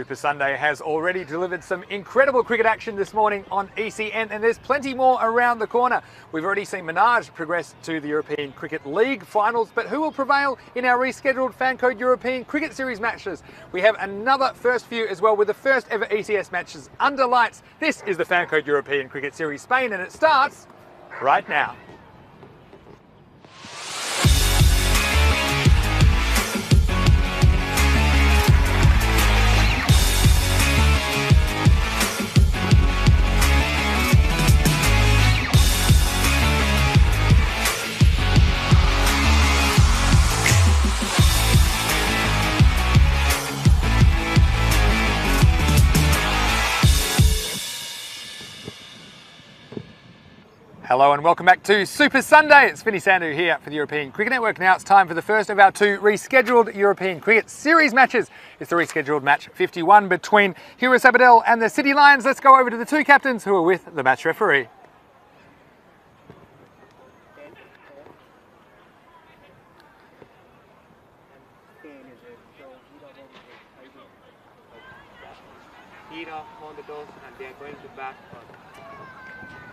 Super Sunday has already delivered some incredible cricket action this morning on ECN, and there's plenty more around the corner. We've already seen Menage progress to the European Cricket League finals, but who will prevail in our rescheduled Fan Code European Cricket Series matches? We have another first few as well, with the first ever ECS matches under lights. This is the Fan Code European Cricket Series Spain, and it starts right now. Hello and welcome back to Super Sunday. It's Vinny Sandhu here for the European Cricket Network. Now it's time for the first of our two rescheduled European Cricket Series matches. It's the rescheduled match 51 between Hero Sabadell and the City Lions. Let's go over to the two captains who are with the match referee. On the toss, and they are going to bat.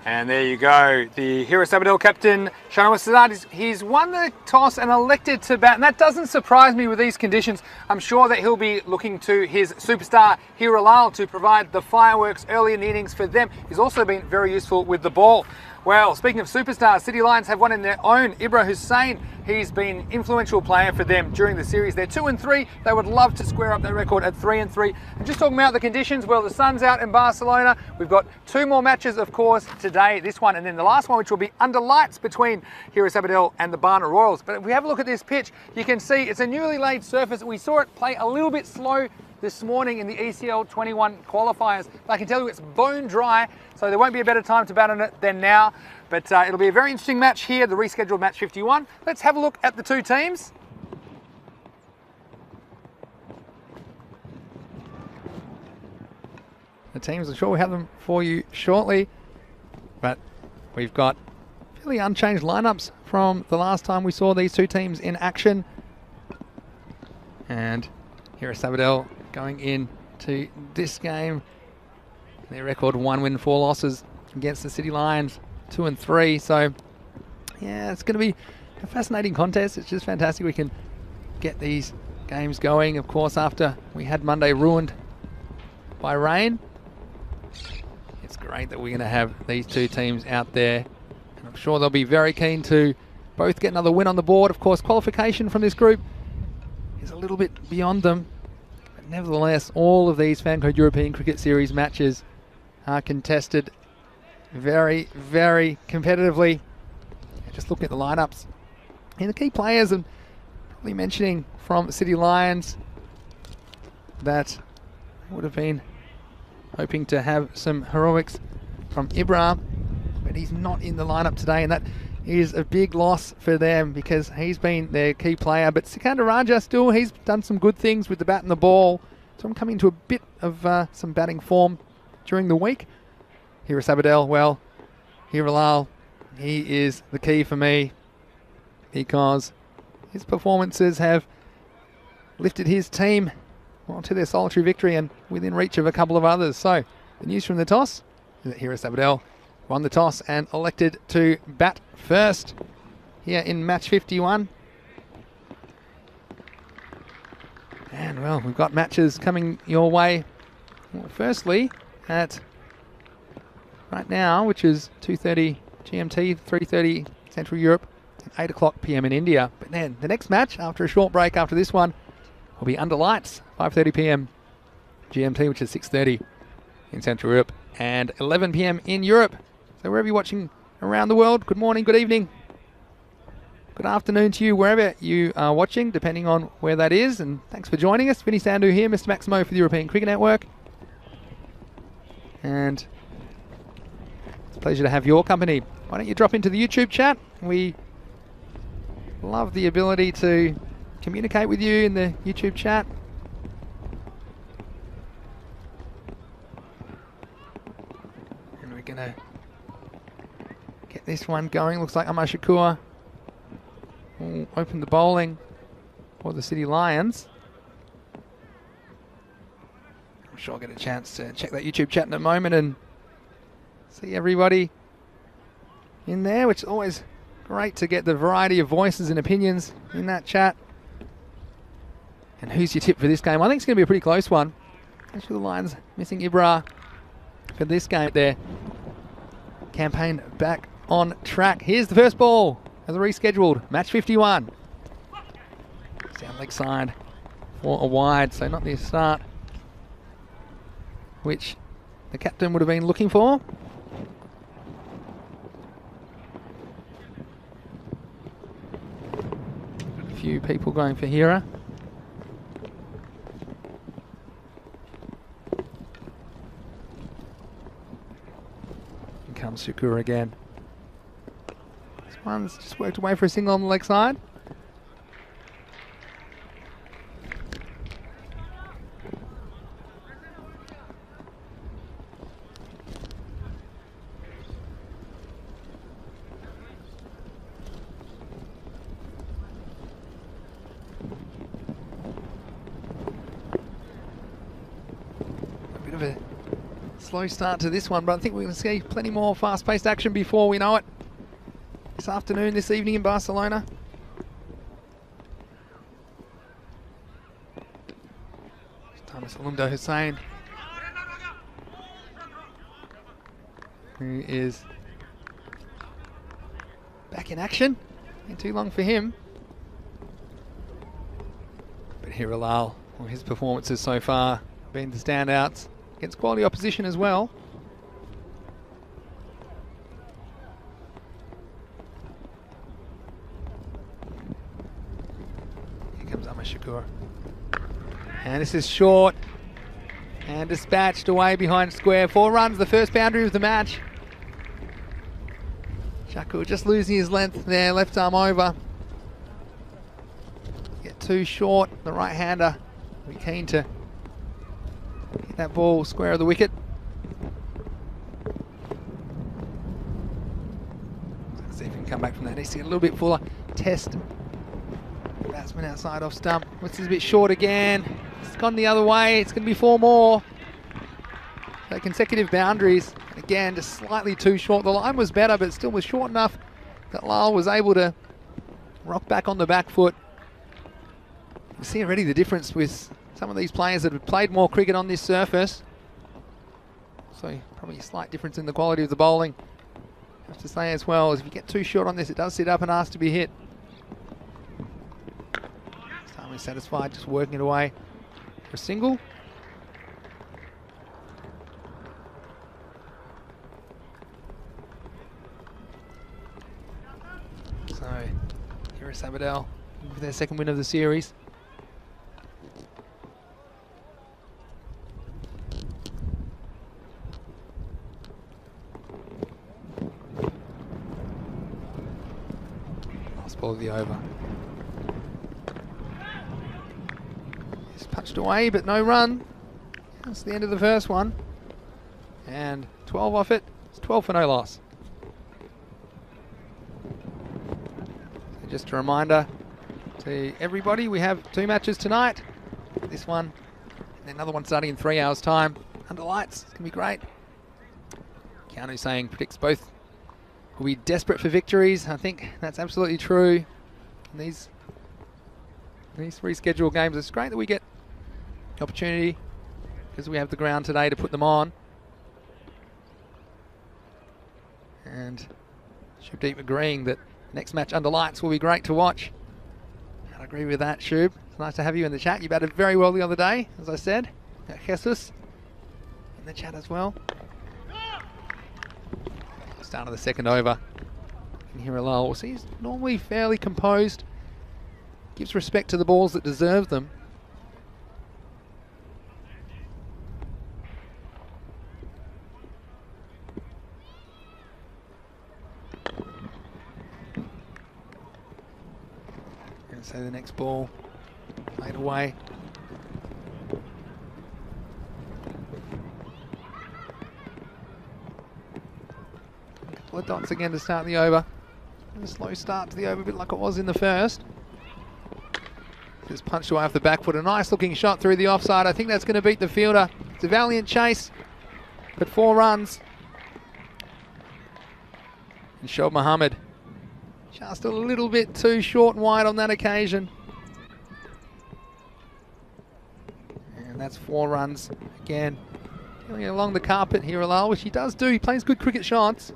And there you go, the Hero Sabadell captain, Shano Sadad, he's won the toss and elected to bat, and that doesn't surprise me with these conditions. I'm sure that he'll be looking to his superstar, Hero Lal, to provide the fireworks early in the innings for them. He's also been very useful with the ball. Well, speaking of superstars, City Lions have one in their own, Ibra Hussain. He's been an influential player for them during the series. They're 2-3. They would love to square up their record at 3-3. And just talking about the conditions, well, the sun's out in Barcelona. We've got two more matches, of course, today. This one and then the last one, which will be under lights between Hero Sabadell and the Barnet Royals. But if we have a look at this pitch, you can see it's a newly laid surface. We saw it play a little bit slow this morning in the ECL 21 qualifiers. But I can tell you it's bone dry, so there won't be a better time to bat on it than now. But it'll be a very interesting match here, the rescheduled match 51. Let's have a look at the two teams. The teams, I'm sure we'll have them for you shortly. But we've got fairly unchanged lineups from the last time we saw these two teams in action. And here is Sabadell going into this game. Their record 1 win, 4 losses against the City Lions, 2-3. So yeah, it's going to be a fascinating contest. It's just fantastic we can get these games going. Of course, after we had Monday ruined by rain, it's great that we're going to have these two teams out there. And I'm sure they'll be very keen to both get another win on the board. Of course, qualification from this group is a little bit beyond them. But nevertheless, all of these Fan Code European Cricket Series matches are contested very, very competitively. Just looking at the lineups and the key players, and probably mentioning from City Lions that would have been hoping to have some heroics from Ibra, but he's not in the lineup today, and that is a big loss for them because he's been their key player. But Sikandar Raja still, he's done some good things with the bat and the ball, so I'm coming to a bit of some batting form during the week. Hero Sabadell, well, Hero Lal, he is the key for me because his performances have lifted his team to their solitary victory and within reach of a couple of others. So the news from the toss is that Hero Sabadell won the toss and elected to bat first here in match 51. And well, we've got matches coming your way. Well, firstly, at right now, which is 2:30 GMT, 3:30 Central Europe, and 8 o'clock PM in India. But then the next match, after a short break after this one, will be under lights, 5:30 PM GMT, which is 6:30 in Central Europe, and 11 PM in Europe. So wherever you're watching around the world, good morning, good evening, good afternoon to you, wherever you are watching, depending on where that is. And thanks for joining us. Vinny Sandhu here, Mr. Maximo for the European Cricket Network. And it's a pleasure to have your company. Why don't you drop into the YouTube chat? We love the ability to communicate with you in the YouTube chat. And we're going to get this one going. Looks like Amar Shakur will open the bowling for the City Lions. I'm sure I'll get a chance to check that YouTube chat in a moment and see everybody in there, which is always great to get the variety of voices and opinions in that chat. And who's your tip for this game? I think it's going to be a pretty close one. Actually, the Lions missing Ibra for this game there. Campaign back on track. Here's the first ball as a rescheduled match 51. Down leg side for a wide, so not the start which the captain would have been looking for. A few people going for Hira. And comes Shakura again. This one's just worked away for a single on the leg side. Slow start to this one, but I think we're going to see plenty more fast-paced action before we know it. This afternoon, this evening in Barcelona. Thomas Alumdo Hussein, who is back in action. Ain't too long for him. But Hiralal, well, his performances so far have been the standouts against quality opposition as well. Here comes Ahmed Shakur. And this is short and dispatched away behind square. 4 runs, the first boundary of the match. Shakur just losing his length there, left arm over. Get too short, the right-hander will be keen to get that ball square of the wicket. Let's see if we can come back from that. Needs to get a little bit fuller. Test. Batsman outside off stump. This is a bit short again. It's gone the other way. It's going to be 4 more. So consecutive boundaries. Again, just slightly too short. The line was better, but still was short enough that Lyle was able to rock back on the back foot. You see already the difference with some of these players that have played more cricket on this surface. So probably a slight difference in the quality of the bowling. I have to say as well, as if you get too short on this, it does sit up and ask to be hit. Starmie satisfied, just working it away for a single. So, here is Sabadell with their second win of the series. Ball of the over. It's punched away, but no run. That's the end of the first one. And 12 off it. It's 12 for no loss. So just a reminder to everybody, we have 2 matches tonight. This one and another one starting in 3 hours' time. Under lights. It's going to be great. Keanu saying predicts both will be desperate for victories. I think that's absolutely true. In these rescheduled games, it's great that we get the opportunity because we have the ground today to put them on. And Shubdeep agreeing that next match under lights will be great to watch. I agree with that, Shub. It's nice to have you in the chat. You batted very well the other day, as I said. Jesus in the chat as well. Start of the second over. You can hear a lull. So he's normally fairly composed. Gives respect to the balls that deserve them. And so the next ball played away. Dots again to start the over. And a slow start to the over, a bit like it was in the first. Just punched away off the back foot. A nice looking shot through the offside. I think that's going to beat the fielder It's a valiant chase, but 4 runs. And Shoaib Mohammed just a little bit too short and wide on that occasion. And that's 4 runs again. Going along the carpet here, Alal, which he does do. He plays good cricket shots.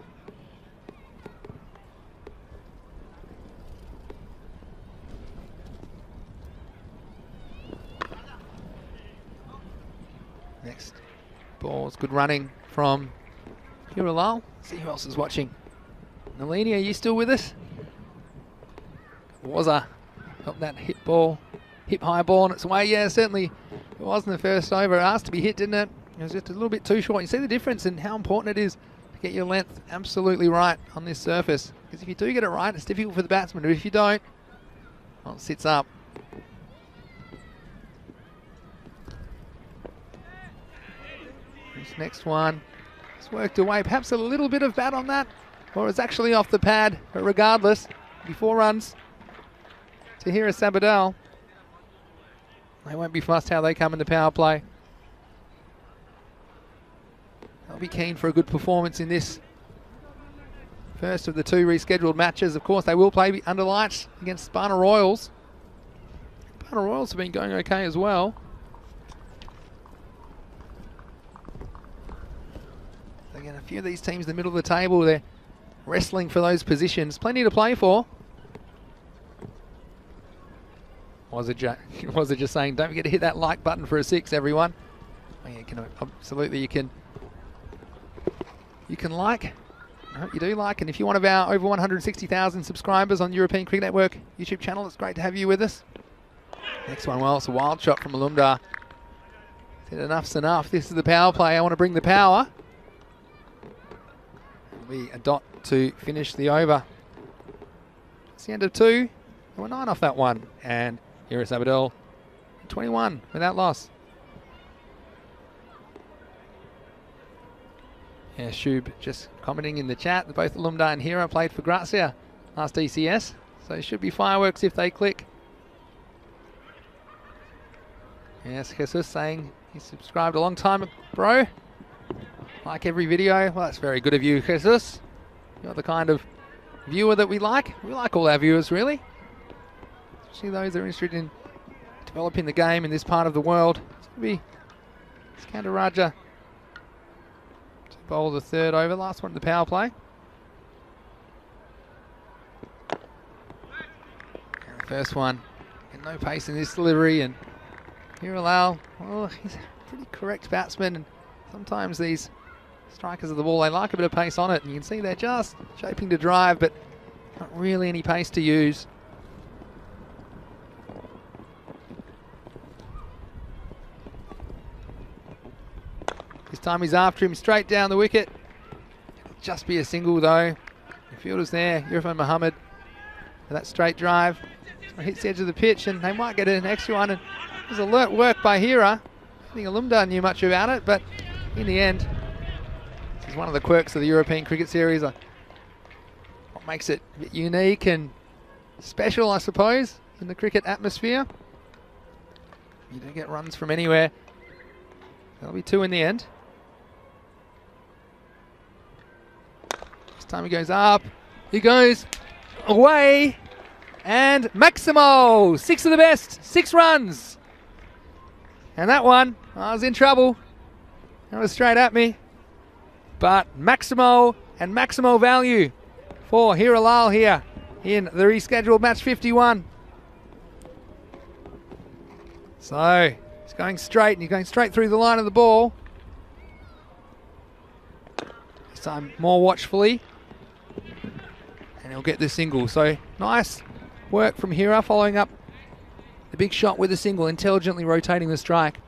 Next ball is good running from Hiralal. See who else is watching. Nalini, are you still with us? Waza helped that hip high ball on its way. Yeah, certainly it wasn't the first over. It asked to be hit, didn't it? It was just a little bit too short. You see the difference in how important it is to get your length absolutely right on this surface. Because if you do get it right, it's difficult for the batsman. But if you don't, well, it sits up. This next one has worked away. Perhaps a little bit of bat on that, or it's actually off the pad. But regardless, 4 runs to Hira Sabadell. They won't be fussed how they come in the power play. They'll be keen for a good performance in this first of the 2 rescheduled matches. Of course, they will play under lights against Sparta Royals. Sparta Royals have been going okay as well. Again, a few of these teams in the middle of the table, they're wrestling for those positions. Plenty to play for. Was it just saying, don't forget to hit that like button for a 6, everyone. Oh, yeah, absolutely, you can like. I hope you do like. And if you're one of our over 160,000 subscribers on European Cricket Network YouTube channel, it's great to have you with us. Next one, well, it's a wild shot from Malumdar. Said enough's enough. This is the power play. I want to bring the power. It'll be a dot to finish the over. It's the end of 2. There were 9 off that one. And Hira Sabadell, 21 without loss. Yeah, Shub just commenting in the chat that both Alumdar and Hira played for Grazia last ECS, so it should be fireworks if they click. Yes, Jesus saying he subscribed a long time, bro. Like every video. Well, that's very good of you, Jesus. You're the kind of viewer that we like. We like all our viewers, really. Especially those that are interested in developing the game in this part of the world. It's going to be Skandar Raja to bowl the 3rd over. Last one in the power play. And the first one. And no pace in this delivery. And Hiralal, well, he's a pretty correct batsman. And sometimes these strikers of the ball, they like a bit of pace on it. And you can see they're just shaping to drive, but not really any pace to use. This time he's after him straight down the wicket. It'll just be a single though. The fielder's there, Irfan Mohammed. For that straight drive. So hits the edge of the pitch and they might get an extra one. And it was alert work by Hira. I think Alumdar knew much about it, but in the end, this is one of the quirks of the European Cricket Series. What makes it a bit unique and special, I suppose, in the cricket atmosphere. You don't get runs from anywhere. There'll be 2 in the end. This time he goes up. He goes away. And Maximo, 6 of the best, 6 runs. And that one, I was in trouble. That was straight at me. But Maximo and Maximo value for Hiralal here in the rescheduled match 51. So he's going straight, and he's going straight through the line of the ball. This time more watchfully. And he'll get the single. So nice work from Hira, following up the big shot with a single, intelligently rotating the strike.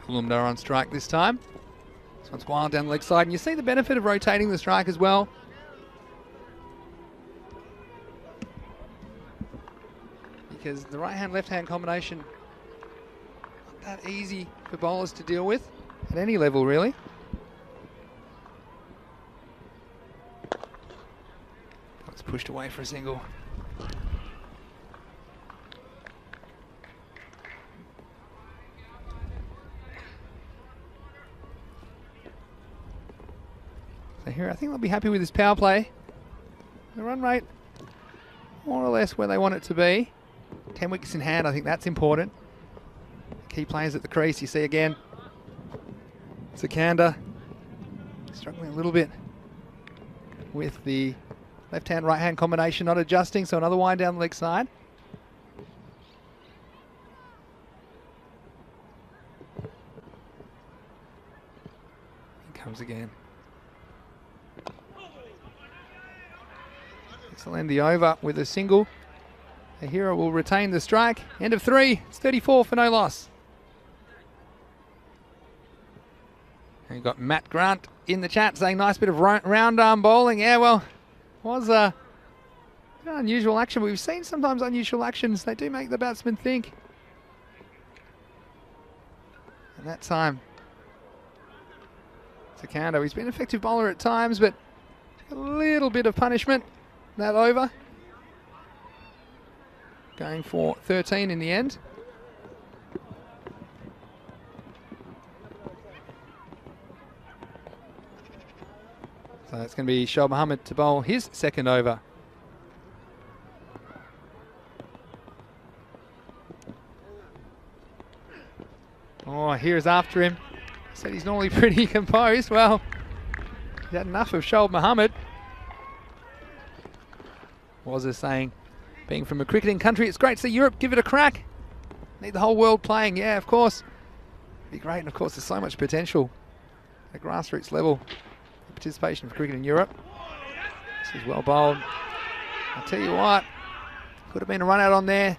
Alumdar on strike this time. This one's wild down the leg side, and you see the benefit of rotating the strike as well. Because the right-hand, left-hand combination, not that easy for bowlers to deal with at any level, really. Let's push pushed away for a single. So here, I think they'll be happy with this power play. The run rate, more or less where they want it to be. 10 wickets in hand, I think that's important. Key players at the crease, you see again. Sikandar struggling a little bit with the left-hand, right-hand combination, not adjusting, so another wind down the leg side. He comes again. This will end the over with a single. The hero will retain the strike. End of 3. It's 34 for no loss. And you've got Matt Grant in the chat saying nice bit of round arm bowling. Yeah, well, was an unusual action. We've seen sometimes unusual actions. They do make the batsman think. And that time, Sikandar, he's been an effective bowler at times, but a little bit of punishment. That over. Going for 13 in the end. So it's going to be Shoaib Mohammed to bowl his second over. Oh, here's after him. Said he's normally pretty composed. Well, he's had enough of Shoaib Mohammed. Was saying, being from a cricketing country, it's great to see Europe give it a crack. Need the whole world playing. Yeah, of course. It'd be great. And of course, there's so much potential at grassroots level. Participation for cricket in Europe. This is well bowled. I'll tell you what, could have been a run out on there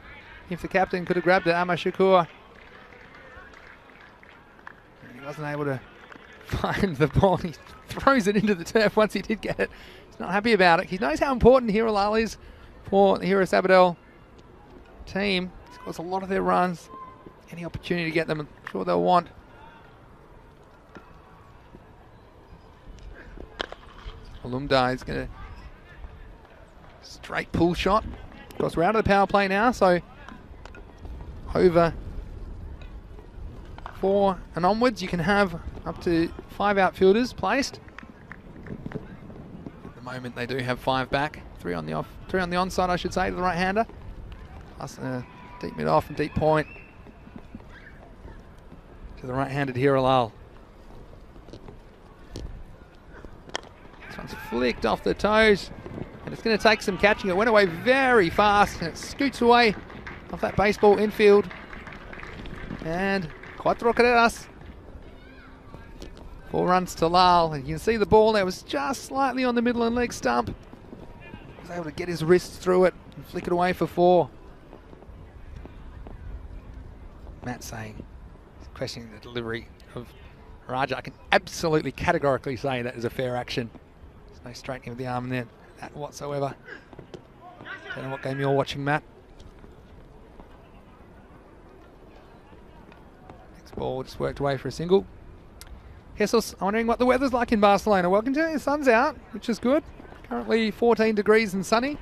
if the captain could have grabbed it, Amar Shakur. And he wasn't able to find the ball. He throws it into the turf once he did get it. He's not happy about it. He knows how important Hero Lal is for the Hero Sabadell team. He scores a lot of their runs. Any opportunity to get them, I'm sure they'll want. Alumdai is going to straight pull shot. Of course, we're out of the power play now, so over 4 and onwards, you can have up to 5 outfielders placed. At the moment, they do have 5 back, 3 on the off, 3 on the onside, I should say, to the right-hander. Plus deep mid-off and deep point to the right-handed Hero Lal. This one's flicked off the toes, and it's going to take some catching. It went away very fast, and it scoots away off that baseball infield. And 4 carreras. 4 runs to Lal, and you can see the ball there was just slightly on the middle and leg stump. He was able to get his wrists through it and flick it away for 4. Matt saying, questioning the delivery of Raja. I can absolutely categorically say that is a fair action. There's no straightening of the arm in there, that whatsoever. Don't know what game you're watching, Matt. Next ball just worked away for a single. Jesus, I'm wondering what the weather's like in Barcelona. Welcome to it. The sun's out, which is good. Currently 14 degrees and sunny.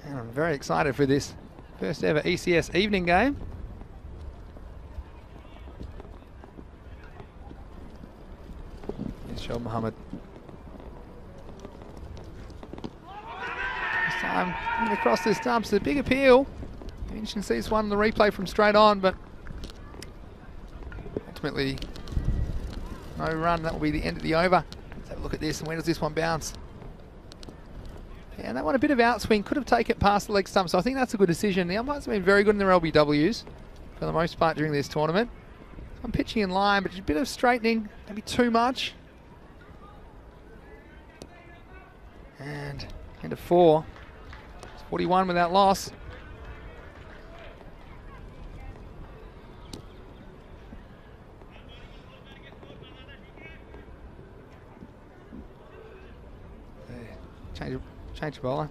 And I'm very excited for this first ever ECS evening game. Here's Shoaib Mohammed. This time, across the stumps, a big appeal. You can see this one in the replay from straight on, but ultimately no run. That will be the end of the over. Let's have a look at this, and where does this one bounce? Yeah, and that one a bit of outswing, could have taken it past the leg stump, so I think that's a good decision. The umpires have been very good in their LBWs for the most part during this tournament. I'm pitching in line, but just a bit of straightening, maybe too much. And end of 4. It's 41 without loss. Change the bowler.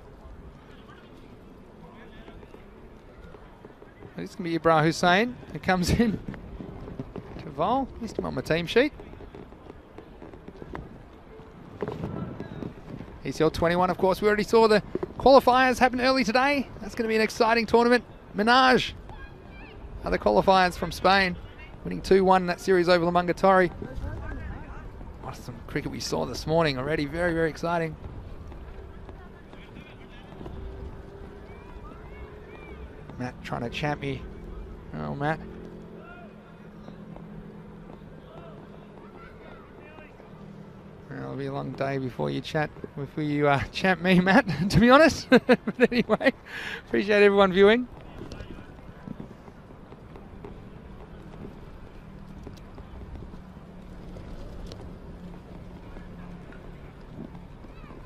It's going to be Ibrahim Hussain who comes in to bowl. Missed him on my team sheet. ECL 21, of course, we already saw the qualifiers happen early today. That's going to be an exciting tournament. Minaj, other qualifiers from Spain, winning 2-1 in that series over Lamungatori. What some cricket we saw this morning already. Very, very exciting. Matt trying to chat me. Oh, Matt. It'll be a long day before you chat me, Matt, to be honest. But anyway, appreciate everyone viewing.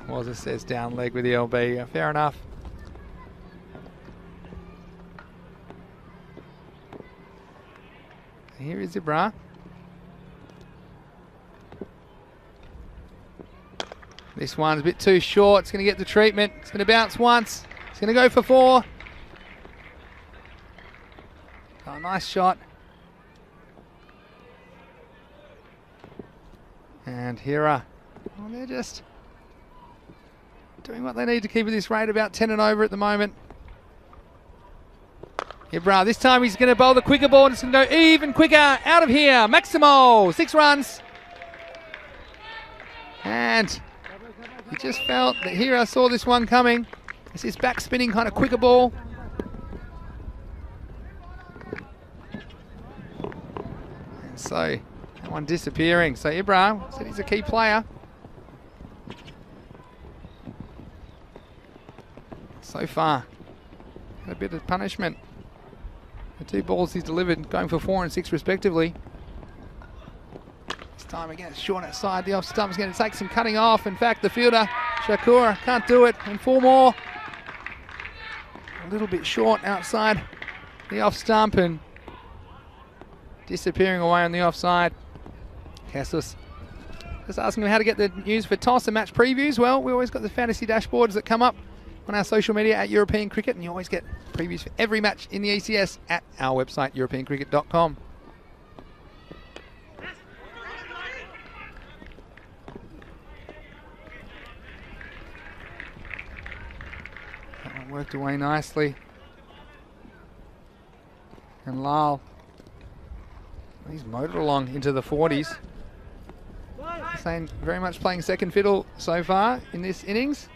Wazza says down leg with the LB. Fair enough. Here is Ibra. This one's a bit too short. It's going to get the treatment. It's going to bounce once. It's going to go for 4. Oh, nice shot. And Hira. Well, they're just doing what they need to keep at this rate, about 10 and over at the moment. Ibra, this time he's going to bowl the quicker ball and it's going to go even quicker. Out of here. Maximo, 6 runs. And he just felt that Hira saw this one coming. It's this back spinning kind of quicker ball. And so that one disappearing. So Ibra said he's a key player. So far, had a bit of punishment. The 2 balls he's delivered, going for 4 and 6 respectively. This time again, it's short outside. The off stump's going to take some cutting off. In fact, the fielder, Shakura, can't do it. And 4 more. A little bit short outside the off stump and disappearing away on the offside. Jesus just asking him how to get the news for toss and match previews. Well, we always got the fantasy dashboards that come up on our social media at European Cricket, and you always get previews for every match in the ECS at our website, europeancricket.com. That one worked away nicely. And Lal, he's motored along into the 40s. Hussain very much playing second fiddle so far in this innings.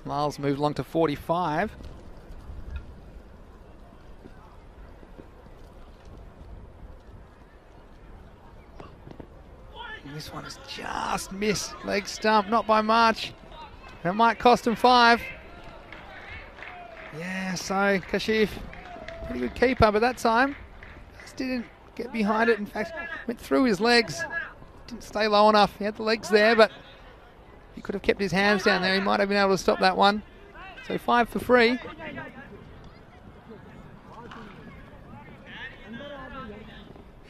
Lyle's moved along to 45. And this one has just missed leg stump, not by much. That might cost him 5. Yeah, so Kashif, pretty good keeper, but that time just didn't get behind it. In fact, went through his legs. Didn't stay low enough. He had the legs there, but he could have kept his hands down there. He might have been able to stop that one. So 5 for free.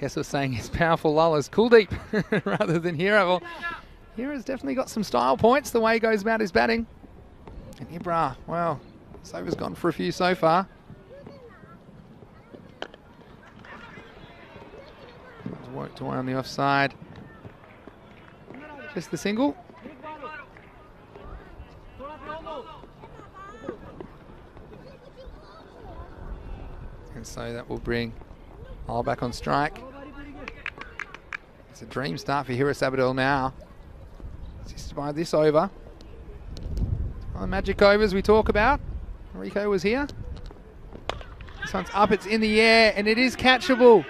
Kessel saying his powerful lull is Kuldeep rather than Hira. Well, Hira's definitely got some style points the way he goes about his batting. And Ibra, well, this over's gone for a few so far. Worked away on the offside. Just the single. And so that will bring Lyle back on strike. It's a dream start for Hira Sabadell now. Assisted by this over. Well, the magic overs we talk about. Rico was here. This one's up, it's in the air, and it is catchable.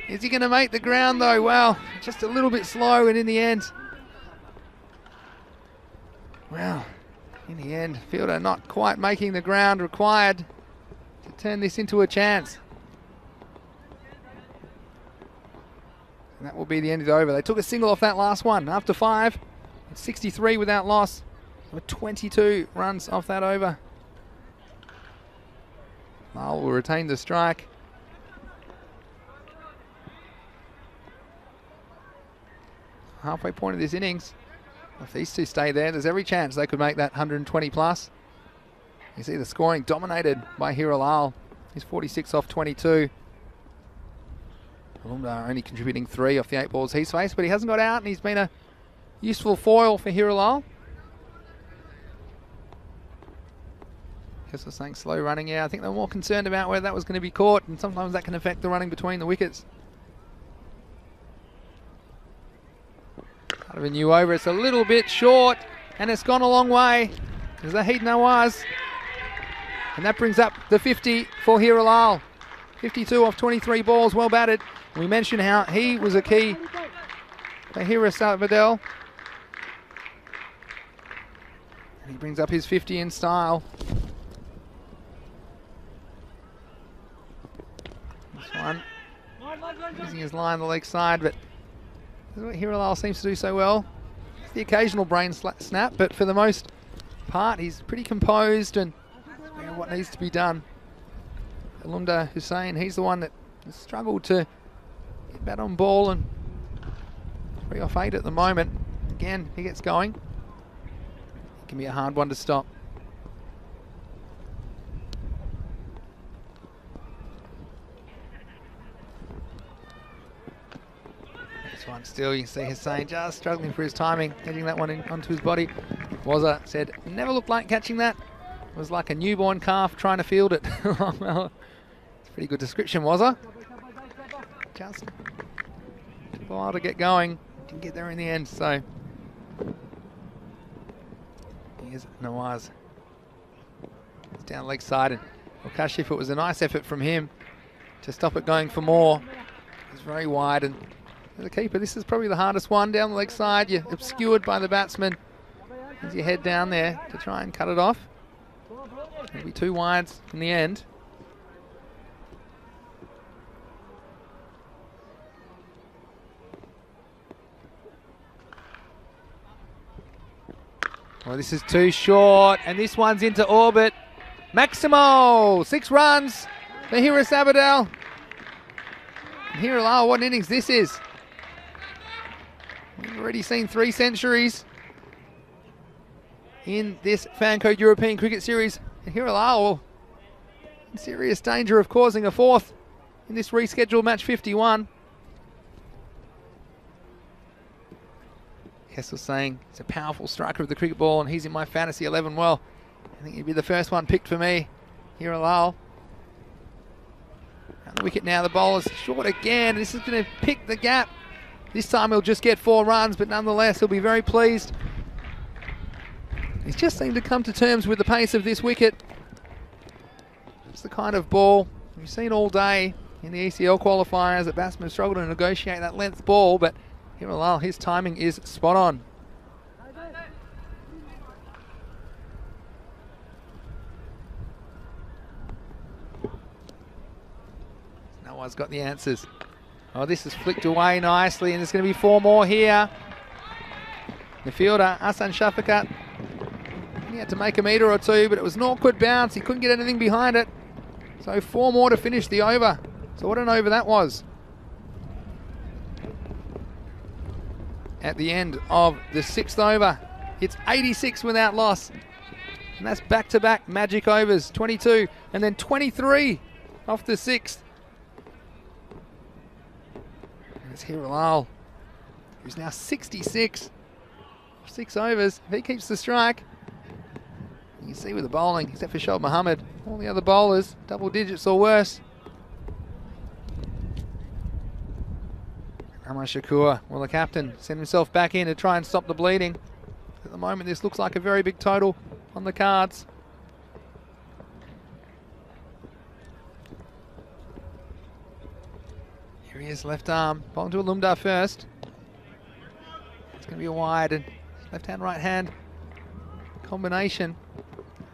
Is he going to make the ground though? Well, just a little bit slow, and in the end, well, in the end, fielder not quite making the ground required to turn this into a chance. And that will be the end of the over. They took a single off that last one. After 5, it's 63 without loss. There were 22 runs off that over. Lyle will retain the strike. Halfway point of this innings. If these two stay there, there's every chance they could make that 120 plus. You see the scoring dominated by Hira Lal. He's 46 off 22. Alumdar only contributing 3 off the 8 balls he's faced, but he hasn't got out, and he's been a useful foil for Hira Lal. Guess I was saying slow running. Yeah, I think they were more concerned about where that was going to be caught, and sometimes that can affect the running between the wickets. Out of a new over, it's a little bit short, and it's gone a long way. There's Zahid Nawaz. And that brings up the 50 for Hirilal. 52 off 23 balls, well batted. We mentioned how he was a key for Hira Sabadell. And he brings up his 50 in style. This one, using his line on the leg side, but this is what Hirilal seems to do so well. It's the occasional brain snap, but for the most part, he's pretty composed and what needs to be done. Alumda Hussain, he's the one that has struggled to get bat on ball, and 3 off 8 at the moment. Again, he gets going. It can be a hard one to stop. This one still, you can see Hussain just struggling for his timing, getting that one in onto his body. Wazza said, never looked like catching that. It was like a newborn calf trying to field it. Well, it's a pretty good description, Wazza. Just took a while to get going. Didn't get there in the end, so. Here's Nawaz. It's down leg side, and Kashif, it was a nice effort from him to stop it going for more. It's very wide, and the keeper, this is probably the hardest one down the leg side. You're obscured by the batsman as you head down there to try and cut it off. It'll be 2 wides in the end. Well, this is too short, and this one's into orbit. Maximo, 6 runs for Hira Sabadell. Hirilal, what an innings this is. We've already seen 3 centuries in this Fan Code European Cricket Series. And Hirilal in serious danger of causing a 4th in this rescheduled match 51. Kessel saying he's a powerful striker of the cricket ball, and he's in my fantasy 11. Well, I think he'd be the first one picked for me. Hirilal. On the wicket now, the bowler's short again. This is going to pick the gap. This time he'll just get 4 runs, but nonetheless he'll be very pleased. He's just seemed to come to terms with the pace of this wicket. It's the kind of ball we've seen all day in the ECL qualifiers that batsmen struggle to negotiate that length ball, but Hirilal, his timing is spot on. No one's got the answers. Oh, this is flicked away nicely, and there's going to be 4 more here. The fielder, Hassan Shafakat, he had to make a metre or 2, but it was an awkward bounce. He couldn't get anything behind it. So 4 more to finish the over. So what an over that was. At the end of the 6th over, it's 86 without loss. And that's back-to-back magic overs, 22 and then 23 off the 6th. And it's Hirilal, who's now 66. 6 overs. If he keeps the strike, you can see with the bowling, except for Shoaib Mohammed, all the other bowlers, double digits or worse. Rahman Shakur, well, the captain sent himself back in to try and stop the bleeding. At the moment, this looks like a very big total on the cards. Here he is, left arm, bowling to Alumda first. It's going to be a wide, and left hand, right hand combination.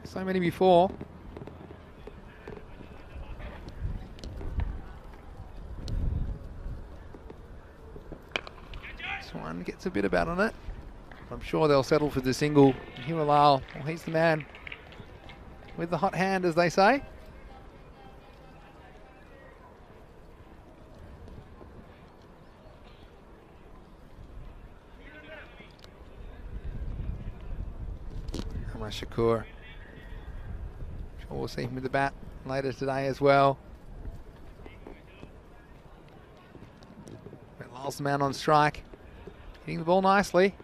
So many before. This one gets a bit of bat on it. I'm sure they'll settle for the single. Hirilal, well, he's the man with the hot hand, as they say. Shakur. Sure, we'll see him with the bat later today as well. Lal's the man on strike, hitting the ball nicely.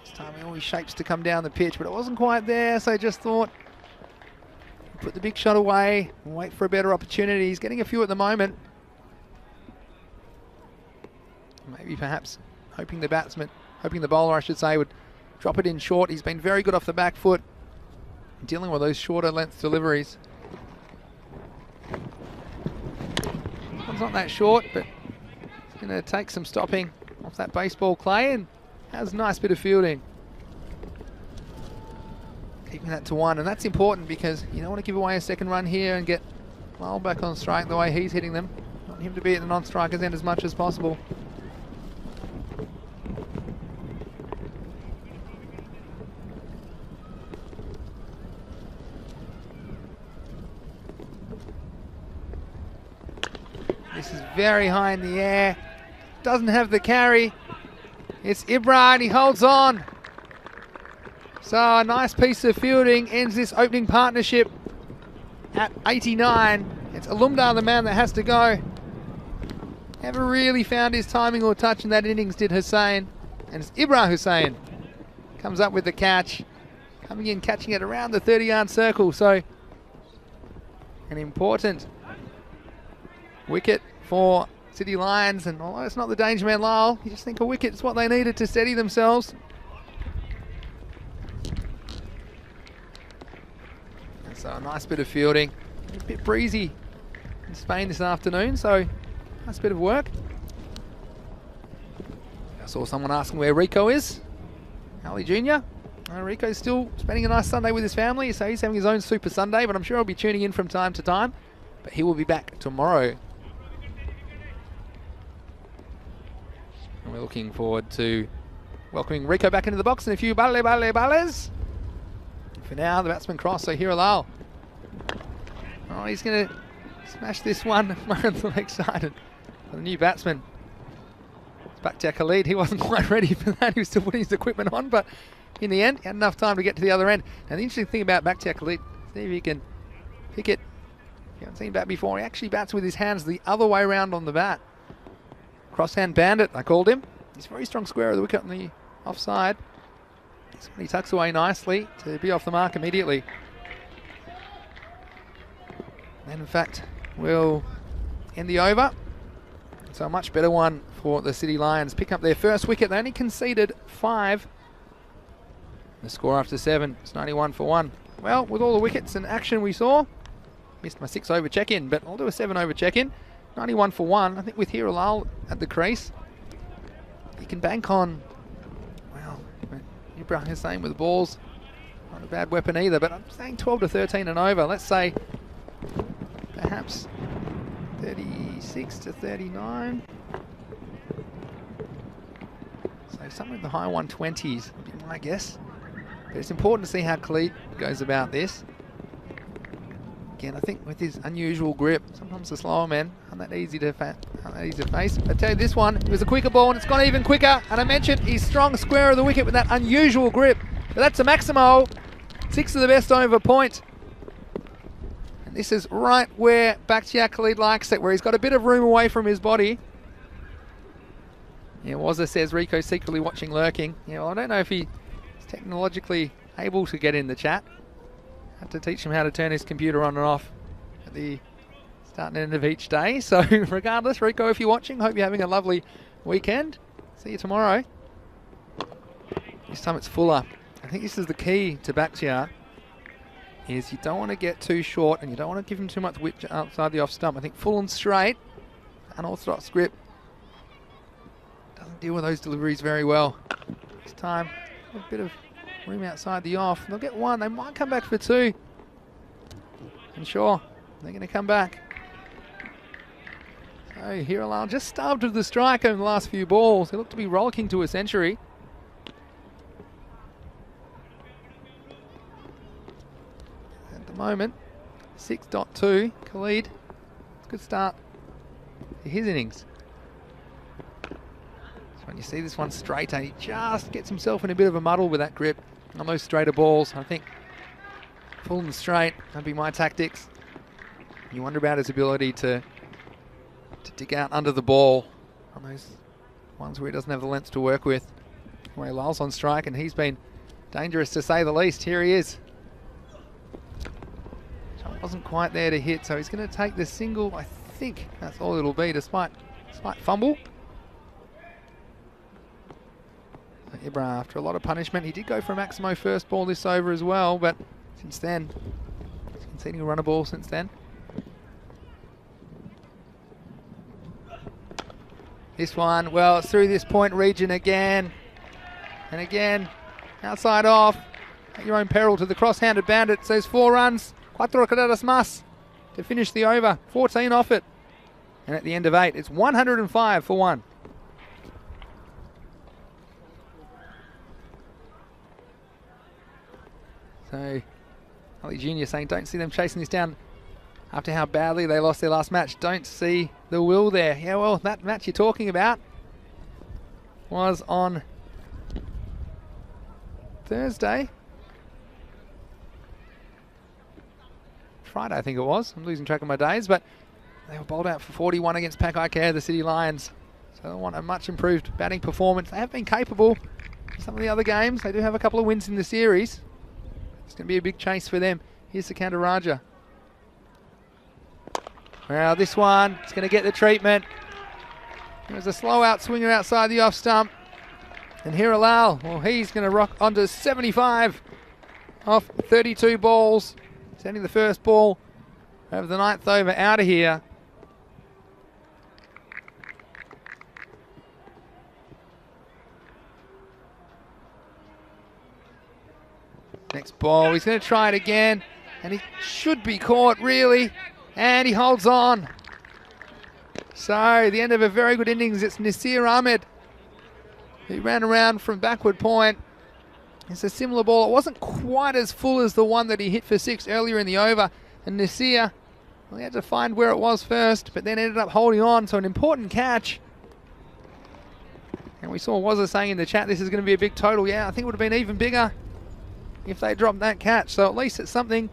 This time he always shapes to come down the pitch, but it wasn't quite there, so just thought put the big shot away and wait for a better opportunity. He's getting a few at the moment. Maybe perhaps hoping the bowler I should say, would drop it in short. He's been very good off the back foot, dealing with those shorter length deliveries. One's not that short, but it's going to take some stopping off that baseball clay and has a nice bit of fielding. Keeping that to 1, and that's important because you don't want to give away a second run here and get Lyle back on strike the way he's hitting them. You want him to be at the non-striker's end as much as possible. This is very high in the air. Doesn't have the carry. It's Ibra and he holds on. So a nice piece of fielding ends this opening partnership at 89. It's Alumdar, the man that has to go. Never really found his timing or touch in that innings, did Hussain. And it's Ibra Hussain. Comes up with the catch. Coming in, catching it around the 30-yard circle. So an important wicket for City Lions. And although it's not the danger man Lyle, you just think a wicket is what they needed to steady themselves. So a nice bit of fielding. A bit breezy in Spain this afternoon, so nice bit of work. I saw someone asking where Rico is. Ali Jr. Rico's still spending a nice Sunday with his family, so he's having his own Super Sunday, but I'm sure he'll be tuning in from time to time. But he will be back tomorrow. And we're looking forward to welcoming Rico back into the box and a few balles. For now, the batsman cross, so here Lyle. Oh, he's going to smash this one. Murray's the leg side for the new batsman. It's back to Khalid. He wasn't quite ready for that. He was still putting his equipment on, but in the end, he had enough time to get to the other end. And the interesting thing about Bakhtiar Khalid, see if he can pick it. You haven't seen bat before. He actually bats with his hands the other way around on the bat. Cross-hand bandit, I called him. He's a very strong square of the wicket on the offside. He tucks away nicely to be off the mark immediately. And in fact, we'll end the over. So a much better one for the City Lions. Pick up their first wicket. They only conceded 5. The score after 7 is 91 for 1. Well, with all the wickets and action we saw, missed my 6 over check-in, but I'll do a 7 over check-in. 91 for 1. I think with Hiralal at the crease, he can bank on, well, Ibrahim Hussain with the balls. Not a bad weapon either, but I'm saying 12 to 13 and over. Let's say perhaps 36 to 39. So somewhere in the high 120s would be my guess. But it's important to see how Khalid goes about this. Again, I think with his unusual grip, sometimes the slower men aren't that easy to face. But I tell you, this one, it was a quicker ball and it's gone even quicker. And I mentioned he's strong square of the wicket with that unusual grip. But that's a Maximo. 6 of the best over point. And this is right where Bakhtiar Khalid likes it, where he's got a bit of room away from his body. Yeah, Wazza says Rico secretly watching lurking. Yeah, well, I don't know if he's technologically able to get in the chat. Had to teach him how to turn his computer on and off at the start and end of each day. So regardless, Rico, if you're watching, hope you're having a lovely weekend. See you tomorrow. This time it's fuller. I think this is the key to Bakhtiar, is you don't want to get too short and you don't want to give him too much width outside the off stump. I think full and straight, unorthodox grip, doesn't deal with those deliveries very well. This time, a bit of room outside the off. They'll get 1. They might come back for 2. And sure, they're going to come back. So Hiralal just starved of the strike over the last few balls. They look to be rollicking to a century. At the moment, 6.2. Khalid, it's a good start to his innings. When you see this one straight, he just gets himself in a bit of a muddle with that grip on those straighter balls. I think full and straight, that'd be my tactics. You wonder about his ability to dig out under the ball on those ones where he doesn't have the length to work with. Where Lyle's on strike and he's been dangerous to say the least. Here he is. wasn't quite there to hit, so he's going to take the single. I think that's all it'll be, despite slight fumble. So Ibra, after a lot of punishment, he did go for a Maximo first ball this over as well, but since then, he's conceding a runner ball since then. This one, well, it's through this point region again. And again, outside off, at your own peril to the cross-handed bandit. Says 4 runs, 4 carreras más to finish the over. 14 off it. And at the end of 8, it's 105 for 1. So, Ali Jr. saying don't see them chasing this down after how badly they lost their last match. Don't see the will there. Yeah, well, that match you're talking about was on Thursday. Friday, I think it was. I'm losing track of my days, but they were bowled out for 41 against Pakai, the City Lions. So they want a much improved batting performance. They have been capable in some of the other games. They do have a couple of wins in the series. It's going to be a big chase for them. Here's Sikandar Raja. Well, this one, it's going to get the treatment. It was a slow out swinger outside the off stump. And here Alal, well, he's going to rock onto 75 off 32 balls. Sending the first ball over the 9th over out of here. Next ball, he's going to try it again. And he should be caught, really. And he holds on. So, the end of a very good innings. It's Nasir Ahmed, who ran around from backward point. It's a similar ball. It wasn't quite as full as the one that he hit for 6 earlier in the over. And Nasir, well, he had to find where it was first, but then ended up holding on. So, an important catch. And we saw Wazza saying in the chat, this is going to be a big total. Yeah, I think it would have been even bigger if they dropped that catch. So, at least it's something.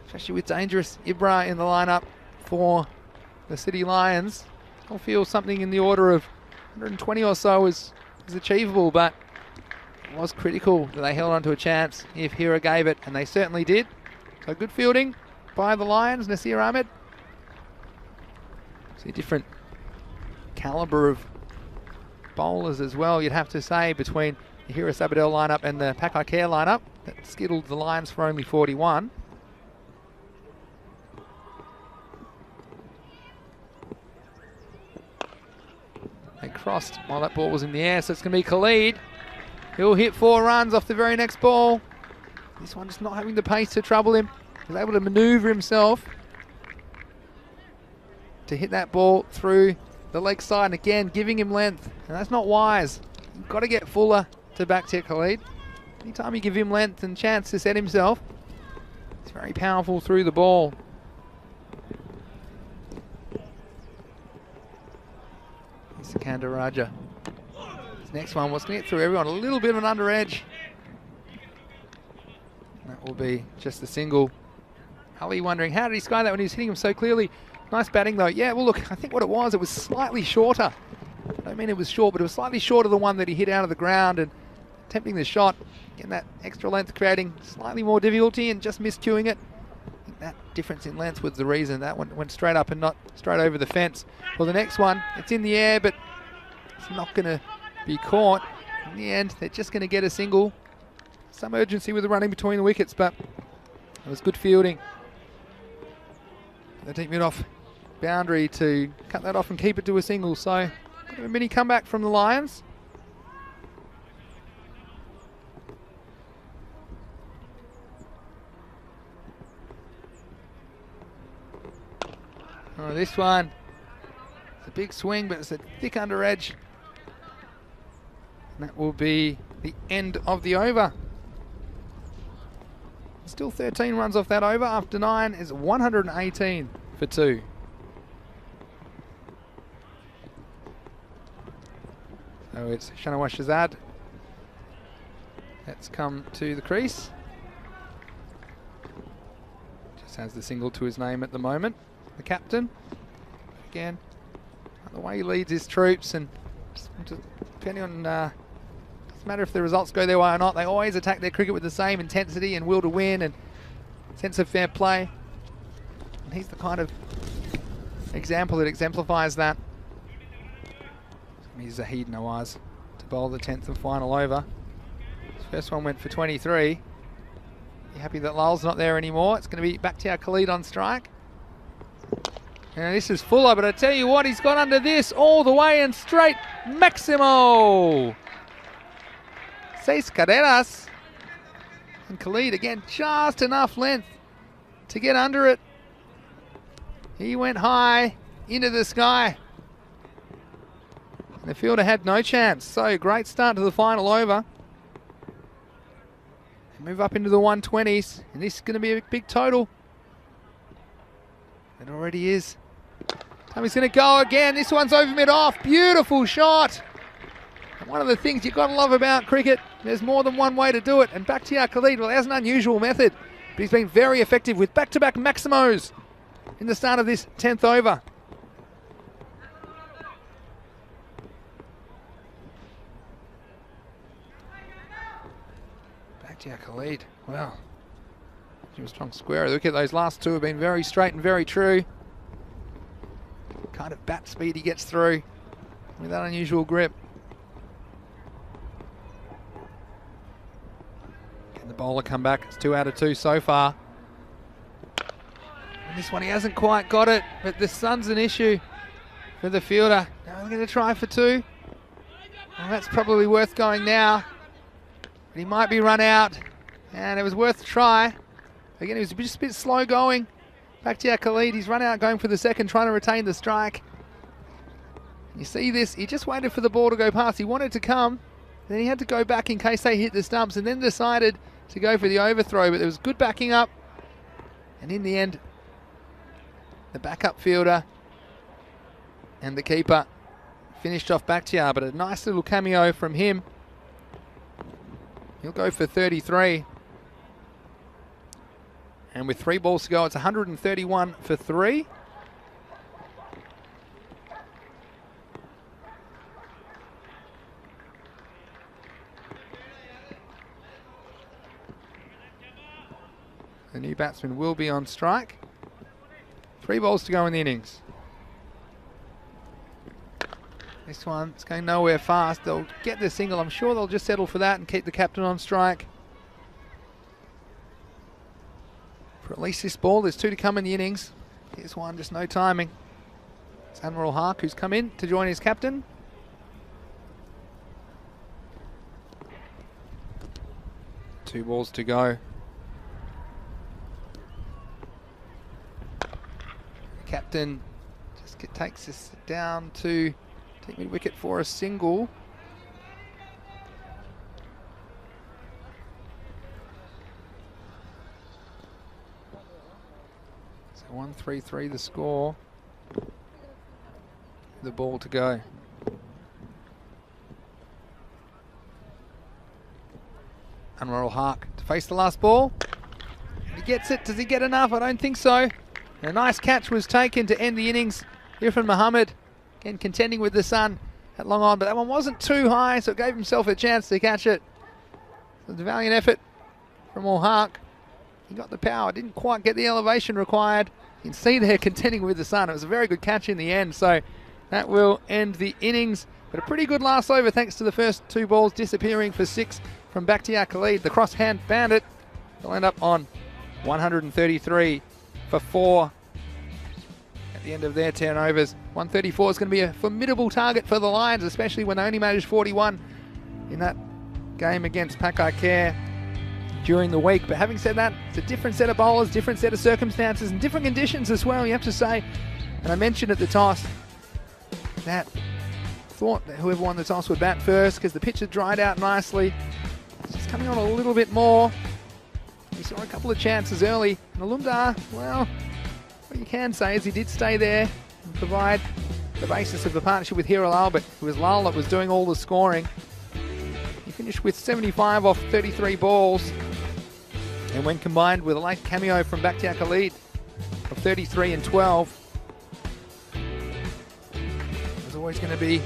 Especially with dangerous Ibra in the lineup for the City Lions. I feel something in the order of 120 or so is achievable, but it was critical that they held on to a chance if Hira gave it, and they certainly did. So good fielding by the Lions, Nasir Ahmed. See a different calibre of bowlers as well, you'd have to say, between the Hira Sabadell lineup and the Pakai lineup that skittled the Lions for only 41. They crossed while that ball was in the air, so it's going to be Khalid. He'll hit 4 runs off the very next ball. This one just not having the pace to trouble him. He's able to manoeuvre himself to hit that ball through the leg side, and again giving him length, and that's not wise. You've got to get fuller to back tip Khalid. Anytime you give him length and chance to set himself, it's very powerful through the ball. Sikandar Raja. This next one was going to get through everyone. A little bit of an under edge. That will be just a single. Ali wondering, how did he sky that when he was hitting him so clearly? Nice batting though. Yeah, well look, I think what it was slightly shorter. I don't mean it was short, but it was slightly shorter than the one that he hit out of the ground, and attempting the shot, getting that extra length, creating slightly more difficulty and just miscuing it. I think that difference in length was the reason that one went straight up and not straight over the fence. Well, the next one, it's in the air, but it's not going to be caught. In the end, they're just going to get a single. Some urgency with the running between the wickets, but it was good fielding. The deep mid-off boundary to cut that off and keep it to a single. So, a mini comeback from the Lions. Oh, this one, it's a big swing, but it's a thick under edge. And that will be the end of the over. Still 13 runs off that over. After 9 is 118 for 2. So it's Shanawaz Shazad that's come to the crease. Just has the single to his name at the moment. The captain. Again, the way he leads his troops, and depending on, doesn't matter if the results go their way or not, they always attack their cricket with the same intensity and will to win, and sense of fair play. And he's the kind of example that exemplifies that. He's Zahid Nawaz to bowl the 10th and final over. His first one went for 23. You happy that Lal's not there anymore? It's going to be Bakhtiar Khalid on strike. And this is Fuller, but I tell you what, he's got under this all the way and straight. Maximo! 6 carreras. And Khalid, again, just enough length to get under it. He went high into the sky. And the fielder had no chance. So, great start to the final over. Move up into the 120s. And this is going to be a big total. It already is. Tommy's going to go again. This one's over mid-off. Beautiful shot. And one of the things you've got to love about cricket, there's more than one way to do it. And Bakhtiar Khalid, well, that's an unusual method. But he's been very effective with back-to-back maximos in the start of this 10th over. Bakhtiar Khalid, well, he was strong square. Look at those last two have been very straight and very true. Kind of bat speed he gets through with that unusual grip. Can the bowler come back? It's 2 out of 2 so far. And this one he hasn't quite got it, but the sun's an issue for the fielder. Now we're going to try for 2. Well, that's probably worth going now. But he might be run out, and it was worth a try. Again, he was just a bit slow going. Bakhtiar Khalid, he's run out going for the second, trying to retain the strike. You see this, he just waited for the ball to go past. He wanted to come, then he had to go back in case they hit the stumps, and then decided to go for the overthrow, but there was good backing up. And in the end, the backup fielder and the keeper finished off Bakhtiar, but a nice little cameo from him. He'll go for 33. And with 3 balls to go, it's 131 for 3. The new batsman will be on strike. 3 balls to go in the innings. This one's going nowhere fast. They'll get the single. I'm sure they'll just settle for that and keep the captain on strike. For at least this ball, there's 2 to come in the innings. Here's one, just no timing. It's Admiral Hark who's come in to join his captain. Two balls to go. The captain just takes this down to take mid-wicket for a single. So 1-3-3 the score. The ball to go. Anwar Haq to face the last ball. He gets it. Does he get enough? I don't think so. A nice catch was taken to end the innings. Irfan Muhammad again contending with the sun at long on, but that one wasn't too high, so it gave himself a chance to catch it. It was a valiant effort from Haq. He got the power, didn't quite get the elevation required. You can see there contending with the sun. It was a very good catch in the end, so that will end the innings. But a pretty good last over thanks to the first 2 balls disappearing for 6 from Bakhtiar Khalid. The cross-hand bandit will end up on 133 for 4 at the end of their 10 overs. 134 is going to be a formidable target for the Lions, especially when they only managed 41 in that game against Pakai Care during the week. But having said that, it's a different set of bowlers, different set of circumstances, and different conditions as well, you have to say. And I mentioned at the toss that thought that whoever won the toss would bat first because the pitch had dried out nicely. It's just coming on a little bit more. We saw a couple of chances early. And Alumdar, well, what you can say is he did stay there and provide the basis of the partnership with Hero Lal, but it was Lal that was doing all the scoring. He finished with 75 off 33 balls. And when combined with a late cameo from Bakhtiar Khalid of 33 and 12, there's always going to be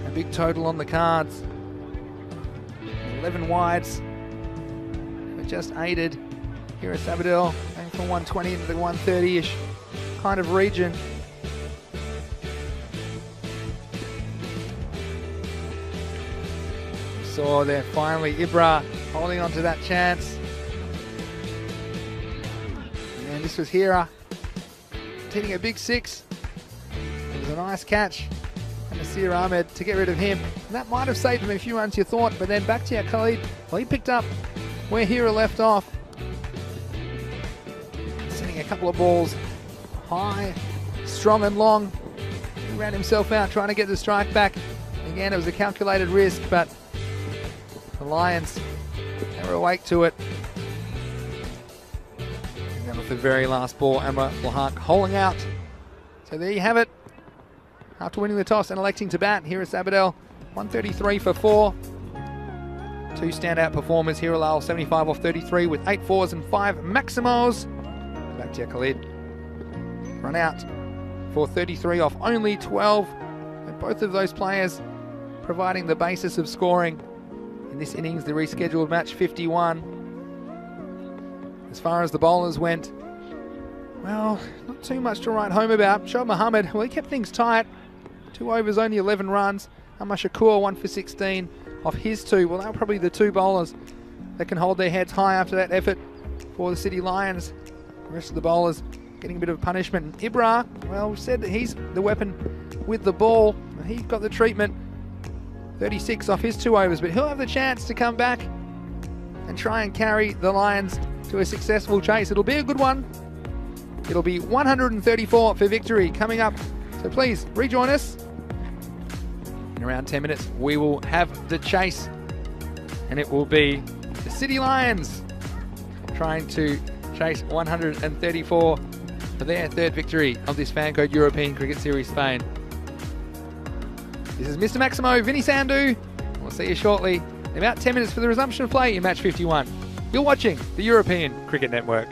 a big total on the cards. 11 wides, but just aided here at Sabadell, going from 120 into the 130-ish kind of region. Saw there finally Ibra holding on to that chance. And this was Hira hitting a big 6. It was a nice catch. And Nasir Ahmed to get rid of him. And that might have saved him a few runs, you thought. But then back to your Khalid. Well, he picked up where Hira left off. Sending a couple of balls high, strong and long. He ran himself out trying to get the strike back. Again, it was a calculated risk, but the Lions, they were awake to it. And then with the very last ball, Amra Lahak holding out. So there you have it. After winning the toss and electing to bat, here is Abadel, 133 for 4. 2 standout performers, Hiralal 75 off 33 with 8 fours and 5 maximos. Back to Khalid. Run out for 33 off only 12. And both of those players providing the basis of scoring in this innings, the rescheduled match 51. As far as the bowlers went, well, not too much to write home about. Shoaib Mohammed, well, he kept things tight. 2 overs, only 11 runs. Amar Shakur, 1 for 16 off his 2. Well, they're probably the 2 bowlers that can hold their heads high after that effort for the City Lions. The rest of the bowlers getting a bit of punishment. And Ibra, well, we've said that he's the weapon with the ball. He got the treatment. 36 off his 2 overs, but he'll have the chance to come back and try and carry the Lions to a successful chase. It'll be a good one. It'll be 134 for victory coming up. So please rejoin us. In around 10 minutes, we will have the chase, and it will be the City Lions trying to chase 134 for their 3rd victory of this Fan Code European Cricket Series fame. This is Mr. Maximo, Vinny Sandhu. We'll see you shortly in about 10 minutes for the resumption of play in match 51. You're watching the European Cricket Network.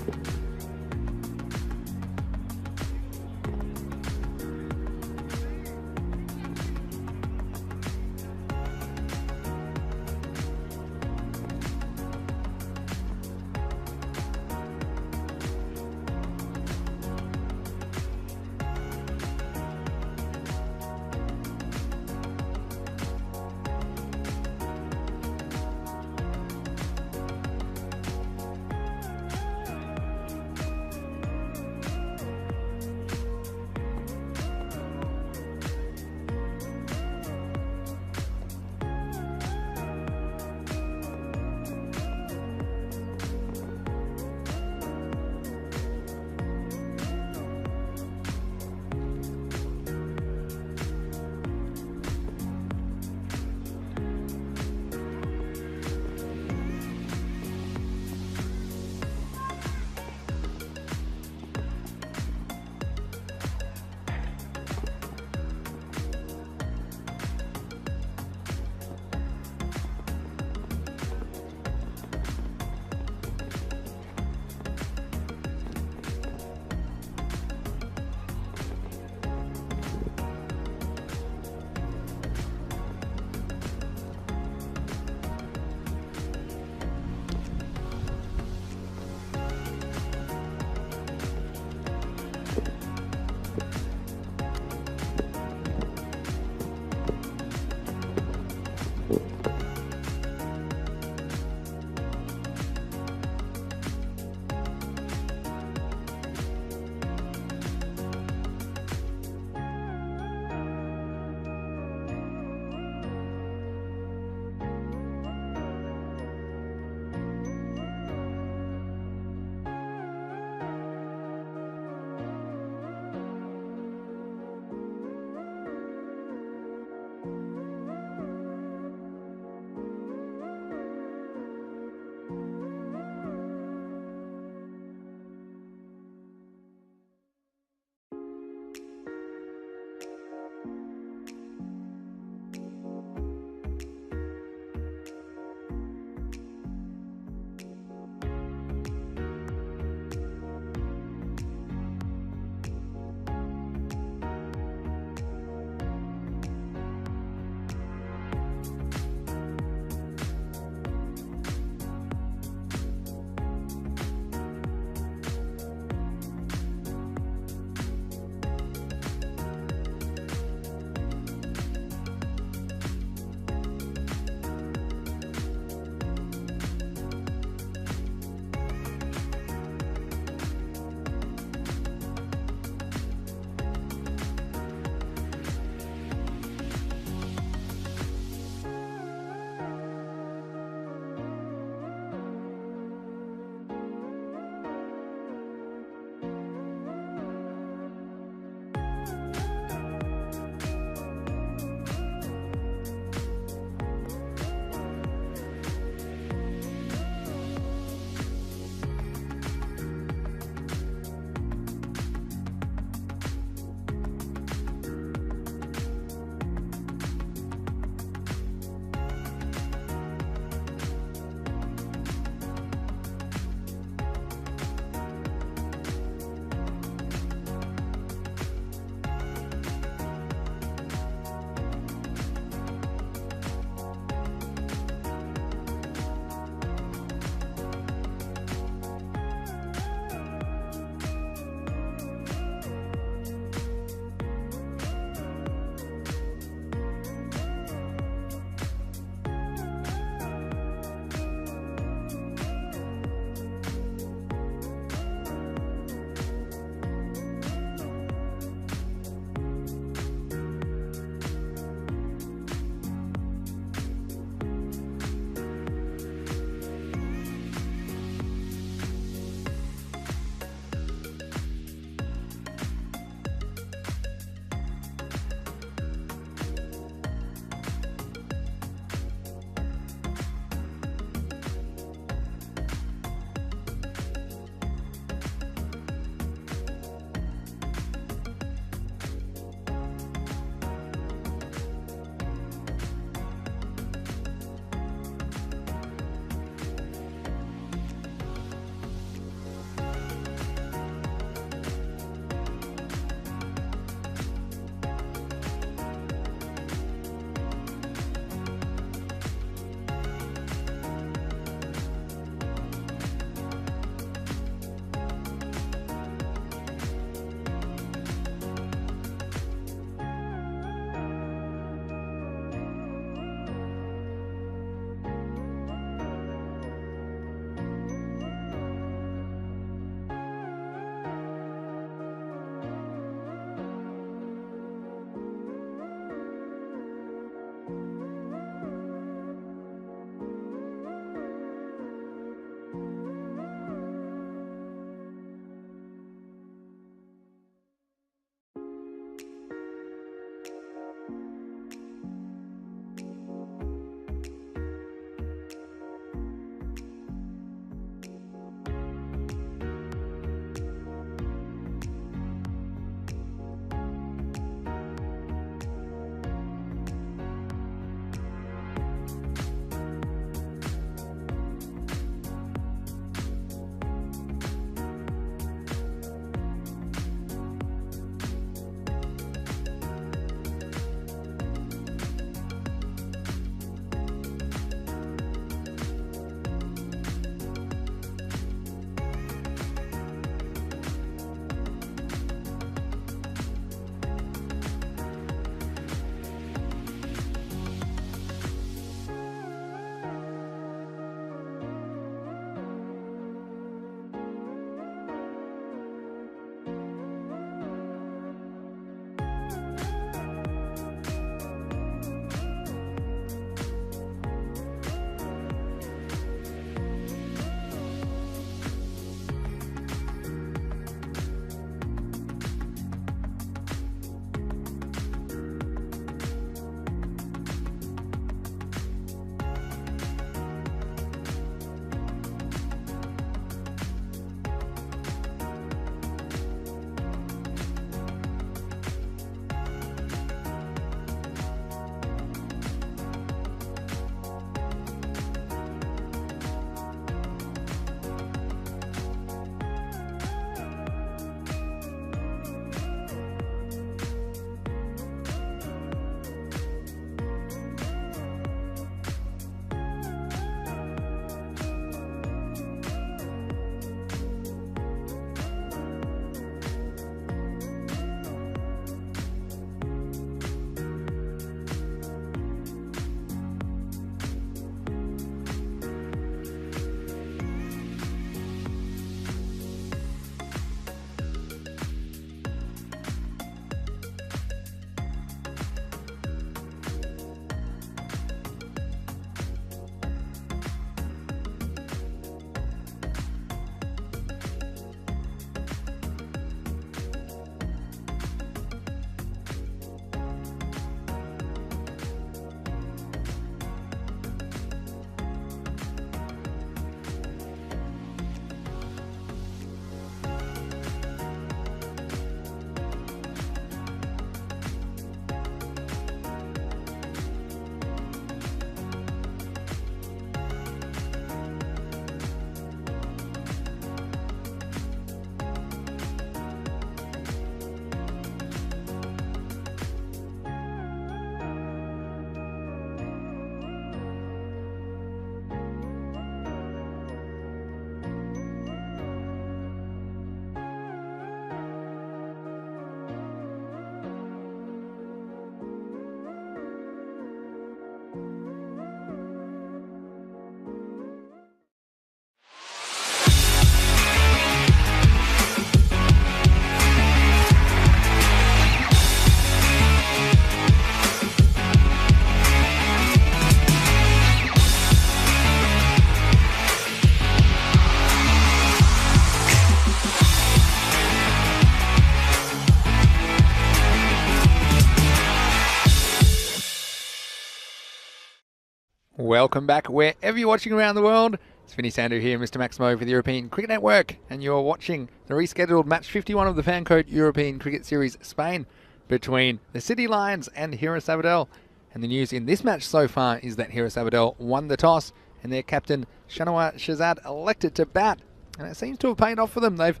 Welcome back wherever you're watching around the world. It's Vinny Sandu here, Mr. Maximo for the European Cricket Network, and you're watching the rescheduled match 51 of the Fancode European Cricket Series Spain between the City Lions and Hira Sabadell. And the news in this match so far is that Hira Sabadell won the toss and their captain Shanawaz Shahzad elected to bat. And it seems to have paid off for them. They've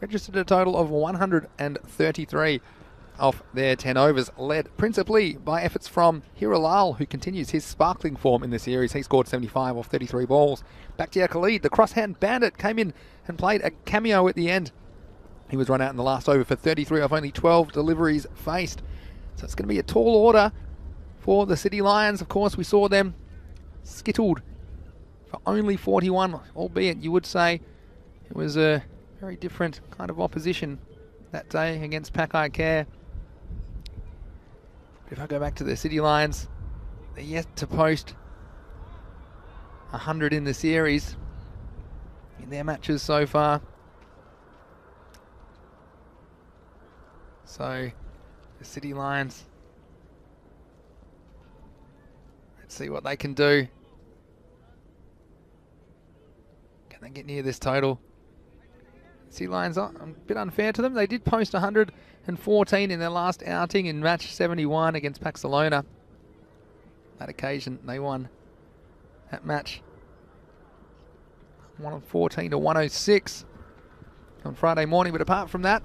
registered a total of 133 off their 10 overs, led principally by efforts from Hiralal, who continues his sparkling form in the series. He scored 75 off 33 balls. Bakhtiar Khalid, the crosshand bandit, came in and played a cameo at the end. He was run out in the last over for 33 off only 12 deliveries faced. So it's going to be a tall order for the City Lions. Of course, we saw them skittled for only 41, albeit you would say it was a very different kind of opposition that day against Pakai Care. If I go back to the City Lions, they're yet to post 100 in the series in their matches so far. So the City Lions, let's see what they can do. Can they get near this total? City Lions are a bit unfair to them. They did post 114 in their last outing in match 71 against Barcelona. That occasion they won that match 114 to 106 on Friday morning. But apart from that,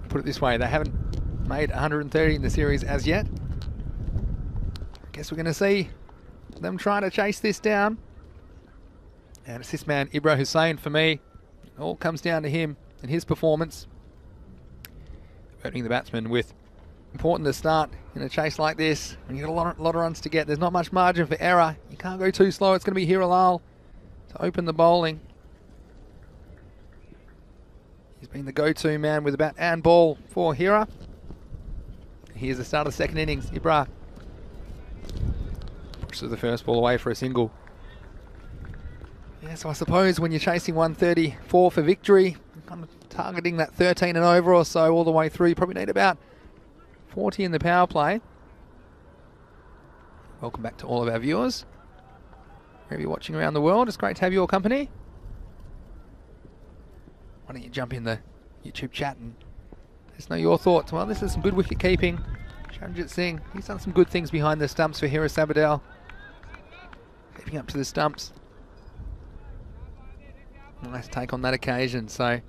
put it this way, they haven't made 130 in the series as yet. I guess we're going to see them trying to chase this down. And it's this man, Ibra Hussain, for me. It all comes down to him and his performance. Opening the batsman with important to start in a chase like this. When you've got a lot of runs to get, there's not much margin for error. You can't go too slow. It's going to be Hiralal to open the bowling. He's been the go-to man with the bat and ball for Hira. Here's the start of the second innings. Ibra pushes the first ball away for a single. Yeah, so I suppose when you're chasing 134 for victory, kind of targeting that 13 and over or so all the way through, you probably need about 40 in the power play. Welcome back to all of our viewers. Wherever you're watching around the world, it's great to have your company. Why don't you jump in the YouTube chat and let us know your thoughts. Well, this is some good wicket keeping. Charanjit Singh, he's done some good things behind the stumps for Hira Sabadell. Keeping up to the stumps. Nice take on that occasion. So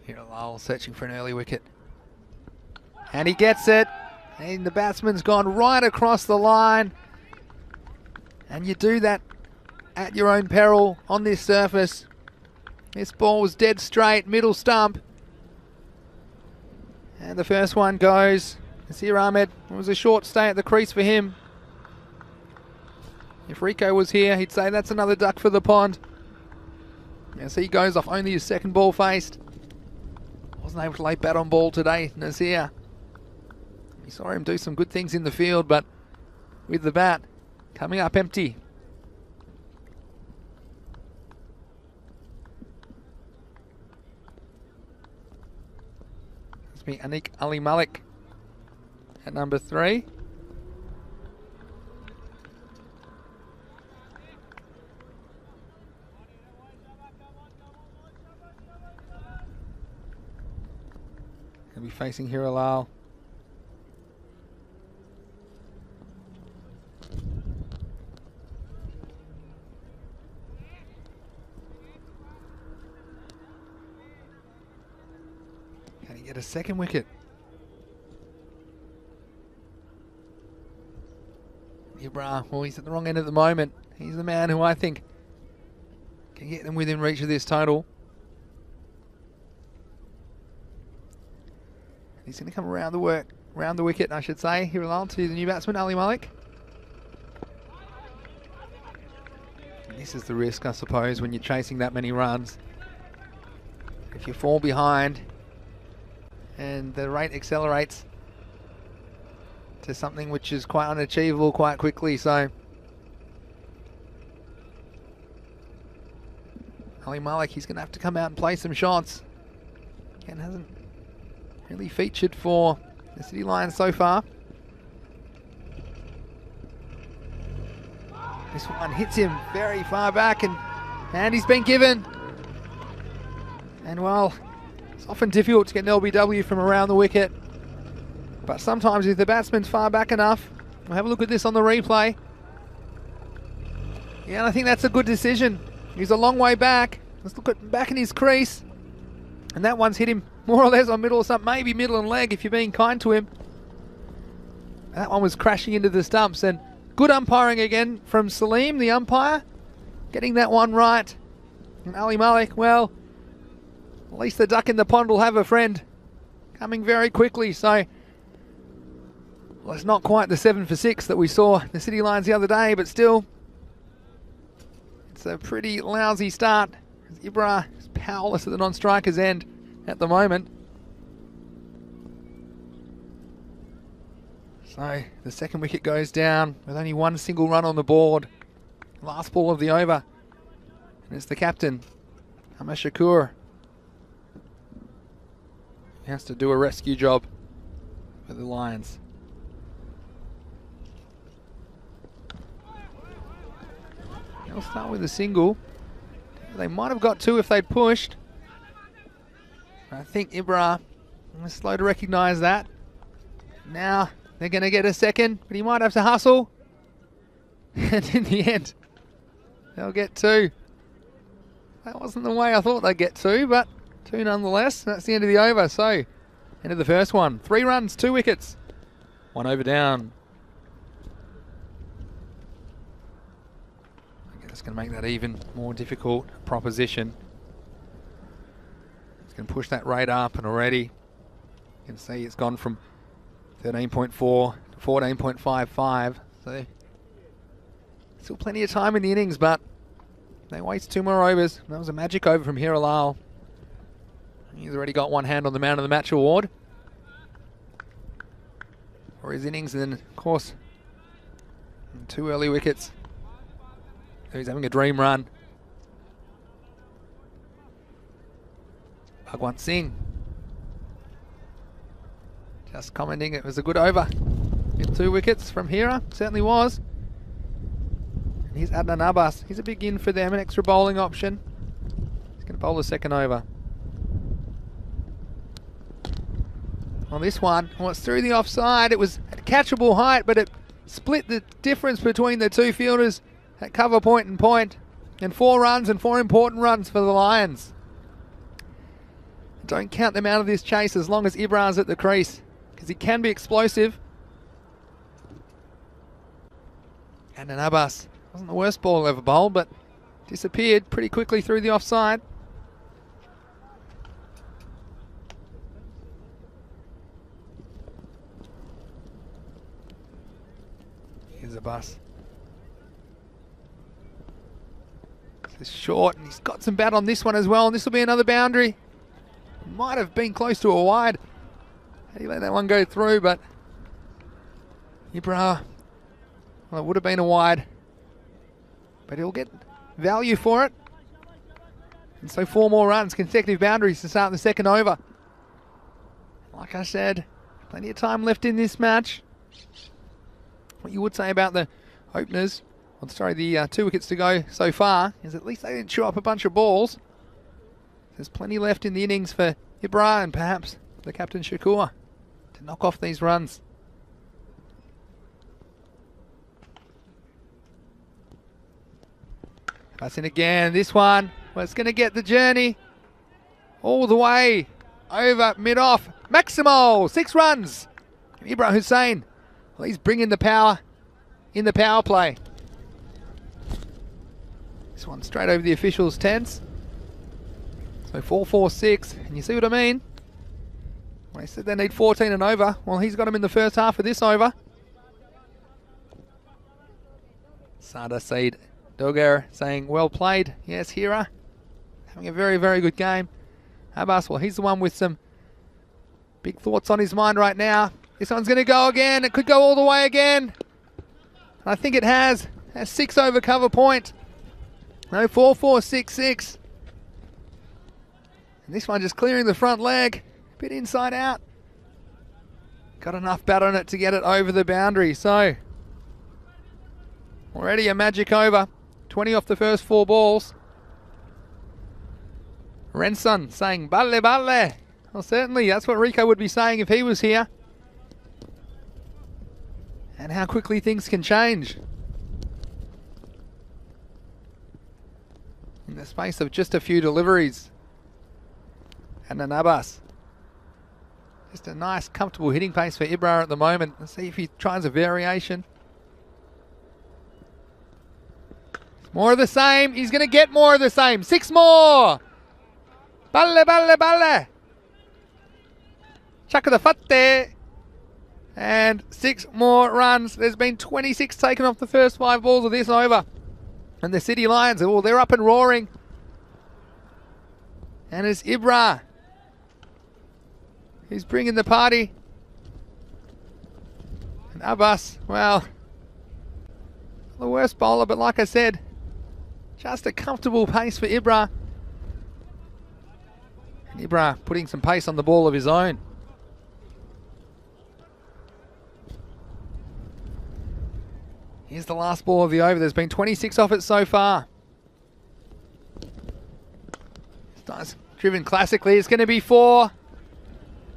Hiralal searching for an early wicket. And he gets it. And the batsman's gone right across the line. And you do that at your own peril on this surface. This ball was dead straight, middle stump. And the first one goes. Nasir Ahmed, it was a short stay at the crease for him. If Rico was here, he'd say that's another duck for the pond. As he goes off only his second ball faced. Wasn't able to lay bat on ball today, Nasir. We saw him do some good things in the field, but with the bat coming up empty. It's me, Anik Ali Malik at number 3. He'll be facing Hiralal. Can he get a second wicket? Ibra, well, he's at the wrong end at the moment. He's the man who I think can get them within reach of this total. He's going to come around the wicket, I should say. Hiralal to the new batsman, Ali Malik. And this is the risk, I suppose, when you're chasing that many runs. If you fall behind and the rate accelerates to something which is quite unachievable quite quickly, so Ali Malik, he's going to have to come out and play some shots. Again, hasn't really featured for the City Lions so far. This one hits him very far back, and he's been given. And well, it's often difficult to get an LBW from around the wicket, but sometimes if the batsman's far back enough, we'll have a look at this on the replay. Yeah, and I think that's a good decision. He's a long way back. Let's look at back in his crease. And that one's hit him more or less on middle or something, maybe middle and leg if you're being kind to him. That one was crashing into the stumps, and good umpiring again from Salim, the umpire, getting that one right. And Ali Malik, well, at least the duck in the pond will have a friend, coming very quickly. So, well, it's not quite the 7 for 6 that we saw the City Lions the other day, but still, it's a pretty lousy start. Ibra is powerless at the non-striker's end at the moment. So the second wicket goes down with only one single run on the board. Last ball of the over. And it's the captain, Ahmed Shakur. He has to do a rescue job for the Lions. They'll start with a single. They might have got two if they'd pushed. I think Ibra was slow to recognise that. Now they're going to get a second, but he might have to hustle. And in the end, they'll get two. That wasn't the way I thought they'd get two, but two nonetheless. That's the end of the over. So, end of the first one. 3 runs, 2 wickets. 1 over down. It's going to make that even more difficult proposition. It's going to push that rate up, and already you can see it's gone from 13.4 to 14.55. So still plenty of time in the innings, but they waste 2 more overs. That was a magic over from Hiralal. He's already got one hand on the Man of the Match award for his innings, and then of course 2 early wickets. He's having a dream run. Bhagwan Singh just commenting it was a good over with 2 wickets from Hira. Certainly was. And here's Adnan Abbas. He's a big in for them, an extra bowling option. He's going to bowl the second over. On this one, well, it's through the offside. It was at catchable height, but it split the difference between the 2 fielders at cover point and point. And 4 runs, and 4 important runs for the Lions. Don't count them out of this chase as long as Ibra's at the crease, because he can be explosive. And an Abbas wasn't the worst ball ever bowled, but disappeared pretty quickly through the offside. Here's Abbas. This is short, and he's got some bat on this one as well, and this will be another boundary. Might have been close to a wide had he let that one go through, but Ibra, well, it would have been a wide, but he'll get value for it. And so 4 more runs, consecutive boundaries to start the second over. Like I said, plenty of time left in this match. What you would say about the openers, well, sorry, the 2 wickets to go so far, is at least they didn't chew up a bunch of balls. There's plenty left in the innings for Ibra and perhaps the captain Shakur to knock off these runs. That's in again. This one, well, it's going to get the journey all the way over mid-off. Maximal, 6 runs. Ibra Hussain, well, he's bringing the power in the power play. This one straight over the officials' tents. So 4-4-6, and you see what I mean? When they said they need 14 and over, well, he's got him in the first half of this over. Sada Said Dogar saying, well played. Yes, Hira. Having a very, very good game. Abbas, well, he's the one with some big thoughts on his mind right now. This one's going to go again. It could go all the way again. I think it has. Has 6 over cover point. No, 4-4-6-6. And this one just clearing the front leg. A bit inside out. got enough bat on it to get it over the boundary. So already a magic over. 20 off the first 4 balls. Renson saying, balle, balle. Well, certainly, that's what Rico would be saying if he was here. And how quickly things can change. In the space of just a few deliveries. And an Abbas. Just a nice, comfortable hitting pace for Ibra at the moment. Let's see if he tries a variation. More of the same. He's going to get more of the same. 6 more. Balle, balle, balle. Chaka the fatte. And 6 more runs. There's been 26 taken off the first 5 balls of this over. And the City Lions, oh, they're up and roaring. And it's Ibra. He's bringing the party. And Abbas, well, the worst bowler, but like I said, just a comfortable pace for Ibra. And Ibra putting some pace on the ball of his own. Here's the last ball of the over. There's been 26 off it so far. It's nice, driven classically. It's going to be 4.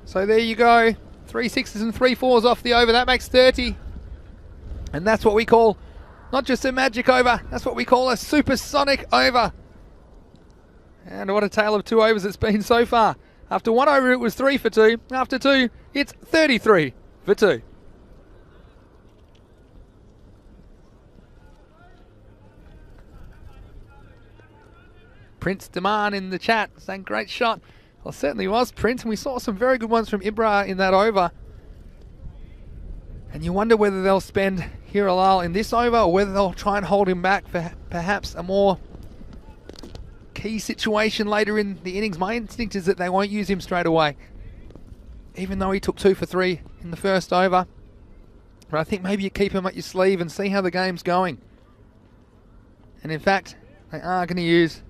So there you go. 3 6s and 3 4s off the over. That makes 30. And that's what we call not just a magic over. That's what we call a supersonic over. And what a tale of 2 overs it's been so far. After 1 over, it was 3 for 2. After 2, it's 33 for 2. Prince Deman in the chat saying great shot. Well, it certainly was, Prince, and we saw some very good ones from Ibra in that over. And you wonder whether they'll spend Hiralal in this over or whether they'll try and hold him back for perhaps a more key situation later in the innings. My instinct is that they won't use him straight away, even though he took 2 for 3 in the first over. But I think maybe you keep him up your sleeve and see how the game's going. And in fact, they are going to use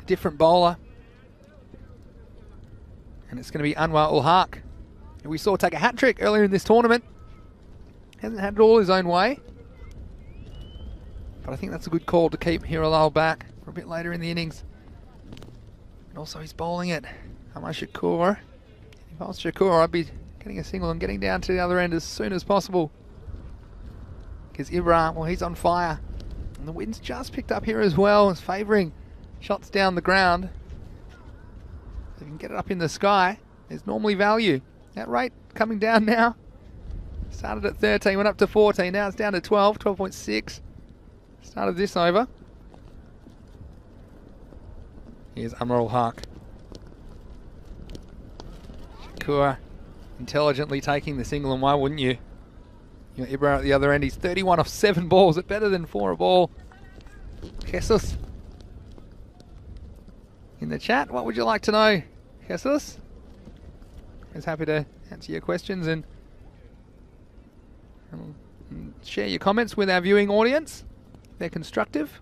a different bowler. And it's going to be Anwar ul Haq, who we saw take a hat-trick earlier in this tournament. Hasn't had it all his own way. But I think that's a good call to keep Hiralal back for a bit later in the innings. And also he's bowling it. Amar Shakur. If I was Shakur, I'd be getting a single and getting down to the other end as soon as possible. Because Ibra, well, he's on fire. And the wind's just picked up here as well. It's favouring shots down the ground. If you can get it up in the sky, there's normally value. That rate coming down now. Started at 13, went up to 14. Now it's down to 12, 12.6. Started this over. Here's Amar ul Haq. Shakur intelligently taking the single, and why wouldn't you? You know, Ibra at the other end, he's 31 off 7 balls. It's better than 4 a ball. Jesus. In the chat, what would you like to know, Jesus? He's happy to answer your questions and share your comments with our viewing audience. They're constructive.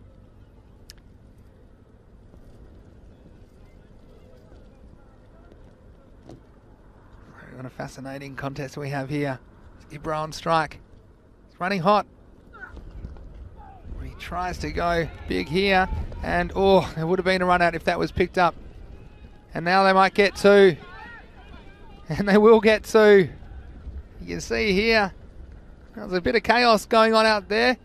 What a fascinating contest we have here. It's Ibra on strike. It's running hot. He tries to go big here, and oh, there would have been a run out if that was picked up. And now they might get 2. And they will get 2. You can see here, there's a bit of chaos going on out there.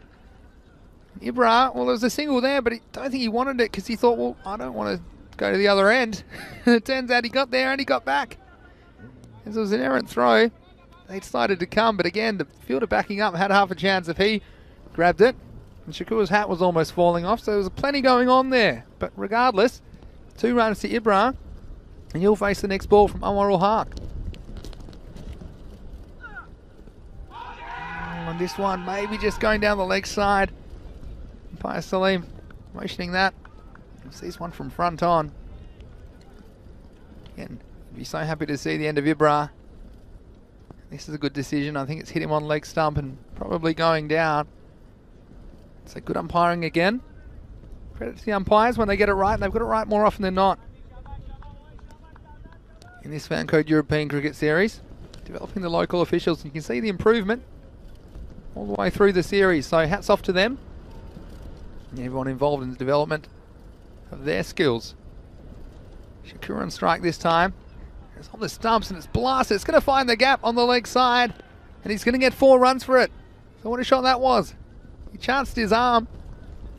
Ibra, well, there was a single there, but I don't think he wanted it because he thought, well, I don't want to go to the other end. And it turns out he got there and he got back. As it was an errant throw, they decided to come, but again, the fielder backing up had half a chance if he grabbed it. And Shakur's hat was almost falling off, so there was plenty going on there. But regardless, 2 runs to Ibra, and he'll face the next ball from Anwar ul Haq. On this one, maybe just going down the leg side. Umpire Salim motioning that. He sees one from front on. Again, he'd be so happy to see the end of Ibra. This is a good decision. I think it's hit him on leg stump and probably going down. So good umpiring again. Credit to the umpires when they get it right, and they've got it right more often than not in this Fan Code European Cricket Series. developing the local officials. You can see the improvement all the way through the series. So hats off to them and everyone involved in the development of their skills. Shakur on strike this time. It's on the stumps and it's blasted. It's going to find the gap on the leg side and he's going to get 4 runs for it. So what a shot that was. He chanced his arm.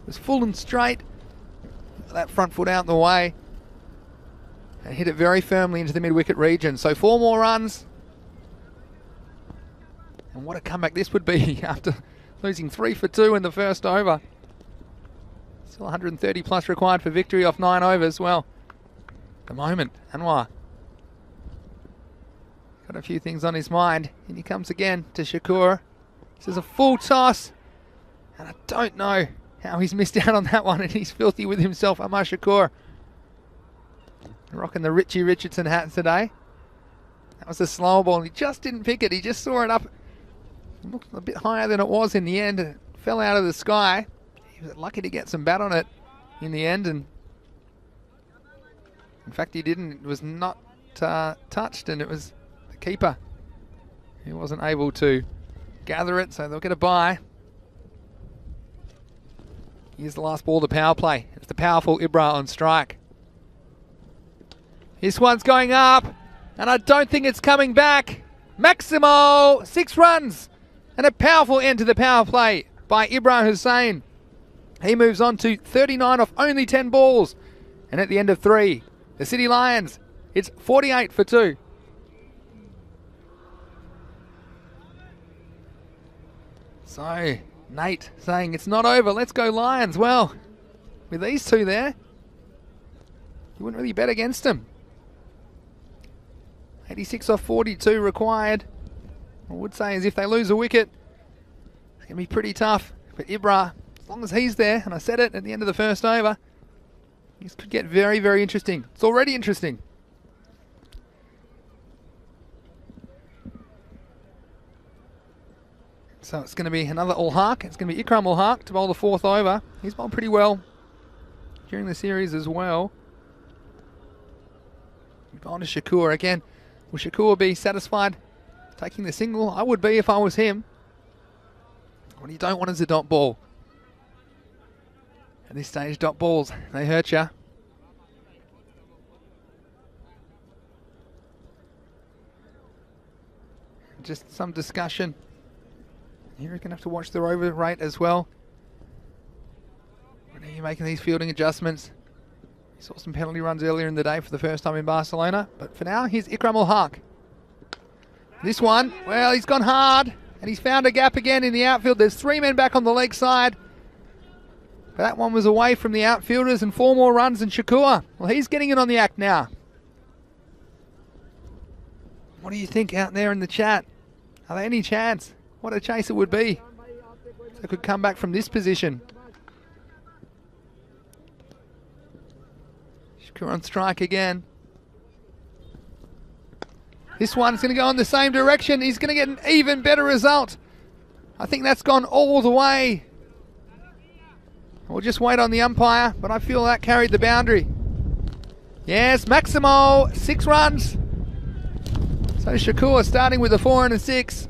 It was full and straight. That front foot out the way and hit it very firmly into the mid-wicket region. So 4 more runs. And what a comeback this would be after losing 3 for 2 in the first over. Still 130 plus required for victory off 9 overs. Well, at the moment, Anwar got a few things on his mind. And he comes again to Shakur. This is a full toss. And I don't know how he's missed out on that one, and he's filthy with himself. Amar Shakur rocking the Richie Richardson hat today. That was a slower ball. He just didn't pick it. He just saw it up. It looked a bit higher than it was in the end. It fell out of the sky. He was lucky to get some bat on it in the end, and in fact he didn't. It was not touched, and it was the keeper who wasn't able to gather it, so they'll get a bye. Here's the last ball of the power play. It's the powerful Ibra on strike. This one's going up, and I don't think it's coming back. Maximo, 6 runs, and a powerful end to the power play by Ibra Hussain. He moves on to 39 off only 10 balls, and at the end of 3, the City Lions, it's 48 for 2. So Nate saying it's not over, let's go Lions. Well, with these two there, you wouldn't really bet against them. 86 off 42 required. I would say as if they lose a wicket, it's going to be pretty tough. But Ibra, as long as he's there, and I said it at the end of the first over, this could get very, very interesting. It's already interesting. So it's going to be another Ul-Haq. It's going to be Ikram Ul-Haq to bowl the 4th over. He's bowled pretty well during the series as well. On to Shakur again. Will Shakur be satisfied taking the single? I would be if I was him. What you don't want is a dot ball. At this stage, dot balls, they hurt you. Just some discussion. You're going to have to watch the over rate as well. When are you making these fielding adjustments? You saw some penalty runs earlier in the day for the first time in Barcelona. But for now, here's Ikram Ul-Haq. This one, well, he's gone hard. And he's found a gap again in the outfield. There's 3 men back on the leg side. But that one was away from the outfielders and 4 more runs than Shakur. Well, he's getting in on the act now. What do you think out there in the chat? Are there any chance? What a chase it would be. They could come back from this position. Shakur on strike again. This one's going to go in the same direction. He's going to get an even better result. I think that's gone all the way. We'll just wait on the umpire, but I feel that carried the boundary. Yes, Maximo, 6 runs. So Shakur starting with a 4 and a 6.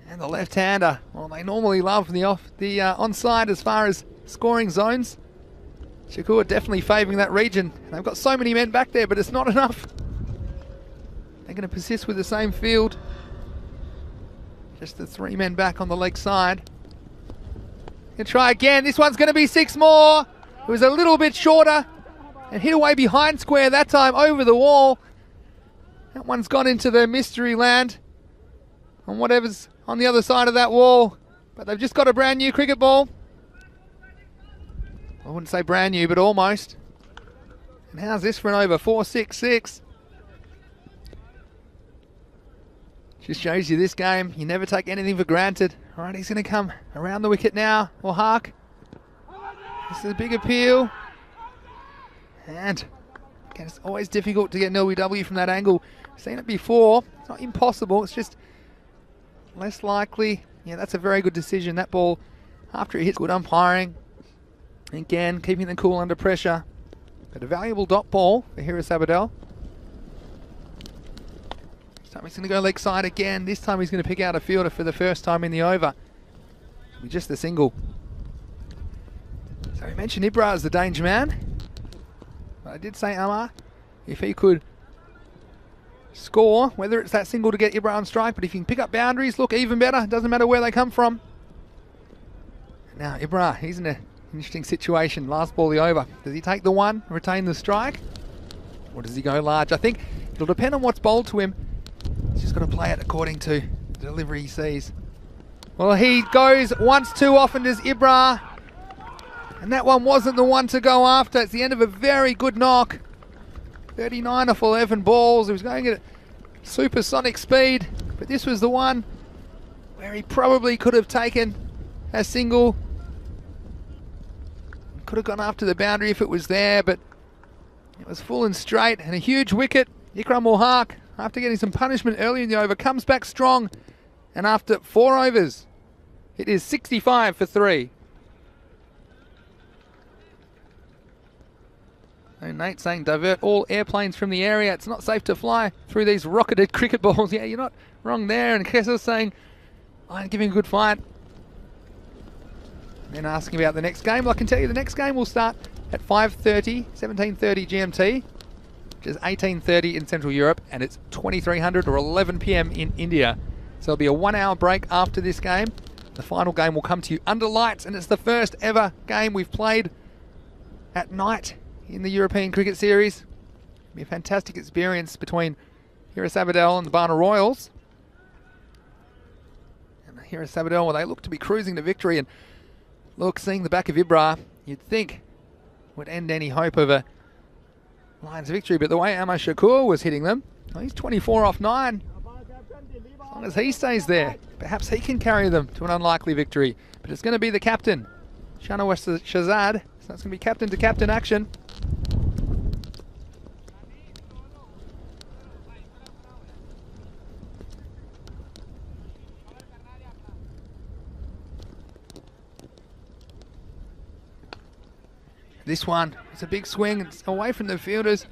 And the left-hander, well, they normally love the onside as far as scoring zones. Shakur definitely favouring that region. They've got so many men back there, but it's not enough. They're going to persist with the same field. Just the 3 men back on the leg side. Going to try again. This one's going to be 6 more. It was a little bit shorter and hit away behind square that time over the wall. That one's gone into the mystery land on whatever's on the other side of that wall. But they've just got a brand new cricket ball. I wouldn't say brand new, but almost. And how's this for an over? 4-6-6. Just shows you this game, you never take anything for granted. All right, he's going to come around the wicket now. Ul-Haq. This is a big appeal. And again, it's always difficult to get an LBW from that angle. I've seen it before. It's not impossible. It's just less likely. Yeah, that's a very good decision. That ball, after it hits, good umpiring. Again, keeping them cool under pressure. But a valuable dot ball for Hiris Abadel. He's going to go leg side again. This time he's going to pick out a fielder for the first time in the over. Just a single. So we mentioned Ibra as the danger man. But I did say Amar, if he could score, whether it's that single to get Ibra on strike, but if he can pick up boundaries, look, even better. Doesn't matter where they come from. Now Ibra, he's in an interesting situation. Last ball the over. Does he take the one, retain the strike? Or does he go large? I think it'll depend on what's bowled to him. He's just got to play it according to the delivery he sees. Well, he goes once too often, does Ibra. And that one wasn't the one to go after. It's the end of a very good knock. 39 off 11 balls. He was going at supersonic speed. But this was the one where he probably could have taken a single. Could have gone after the boundary if it was there, but it was full and straight. And a huge wicket. Ikram ul Haq, after getting some punishment early in the over, comes back strong. And after 4 overs, it is 65 for 3. So Nate saying divert all airplanes from the area. It's not safe to fly through these rocketed cricket balls. Yeah, you're not wrong there. And Kessa's saying, I'm giving a good fight. And then asking about the next game. Well, I can tell you the next game will start at 5:30, 17:30 GMT, which is 18:30 in Central Europe, and it's 2300 or 11 PM in India. So there'll be a 1 hour break after this game. The final game will come to you under lights, and it's the first ever game we've played at night in the European Cricket Series. It'll be a fantastic experience between Hira Sabadell and the Barna Royals. And Hira Sabadell, well, they look to be cruising to victory, and look, seeing the back of Ibra, you'd think would end any hope of a Lions victory, but the way Amar Shakur was hitting them, well, he's 24 off 9. As long as he stays there, perhaps he can carry them to an unlikely victory. But it's going to be the captain, Shahnawaz Shahzad. So that's going to be captain to captain action. This one, it's a big swing, it's away from the fielders.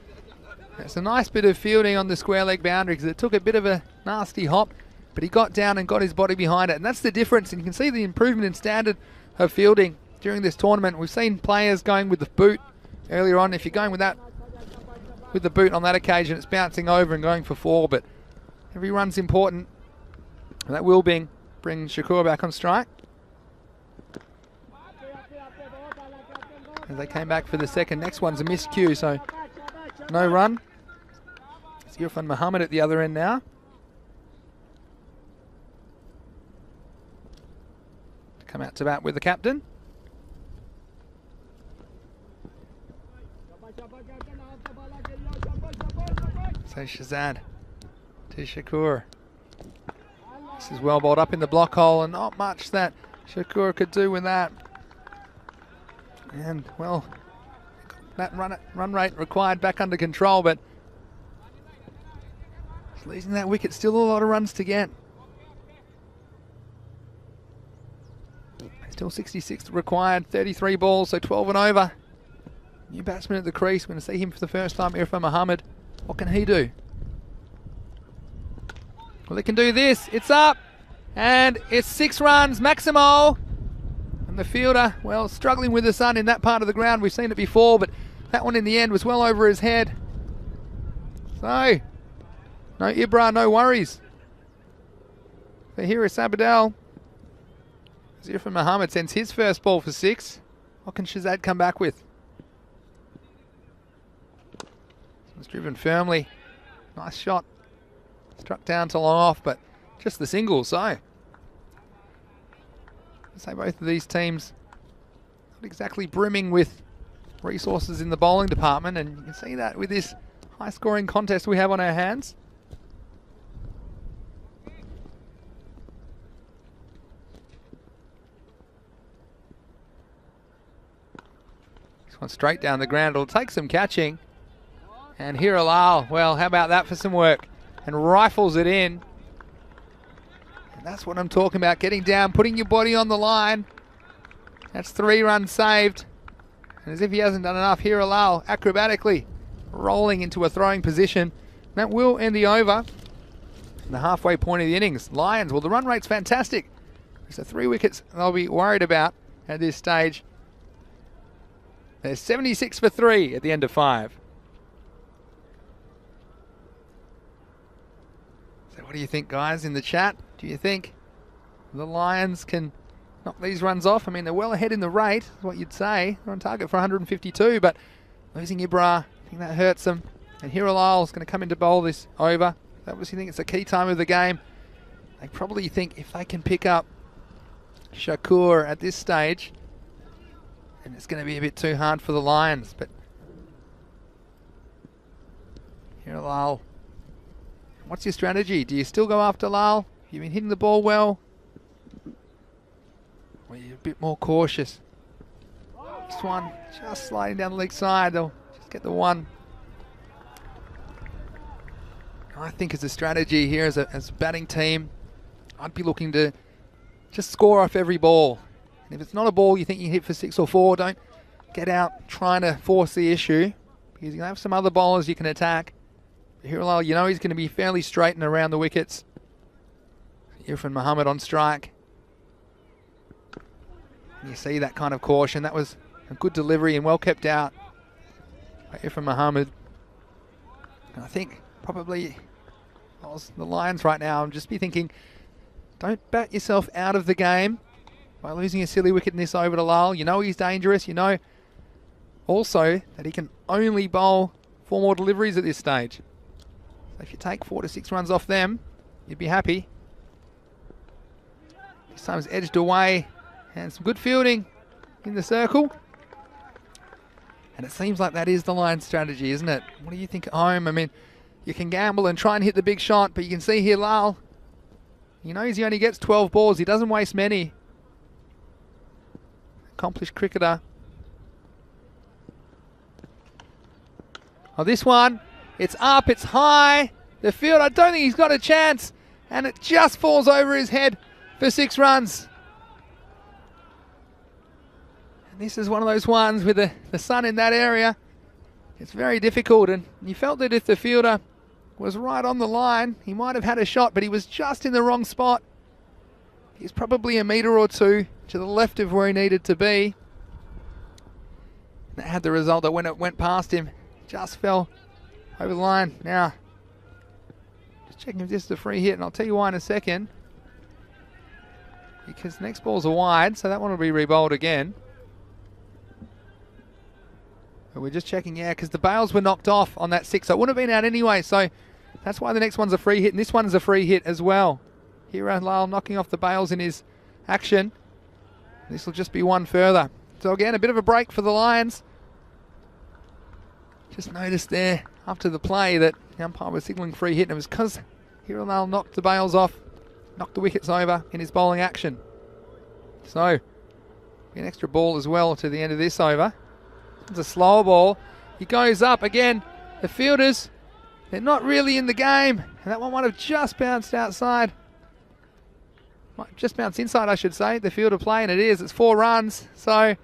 It's a nice bit of fielding on the square leg boundary because it took a bit of a nasty hop, but he got down and got his body behind it. And that's the difference, and you can see the improvement in standard of fielding during this tournament. We've seen players going with the boot earlier on. If you're going with the boot on that occasion, it's bouncing over and going for 4, but every run's important. And that will bring Shakur back on strike. As they came back for the second. Next one's a miscue, so no run. It's Irfan Muhammad at the other end now. Come out to bat with the captain. So Shahzad to Shakur. This is well bowled up in the block hole, and not much that Shakur could do with that. And, well, that run rate required back under control, but losing that wicket, still a lot of runs to get. Still 66 required, 33 balls, so 12 and over. New batsman at the crease. We're going to see him for the first time, Irfan Muhammad. What can he do? Well, he can do this. It's up, and it's 6 runs, Maximo. And the fielder, well, struggling with the sun in that part of the ground. We've seen it before, but that one in the end was well over his head. So, no Ibra, no worries for Hira Sabadell. Irfan Muhammad sends his first ball for 6. What can Shahzad come back with? It's driven firmly. Nice shot. Struck down to long off, but just the single. So, I'd say both of these teams not exactly brimming with resources in the bowling department, and you can see that with this high-scoring contest we have on our hands. This one straight down the ground. It'll take some catching. And here Alal, well, how about that for some work? And rifles it in. And that's what I'm talking about, getting down, putting your body on the line. That's 3 runs saved. And as if he hasn't done enough, here Alal acrobatically rolling into a throwing position. That will end the over. the halfway point of the innings. Lions, well, the run rate's fantastic. So 3 wickets they'll be worried about at this stage. They're 76 for 3 at the end of 5. So what do you think, guys, in the chat? Do you think the Lions can knock these runs off? I mean, they're well ahead in the rate, is what you'd say. They're on target for 152, but losing Ibra, I think that hurts them. And Hiralal's going to come in to bowl this over. They obviously think it's a key time of the game. They probably think if they can pick up Shakur at this stage, and it's going to be a bit too hard for the Lions. But here, Lal. What's your strategy? Do you still go after Lal? You've been hitting the ball well. Or are you a bit more cautious? This one just sliding down the leg side. They'll just get the one. I think as a strategy here, as a batting team, I'd be looking to just score off every ball. And if it's not a ball you think you hit for 6 or 4, don't get out trying to force the issue, because you have some other bowlers you can attack. But Hiralal, you know he's going to be fairly straight and around the wickets. Irfan Muhammad on strike. And you see that kind of caution. That was a good delivery and well kept out by Irfan Muhammad. And I think probably the Lions right now, I'm just be thinking, don't bat yourself out of the game by losing a silly wicket in this over to Lal. You know he's dangerous. You know also that he can only bowl 4 more deliveries at this stage. So if you take 4 to 6 runs off them, you'd be happy. This time's edged away, and some good fielding in the circle. And it seems like that is the Lions' strategy, isn't it? What do you think at home? I mean, you can gamble and try and hit the big shot, but you can see here Lal, he knows he only gets 12 balls. He doesn't waste many. Accomplished cricketer. Oh, this one, it's up, it's high. The field, I don't think he's got a chance. And it just falls over his head for 6 runs. And this is one of those ones with the sun in that area. It's very difficult, and you felt that if the fielder was right on the line, he might have had a shot, but he was just in the wrong spot. He's probably a metre or 2 to the left of where he needed to be. That had the result that when it went past him, just fell over the line. Now, just checking if this is a free hit, and I'll tell you why in a second. Because next ball's a wide, so that one will be re-bowled again. But we're just checking, yeah, because the bails were knocked off on that 6, so it wouldn't have been out anyway, so that's why the next one's a free hit, and this one's a free hit as well. Hira Lal knocking off the bails in his action. This will just be one further. So again, a bit of a break for the Lions. Just noticed there after the play that the umpire was signalling free hit, and it was because Hira Lal knocked the bails off, knocked the wickets over in his bowling action. So, an extra ball as well to the end of this over. It's a slower ball. He goes up again. The fielders, they're not really in the game. And that one might have just bounced outside. Might just bounced inside, I should say. The fielder play, and it is. It's 4 runs. So,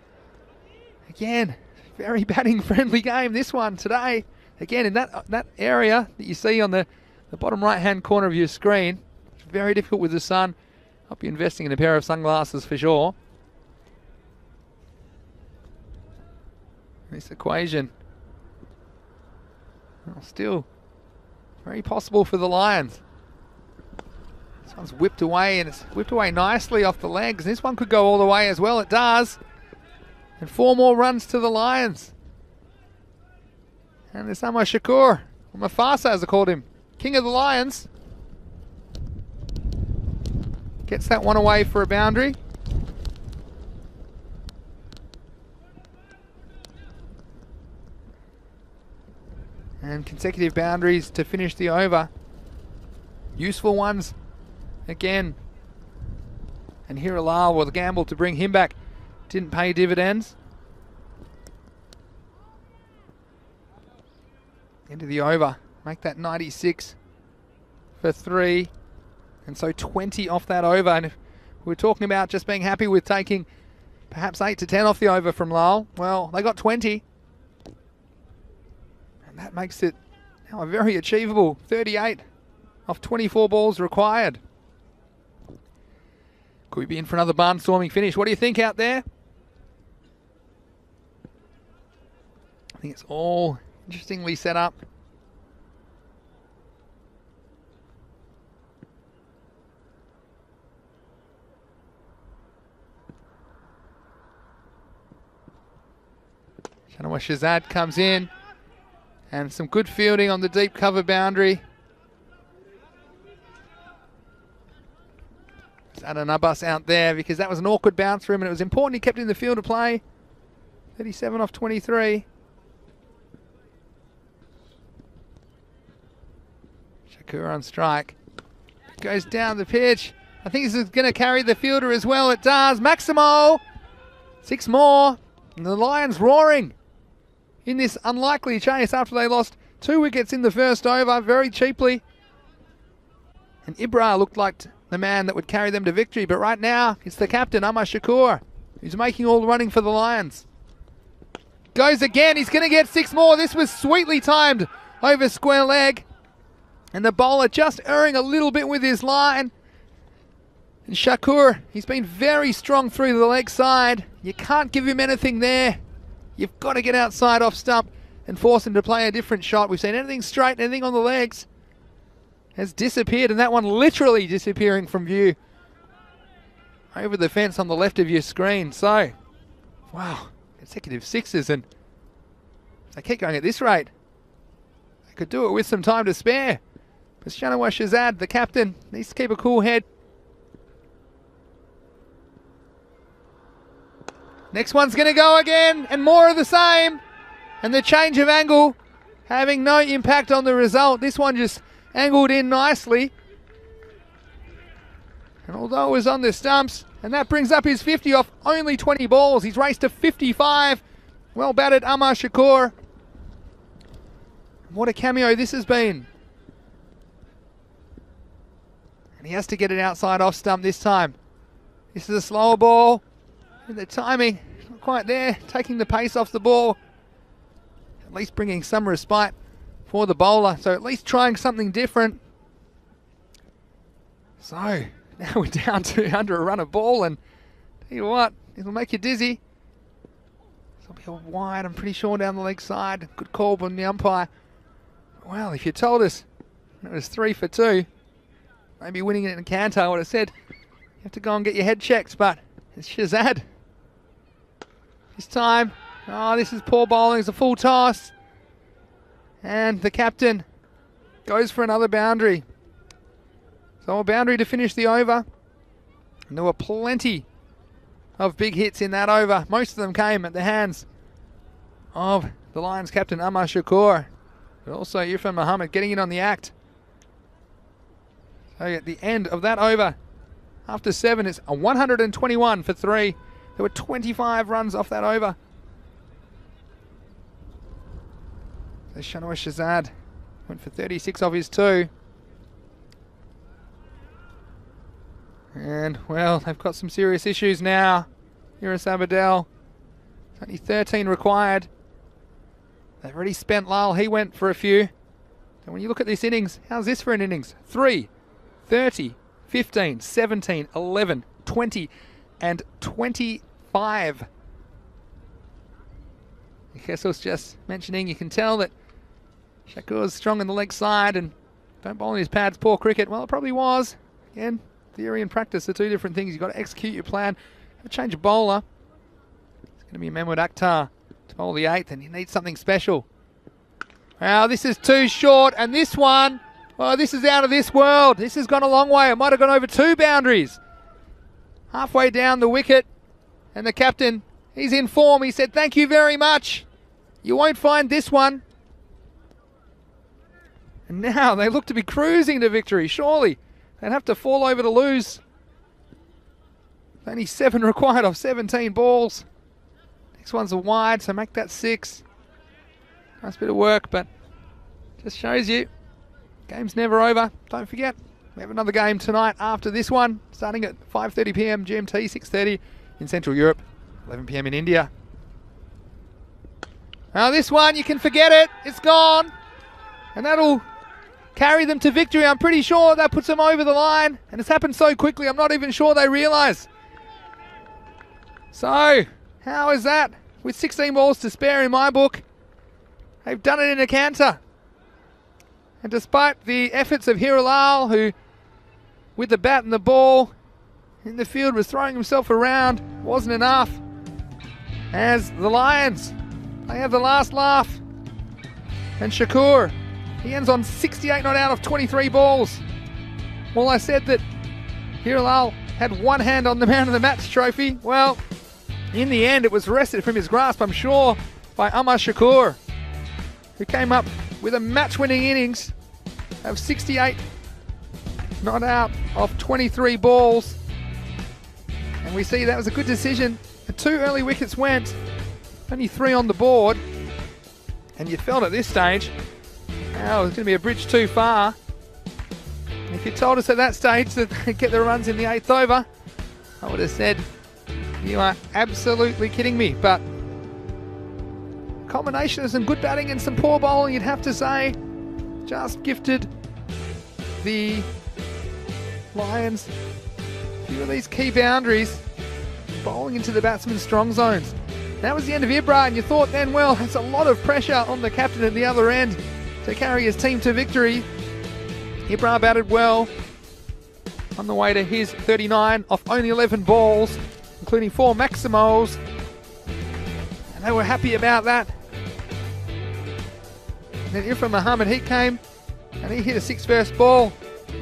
again, very batting friendly game, this one today. Again, in that area that you see on the bottom right-hand corner of your screen. It's very difficult with the sun. I'll be investing in a pair of sunglasses for sure. This equation, well, still very possible for the Lions. This one's whipped away, and it's whipped away nicely off the legs. This one could go all the way as well. It does. And 4 more runs to the Lions. And there's Samo Shakur, or Mufasa as I called him, King of the Lions. Gets that one away for a boundary. And consecutive boundaries to finish the over. Useful ones again. And Hiralal, well, the gamble to bring him back didn't pay dividends. End of the over. Make that 96 for 3. And so 20 off that over. And if we're talking about just being happy with taking perhaps 8 to 10 off the over from Lal, well, they got 20. And that makes it now a very achievable 38 off 24 balls required. Could we be in for another barnstorming finish? What do you think out there? I think it's all interestingly set up. Shazad comes in, and some good fielding on the deep cover boundary. An Abbas out there because that was an awkward bounce for him, and it was important he kept in the field of play. 37 off 23. Shakur on strike. Goes down the pitch. I think this is going to carry the fielder as well. It does. Maximo. 6 more. And the Lions roaring in this unlikely chase after they lost 2 wickets in the first over very cheaply. And Ibra looked like the man that would carry them to victory. But right now, it's the captain, Amar Shakur, who's making all the running for the Lions. Goes again. He's going to get 6 more. This was sweetly timed over square leg. And the bowler just erring a little bit with his line. And Shakur, he's been very strong through the leg side. You can't give him anything there. You've got to get outside off stump and force him to play a different shot. We've seen anything straight, anything on the legs has disappeared, and that one literally disappearing from view over the fence on the left of your screen. So, wow, consecutive 6s, and if they keep going at this rate, they could do it with some time to spare. But Shanawa Shazad, the captain, needs to keep a cool head. Next one's going to go again, and more of the same. And the change of angle having no impact on the result. This one just angled in nicely. And although it was on the stumps, and that brings up his 50 off only 20 balls. He's raced to 55. Well batted, Amar Shakur. What a cameo this has been. And he has to get it outside off stump this time. This is a slower ball. And the timing, not quite there. Taking the pace off the ball. At least bringing some respite for the bowler. So at least trying something different. So now we're down to under a run of ball. And tell you what, it'll make you dizzy. It'll be a wide, I'm pretty sure, down the leg side. Good call from the umpire. Well, if you told us it was 3 for 2, maybe winning it in Canter, I would have said you have to go and get your head checked. But it's Shazad. This time, oh, this is poor bowling. It's a full toss. And the captain goes for another boundary. So a boundary to finish the over. And there were plenty of big hits in that over. Most of them came at the hands of the Lions captain, Amar Shakur. But also Irfan Muhammad getting in on the act. So at the end of that over, after 7, it's a 121 for 3. There were 25 runs off that over. So Shanawa Shazad went for 36 off his 2. And, well, they've got some serious issues now. Iris Abadel. It's only 13 required. They've already spent Lyle. He went for a few. And when you look at this innings, how's this for an innings? 3, 30, 15, 17, 11, 20, and 25. Kessel's just mentioning, you can tell that Shakur's strong in the leg side and don't bowl in his pads. Poor cricket. Well, it probably was. Again, theory and practice are two different things. You've got to execute your plan. Have a change of bowler. It's going to be Mahmood Akhtar to bowl the 8th, and you need something special. Wow, this is too short, and this one, well, this is out of this world. This has gone a long way. It might have gone over 2 boundaries. Halfway down the wicket, and the captain, he's in form. He said, thank you very much. You won't find this one. And now they look to be cruising to victory. Surely they'd have to fall over to lose. Only 7 required off 17 balls. Next one's a wide, so make that 6. Nice bit of work, but just shows you game's never over. Don't forget, we have another game tonight after this one, starting at 5:30 p.m. GMT, 6:30 in Central Europe, 11 p.m. in India. Now this one, you can forget it. It's gone. And that'll carry them to victory. I'm pretty sure that puts them over the line, and it's happened so quickly I'm not even sure they realise. So, how is that? With 16 balls to spare in my book, they've done it in a canter. And despite the efforts of Hirilal, who with the bat and the ball in the field was throwing himself around, wasn't enough. As the Lions, they have the last laugh. And Shakur, he ends on 68 not out of 23 balls. Well, I said that Hirilal had one hand on the man of the match trophy. Well, in the end, it was wrested from his grasp, I'm sure, by Amar Shakur, who came up with a match-winning innings of 68 not out of 23 balls. And we see that was a good decision. The 2 early wickets went, only 3 on the board. And you felt at this stage, oh, it's going to be a bridge too far. And if you told us at that stage that they'd get the runs in the 8th over, I would have said, you are absolutely kidding me. But a combination of some good batting and some poor bowling, you'd have to say, just gifted the Lions a few of these key boundaries, bowling into the batsman's strong zones. That was the end of Ibra, and you thought then, well, that's a lot of pressure on the captain at the other end to carry his team to victory. Ibra batted well on the way to his 39 off only 11 balls, including 4 Maximos, and they were happy about that. And then Irfan Muhammad, he came and he hit a 6 first ball,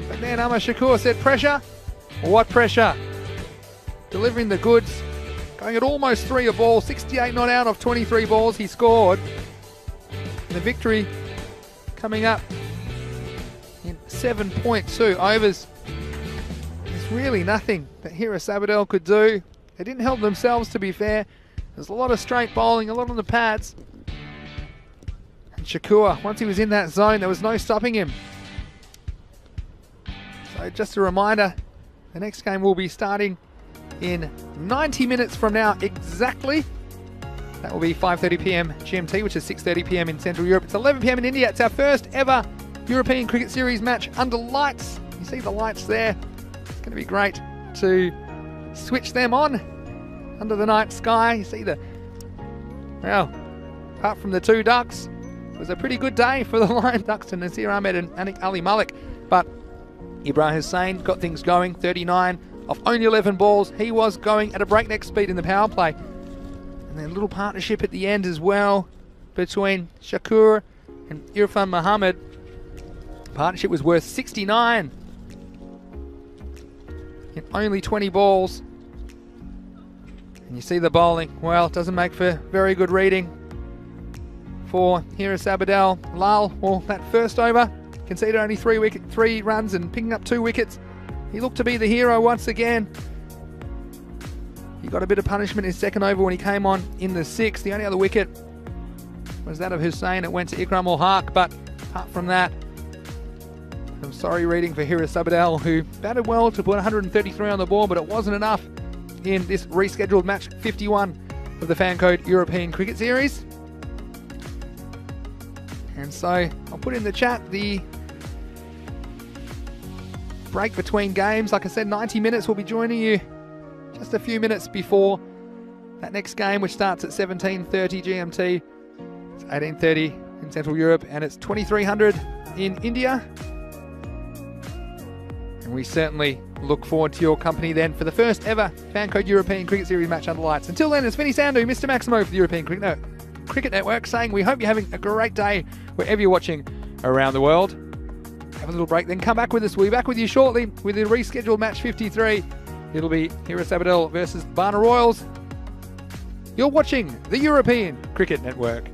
but then Amar Shakur said, pressure? What pressure? Delivering the goods, going at almost 3 a ball, 68 not out of 23 balls he scored. And the victory coming up in 7.2 overs. There's really nothing that Haris Abidal could do. They didn't help themselves, to be fair. There's a lot of straight bowling, a lot on the pads. And Shakur, once he was in that zone, there was no stopping him. So just a reminder, the next game will be starting in 90 minutes from now exactly. That will be 5:30 p.m. GMT, which is 6:30 p.m. in Central Europe. It's 11 p.m. in India. It's our first ever European Cricket Series match under lights. You see the lights there. It's going to be great to switch them on under the night sky. You see well, apart from the 2 ducks, it was a pretty good day for the Lion Ducks and Nasir Ahmed and Anik Ali Malik. But Ibrahim Hussain got things going, 39 off only 11 balls. He was going at a breakneck speed in the power play. And then a little partnership at the end as well between Shakur and Irfan Muhammad. The partnership was worth 69 in only 20 balls. And you see the bowling. Well, it doesn't make for very good reading for Haris Abidal. Lal, well, that first over, conceded only 3 runs and picking up 2 wickets. He looked to be the hero once again. He got a bit of punishment in his second over when he came on in the 6th. The only other wicket was that of Hussain. It went to Ikram ul-Haq, but apart from that, I'm sorry reading for Haris Abidal, who batted well to put 133 on the board, but it wasn't enough in this rescheduled match 51 of the Fan Code European Cricket Series. And so I'll put in the chat the break between games. Like I said, 90 minutes. We'll be joining you just a few minutes before that next game, which starts at 17:30 GMT. It's 18:30 in Central Europe, and it's 2300 in India. And we certainly look forward to your company then for the first ever Fan Code European Cricket Series match under lights. Until then, it's Vinny Sandhu, Mr. Maximo for the European Cricket Network, saying we hope you're having a great day wherever you're watching around the world. Have a little break, then come back with us. We'll be back with you shortly with the rescheduled match 53. It'll be Haris Abidal versus Barna Royals. You're watching the European Cricket Network.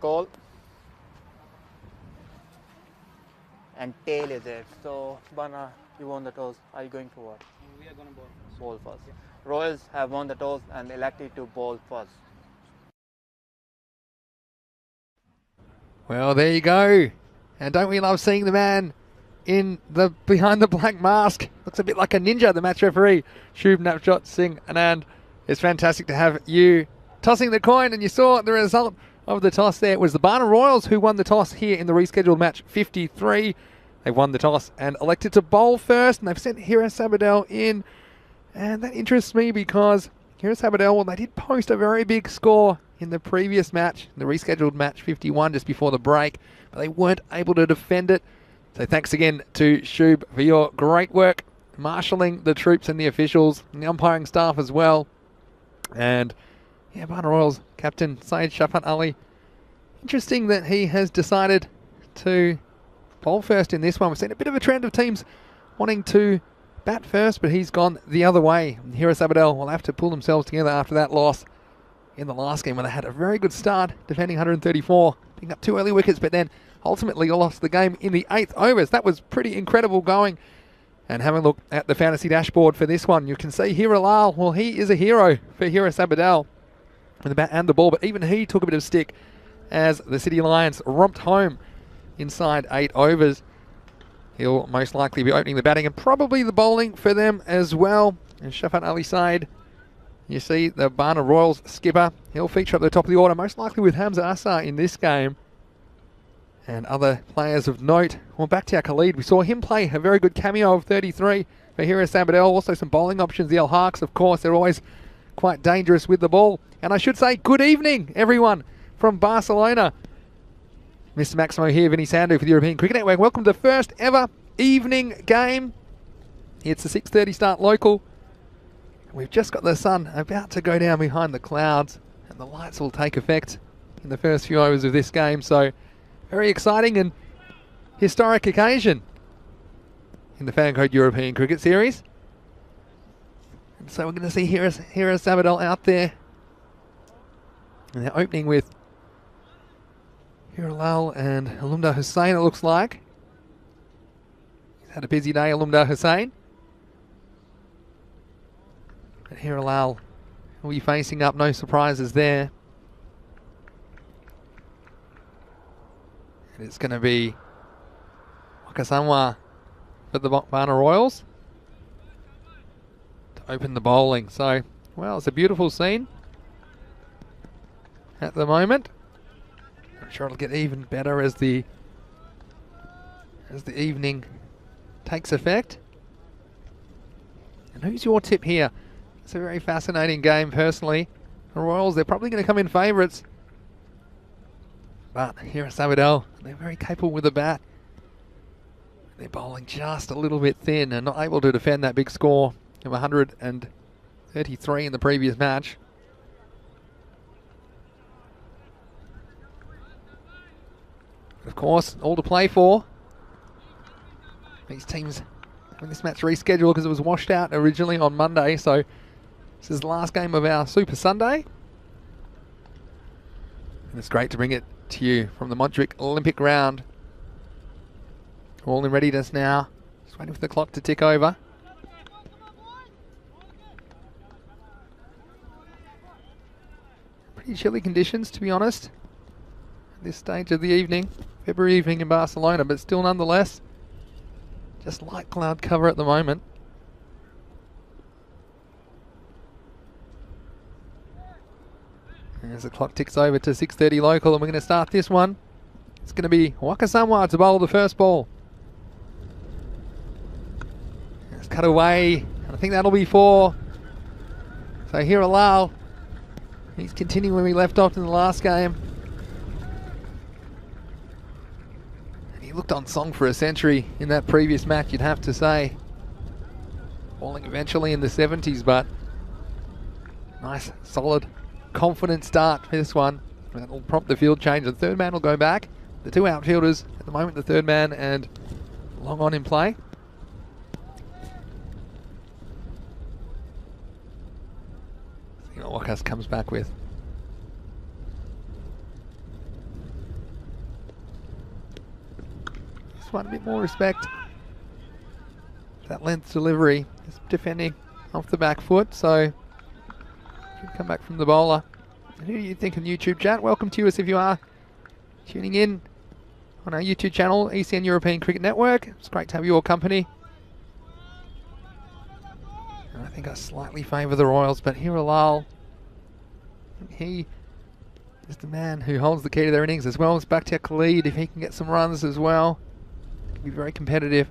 control. And tail is it. So, Bana, you won the toss. Are you going for what? We are going to bowl. Bowl first. Royals have won the toss and elected to bowl first. Well, there you go. And don't we love seeing the man in the behind the black mask? Looks a bit like a ninja, the match referee, Shubh Navjot Singh Anand. It's fantastic to have you tossing the coin, and you saw the result of the toss there. It was the Barna Royals who won the toss here in the rescheduled match 53. They won the toss and elected to bowl first, and they've sent Hira Sabadell in. And that interests me because Hira Sabadell, well, they did post a very big score in the previous match, the rescheduled match 51, just before the break, but they weren't able to defend it. So thanks again to Shubh for your great work marshalling the troops and the officials and the umpiring staff as well. And yeah, Barna Royals captain Syed Shafat Ali. Interesting that he has decided to bowl first in this one. We've seen a bit of a trend of teams wanting to bat first, but he's gone the other way. Hira Sabadell will have to pull themselves together after that loss in the last game, when they had a very good start, defending 134, picking up 2 early wickets, but then ultimately lost the game in the 8th overs. That was pretty incredible going. And having a look at the fantasy dashboard for this one, you can see Hira Lal, well, he is a hero for Hira Sabadell with the bat and the ball, but even he took a bit of stick as the City Lions romped home inside 8 overs. He'll most likely be opening the batting and probably the bowling for them as well. And Shafat Ali Said, you see the Barna Royals skipper. He'll feature up the top of the order, most likely with Hamza Assar in this game. And other players of note. Well, Bakhtiar Khalid, we saw him play a very good cameo of 33 for Hira Sabadell. Also some bowling options. The El Harks, of course, they're always quite dangerous with the ball. And I should say, good evening, everyone from Barcelona. Mr. Maximo here, Vinny Sandu for the European Cricket Network. Welcome to the first ever evening game. It's a 6:30 start local. We've just got the sun about to go down behind the clouds, and the lights will take effect in the first few overs of this game. So, very exciting and historic occasion in the Fan Code European Cricket Series. And so we're going to see Hira Sabadell out there. And they're opening with Hira Lal and Alumdar Hussain, it looks like. He's had a busy day, Alumdar Hussain. But Hira Lal will be facing up, no surprises there. And it's going to be Wakasanwa for the Barna Royals to open the bowling. So, well, it's a beautiful scene at the moment. I'm sure it'll get even better as the evening takes effect. And who's your tip here? It's a very fascinating game, personally. The Royals, they're probably going to come in favourites. But here at Sabadell, they're very capable with the bat. They're bowling just a little bit thin and not able to defend that big score of 133 in the previous match. Of course, all to play for. These teams having this match rescheduled because it was washed out originally on Monday, so this is the last game of our Super Sunday. And it's great to bring it to you from the Montjuic Olympic Ground. All in readiness now. Just waiting for the clock to tick over. Pretty chilly conditions, to be honest, at this stage of the evening. February evening in Barcelona, but still nonetheless, just light cloud cover at the moment. As the clock ticks over to 6:30 local, and we're going to start this one. It's going to be Wakasanwa to bowl the first ball. It's cut away, and I think that'll be 4. So Hira Lal, he's continuing where we left off in the last game. And he looked on song for a century in that previous match, you'd have to say. Bowling eventually in the 70s, but nice, solid, confident start for this one. That will prompt the field change. The third man will go back. The 2 outfielders at the moment, the third man and Long on in play. See what Wakas comes back with. Just want a bit more respect. That length delivery is defending off the back foot, so should come back from the bowler. And who do you think in YouTube chat? Welcome to us if you are tuning in on our YouTube channel, ECN European Cricket Network. It's great to have your company. And I think I slightly favour the Royals, but Hirilal, he is the man who holds the key to their innings, as well as Bakhtiar Khalid. If he can get some runs as well, it can be very competitive.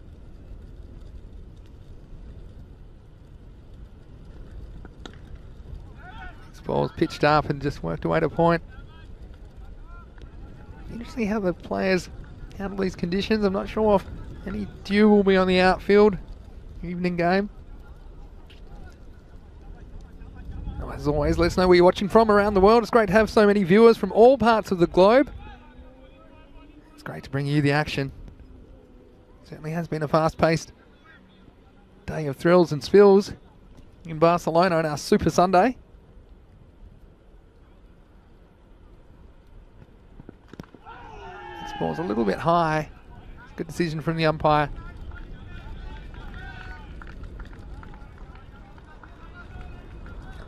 This ball's pitched up and just worked away to point. Interesting how the players handle these conditions. I'm not sure if any dew will be on the outfield evening game. As always, let us know where you're watching from around the world. It's great to have so many viewers from all parts of the globe. It's great to bring you the action. Certainly has been a fast-paced day of thrills and spills in Barcelona on our Super Sunday. This ball's a little bit high. Good decision from the umpire.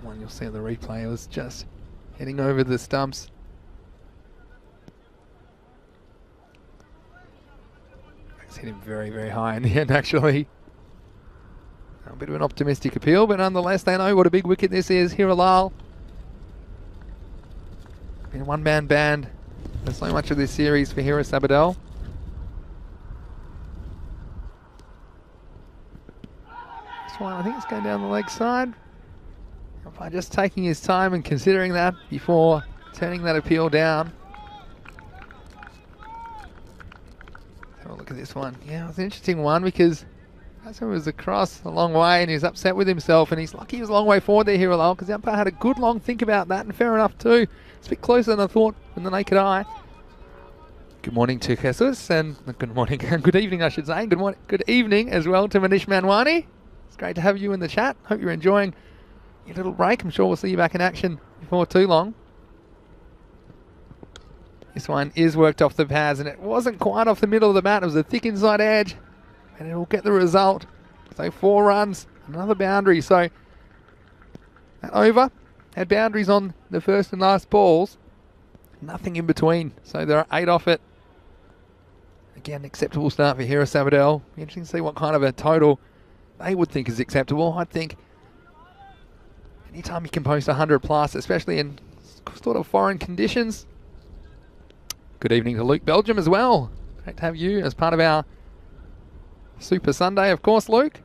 One you'll see on the replay was just heading over the stumps. It's hit him very, very high in the end, actually. A bit of an optimistic appeal, but nonetheless, they know what a big wicket this is. Hirilal. Been a one-man band for so much of this series for Haris Abidal. This one, I think it's going down the leg side. By just taking his time and considering that before turning that appeal down. Have a look at this one. Yeah, it was an interesting one because that's when it was across a long way and he was upset with himself, and he's lucky he was a long way forward there, Hirilal, because the umpire had a good long think about that, and fair enough too. It's a bit closer than I thought from the naked eye. Good morning to Jesus, and good morning, good evening I should say. Good morning, good evening as well to Manish Manwani. It's great to have you in the chat. Hope you're enjoying your little break. I'm sure we'll see you back in action before too long. This one is worked off the pads, and it wasn't quite off the middle of the bat. It was a thick inside edge, and it'll get the result. So 4 runs, another boundary. So that over had boundaries on the first and last balls, nothing in between. So there are 8 off it. Again, acceptable start for Haris Abidal. Be interesting to see what kind of a total they would think is acceptable. I think anytime you can post 100 plus, especially in sort of foreign conditions. Good evening to Luke Belgium as well. Great to have you as part of our Super Sunday, of course, Luke.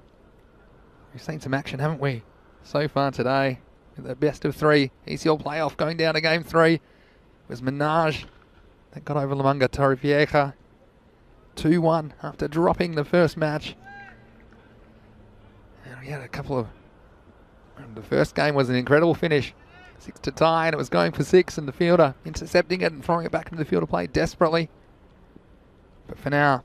We've seen some action, haven't we, so far today? With the best of 3 ECL playoff going down to game 3. It was Minaj that got over Lamanga Torrevieja 2-1 after dropping the first match. And we had a couple of... The first game was an incredible finish. 6 to tie, and it was going for 6, and the fielder intercepting it and throwing it back into the field to play desperately. But for now,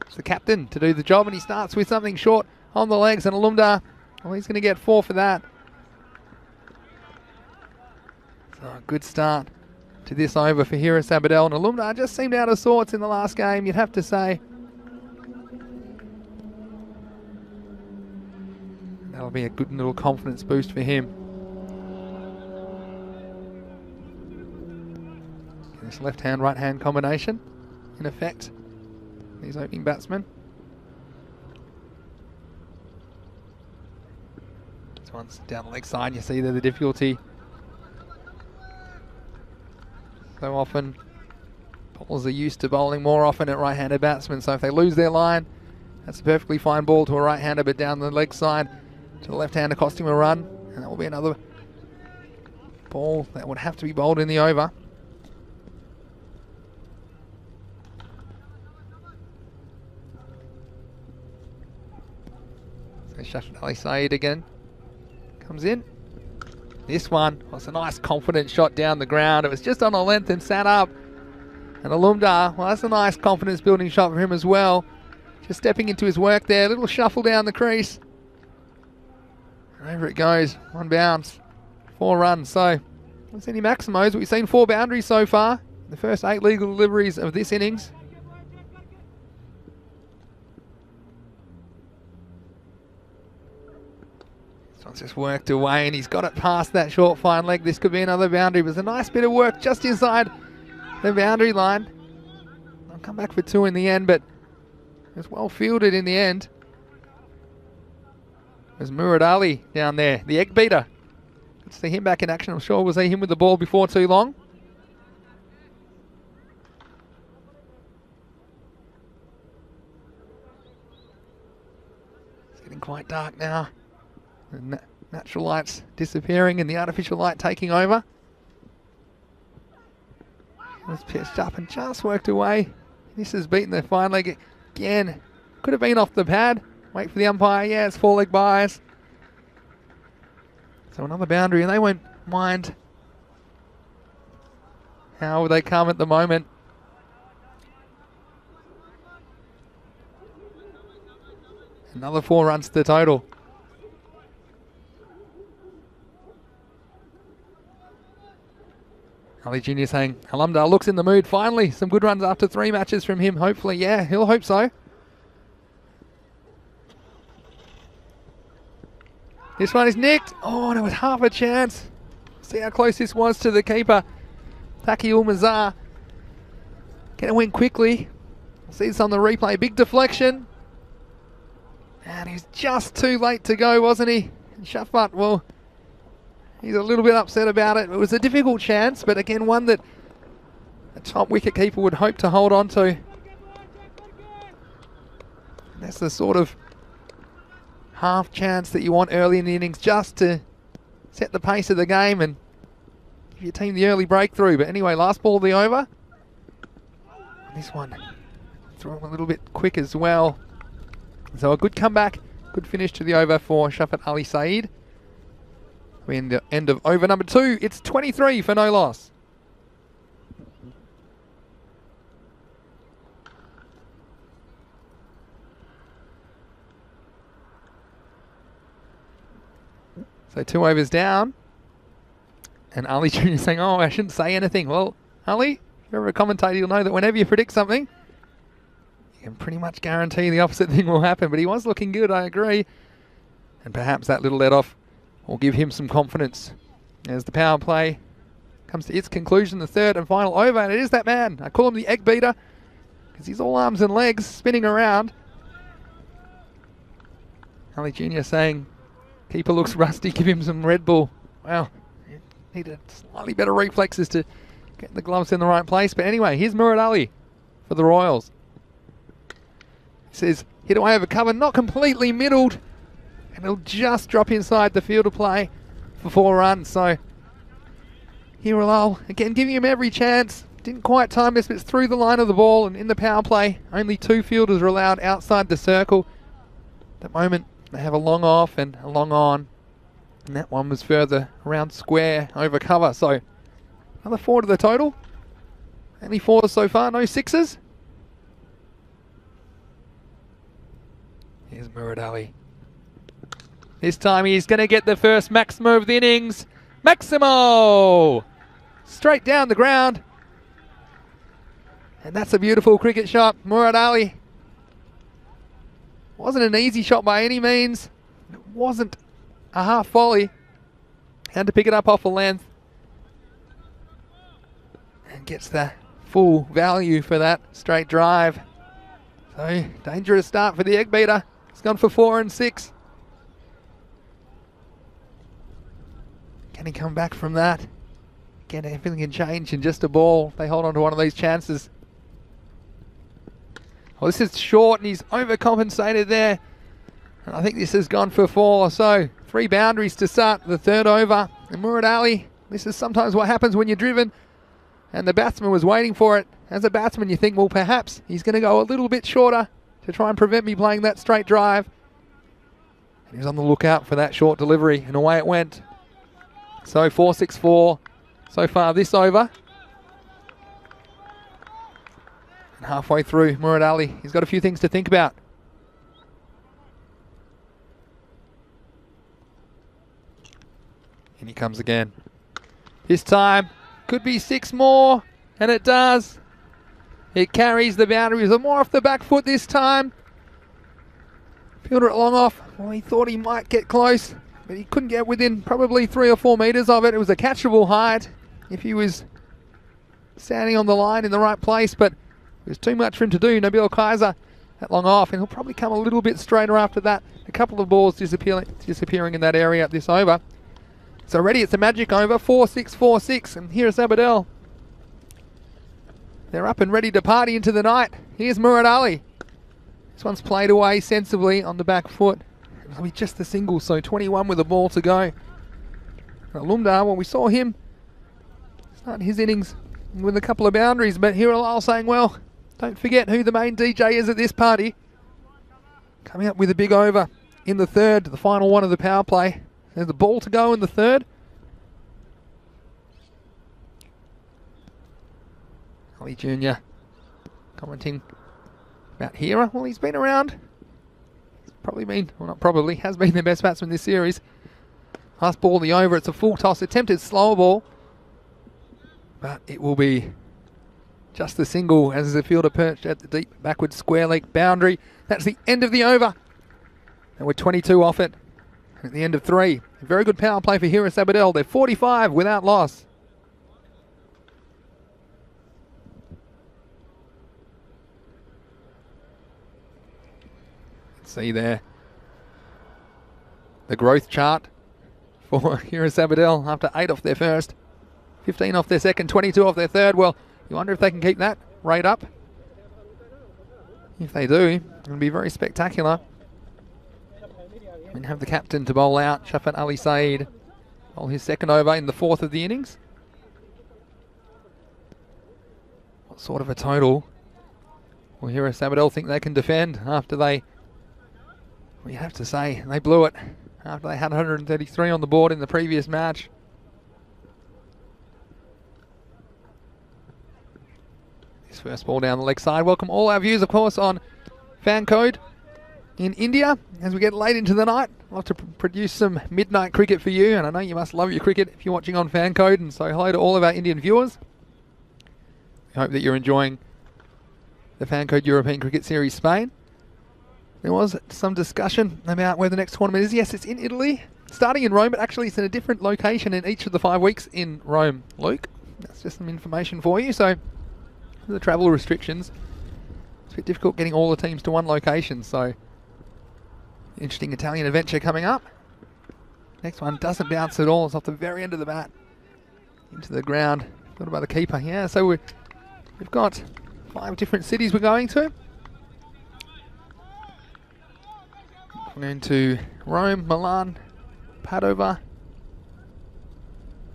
it's the captain to do the job, and he starts with something short on the legs, and Alumdar, well, he's going to get 4 for that. So a good start to this over for Haris Abidal, and Alumdar just seemed out of sorts in the last game, you'd have to say. That'll be a good little confidence boost for him. This left-hand, right-hand combination, in effect, these opening batsmen. This one's down the leg side, you see there the difficulty. So often, bowlers are used to bowling more often at right-handed batsmen, so if they lose their line, that's a perfectly fine ball to a right-hander, but down the leg side, to the left-hander, cost him a run, and that will be another ball that would have to be bowled in the over. So Shafat Ali Saeed again comes in. This one was a nice confident shot down the ground. It was just on a length and sat up. And Alumdar, well, that's a nice confidence building shot for him as well. Just stepping into his work there, a little shuffle down the crease. Over it goes, 1 bounce, 4 runs. So, haven't seen any maximos, but we've seen 4 boundaries so far. The first 8 legal deliveries of this innings. It's just worked away, and he's got it past that short fine leg. This could be another boundary. It was a nice bit of work just inside the boundary line. I'll come back for 2 in the end, but it was well fielded in the end. There's Murad Ali down there, the egg beater. Good to see him back in action. I'm sure we'll see him with the ball before too long. It's getting quite dark now. The natural light's disappearing and the artificial light taking over. It was pitched up and just worked away. This has beaten the fine leg again. Could have been off the pad. Wait for the umpire. Yeah, it's 4 leg bias. So another boundary, and they won't mind how they come at the moment. Another 4 runs to the total. Ali Jr. saying, Alumdale looks in the mood finally. Some good runs after 3 matches from him. Hopefully, yeah, he'll hope so. This one is nicked. Oh, and it was half a chance. See how close this was to the keeper. Taki Ulmazar. Can it win quickly? See this on the replay. Big deflection. And he's just too late to go, wasn't he? And Shafat, well, he's a little bit upset about it. It was a difficult chance, but again, one that a top wicket keeper would hope to hold on to. And that's the sort of half chance that you want early in the innings just to set the pace of the game and give your team the early breakthrough. But anyway, last ball of the over. And this one threw him a little bit quick as well. So a good comeback, good finish to the over for Shafat Ali Saeed. We're in the end of over number 2. It's 23 for no loss. So 2 overs down. And Ali Jr. saying, oh, I shouldn't say anything. Well, Ali, if you're a commentator, you'll know that whenever you predict something, you can pretty much guarantee the opposite thing will happen. But he was looking good, I agree. And perhaps that little let-off will give him some confidence as the power play comes to its conclusion, the 3rd and final over. And it is that man. I call him the egg beater because he's all arms and legs spinning around. Ali Jr. saying, keeper looks rusty, give him some Red Bull. Wow, needed slightly better reflexes to get the gloves in the right place. But anyway, here's Murad Ali for the Royals. He says, hit away over cover, not completely middled. And it'll just drop inside the field of play for 4 runs. So here Hilal, again, giving him every chance. Didn't quite time this, but it's through the line of the ball. And in the power play, only 2 fielders are allowed outside the circle. At the moment, they have a long off and a long on. And that one was further around square over cover. So another 4 to the total. Only 4 so far, no 6s. Here's Murad Ali. This time he's going to get the first Maximo of the innings. Maximo! Straight down the ground. And that's a beautiful cricket shot. Murad Ali. Wasn't an easy shot by any means. It wasn't a half volley. Had to pick it up off a length. And gets the full value for that straight drive. So, dangerous start for the egg beater. It's gone for 4 and 6. Can he come back from that? Again, everything can change in just a ball. They hold on to one of these chances. Well, this is short and he's overcompensated there. And I think this has gone for 4. So 3 boundaries to start the 3rd over. And Murad Ali, this is sometimes what happens when you're driven. And the batsman was waiting for it. As a batsman, you think, well, perhaps he's going to go a little bit shorter to try and prevent me playing that straight drive. And he was on the lookout for that short delivery, and away it went. So 4-6-4 so far this over. And halfway through, Murad Ali, he's got a few things to think about. And he comes again. This time, could be 6 more, and it does. It carries the boundaries. More off the back foot this time. Fielder at long off. Well, he thought he might get close. but he couldn't get within probably 3 or 4 metres of it. It was a catchable height if he was standing on the line in the right place, but it was too much for him to do. Nabil Kaiser that long off, and he'll probably come a little bit straighter after that. A couple of balls disappearing in that area at this over. So already it's a magic over, 4-6, 4-6, and here's Abadel. They're up and ready to party into the night. Here's Murad Ali. This one's played away sensibly on the back foot. It'll be just the single, so 21 with a ball to go. Lumdar, well, we saw him start his innings with a couple of boundaries, but here Al saying, well, don't forget who the main DJ is at this party. Coming up with a big over in the third, the final one of the power play. There's a ball to go in the third. Ali Jr. commenting about Hira. Well, he's been around. He's probably been, well, not probably, has been their best batsman this series. Last ball, the over. It's a full toss. Attempted slower ball, but it will be just the single as the fielder perched at the deep backward square leg boundary. That's the end of the over. And we're 22 off it at the end of 3. Very good power play for Hira Abadel. They're 45 without loss. See there the growth chart for Hira Abadel after 8 off their first, 15 off their second, 22 off their third. Well, you wonder if they can keep that rate up. If they do, it'll be very spectacular. And have the captain to bowl out, Shafat Ali Saeed, bowl his second over in the 4th of the innings. What sort of a total will Hira Abadel think they can defend after they, well, you have to say, they blew it after they had 133 on the board in the previous match. This first ball down the leg side. Welcome all our viewers, of course, on Fan Code in India as we get late into the night. I'll have to produce some midnight cricket for you, and I know you must love your cricket if you're watching on Fan Code, and so hello to all of our Indian viewers. I hope that you're enjoying the Fan Code European Cricket Series Spain. There was some discussion about where the next tournament is. Yes, it's in Italy, starting in Rome, but actually it's in a different location in each of the 5 weeks in Rome. Luke, that's just some information for you. So the travel restrictions, it's a bit difficult getting all the teams to one location, so interesting Italian adventure coming up. Next one doesn't bounce at all. It's off the very end of the bat into the ground, got by the keeper. Yeah, so we've got 5 different cities we're going to. We're going to Rome, Milan, Padova,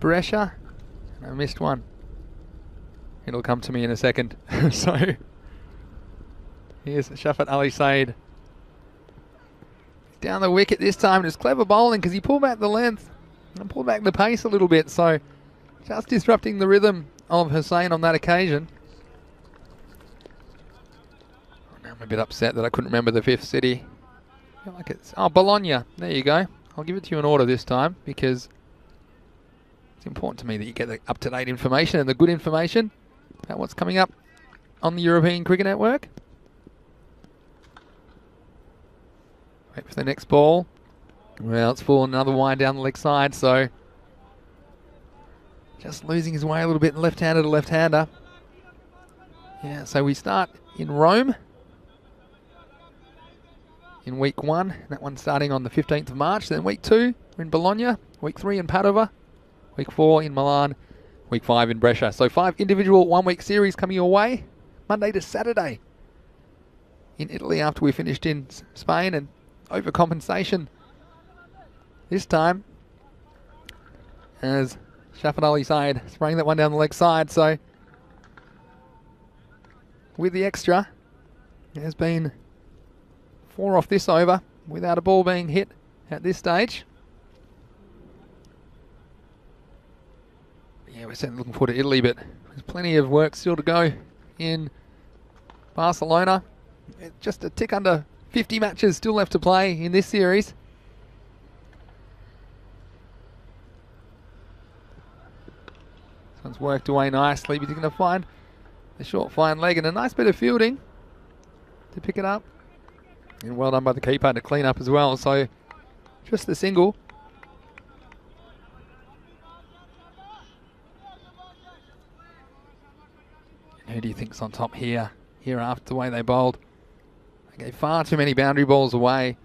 Brescia, and I missed one. It'll come to me in a second. So here's Shafat Ali Saeed. Down the wicket this time. It's clever bowling because he pulled back the length and pulled back the pace a little bit. So just disrupting the rhythm of Hussain on that occasion. Now I'm a bit upset that I couldn't remember the 5th city. I feel like it's, oh, Bologna. There you go. I'll give it to you in order this time because it's important to me that you get the up-to-date information and the good information about what's coming up on the European Cricket Network. Wait for the next ball. Well, it's fallen another wide down the leg side, so just losing his way a little bit, left-hander to left-hander. Yeah, so we start in Rome in week 1. That one starting on the 15th of March. Then week 2, we're in Bologna. Week 3 in Padova. Week 4 in Milan. Week 5 in Brescia. So 5 individual 1-week series coming your way Monday to Saturday in Italy after we finished in Spain, and overcompensation this time as Shafat Ali Saeed spraying that one down the leg side. So with the extra, there's been 4 off this over without a ball being hit at this stage. Yeah, we're certainly looking forward to Italy, but there's plenty of work still to go in Barcelona. Just a tick under 50 matches still left to play in this series. This one's worked away nicely, but he's going to find the short fine leg and a nice bit of fielding to pick it up. And well done by the keeper to clean up as well. So just the single Who do you think's on top here? Here after the way they bowled. They gave far too many boundary balls away.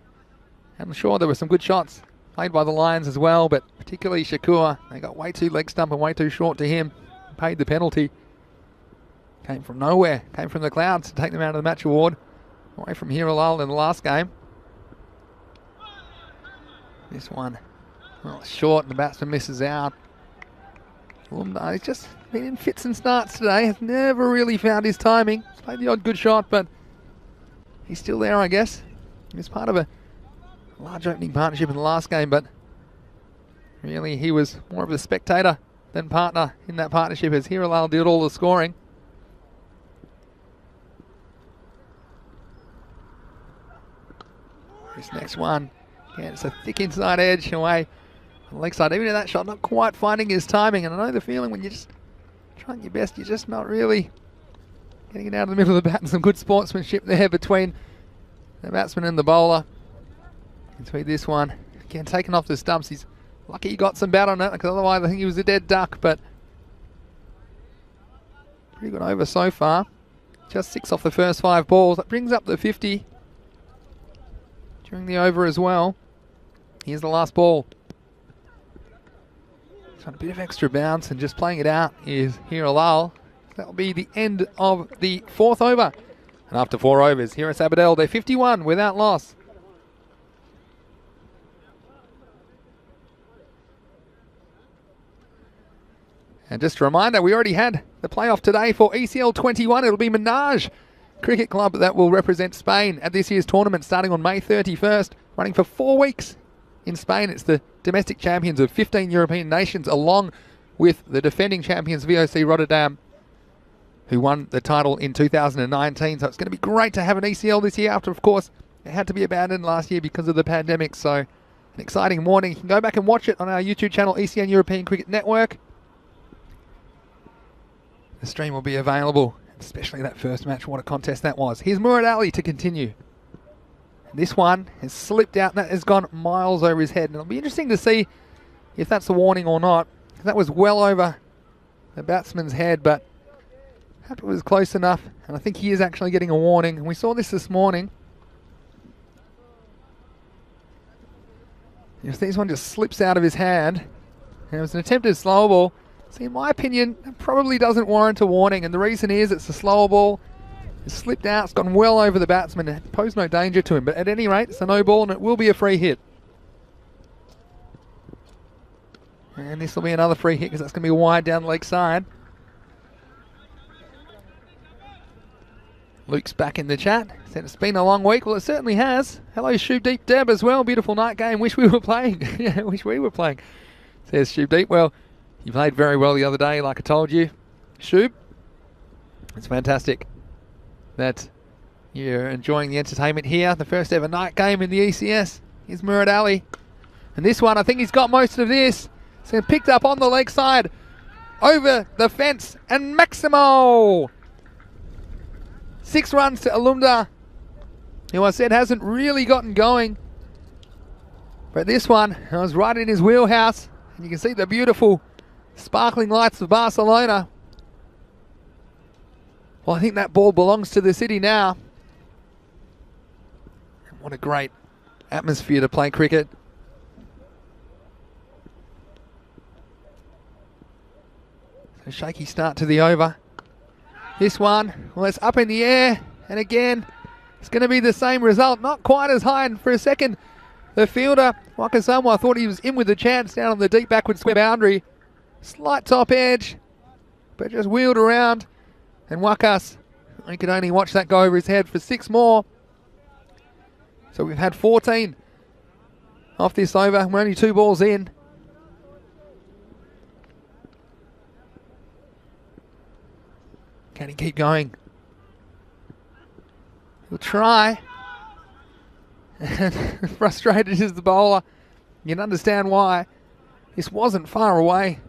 I'm sure there were some good shots played by the Lions as well, but particularly Shakur. They got way too leg stump and way too short to him. Paid the penalty. Came from nowhere. Came from the clouds to take them out of the match award. Away from Hirilal in the last game. This one, well, short and the batsman misses out. Lumda, he's just been in fits and starts today. Has never really found his timing. He's played the odd good shot, but he's still there, I guess. He's part of a large opening partnership in the last game, but really he was more of a spectator than partner in that partnership, as Hirilal did all the scoring. This next one, yeah, it's a thick inside edge away on the leg side. Even in that shot, not quite finding his timing. And I know the feeling when you're just trying your best, you're just not really getting it out of the middle of the bat. And some good sportsmanship there between the batsman and the bowler. Between this one, again, taken off the stumps. He's lucky he got some bat on it, because otherwise I think he was a dead duck. But pretty good over so far. Just 6 off the first 5 balls. That brings up the 50 during the over as well. Here's the last ball. Got a bit of extra bounce and just playing it out is Hirilal. That'll be the end of the 4th over. And after 4 overs, here at Aberdell, they're 51 without loss. And just a reminder, we already had the playoff today for ECL 21. It'll be Menage Cricket Club that will represent Spain at this year's tournament starting on May 31st, running for 4 weeks in Spain. It's the domestic champions of 15 European nations, along with the defending champions VOC Rotterdam, who won the title in 2019. So it's going to be great to have an ECL this year after, of course, it had to be abandoned last year because of the pandemic. So an exciting morning. You can go back and watch it on our YouTube channel, ECN European Cricket Network. The stream will be available, especially that first match. What a contest that was. Here's Murad Ali to continue. This one has slipped out. That has gone miles over his head. And it'll be interesting to see if that's a warning or not. That was well over the batsman's head, but it was close enough. And I think he is actually getting a warning. And we saw this morning. If this one just slips out of his hand, and it was an attempted slow ball. See, in my opinion, it probably doesn't warrant a warning, and the reason is it's a slower ball. It's slipped out, it's gone well over the batsman, it posed no danger to him, but at any rate, it's a no ball and it will be a free hit. And this will be another free hit because that's going to be wide down the leg side. Luke's back in the chat. Said it's been a long week. Well, it certainly has. Hello, Shubdeep Deb as well. Beautiful night game. Wish we were playing. Yeah, wish we were playing. Says Shubdeep. Well, you played very well the other day, like I told you, Shub. It's fantastic that you're enjoying the entertainment here. The first ever night game in the ECS is Murad Ali. And this one, I think he's got most of this. So picked up on the leg side, over the fence, and Maximo. 6 runs to Alumda, who I said hasn't really gotten going. But this one, I was right in his wheelhouse. And you can see the beautiful sparkling lights of Barcelona. Well, I think that ball belongs to the city now. And what a great atmosphere to play cricket. So shaky start to the over. This one, well, it's up in the air. And again, it's going to be the same result. Not quite as high. And for a second, the fielder, Wakasawa, thought he was in with a chance down on the deep backward square boundary. Slight top edge, but just wheeled around. And Wakas, he could only watch that go over his head for 6 more. So we've had 14 off this over. We're only 2 balls in. Can he keep going? He'll try. Frustrated is the bowler. You can understand why. This wasn't far away.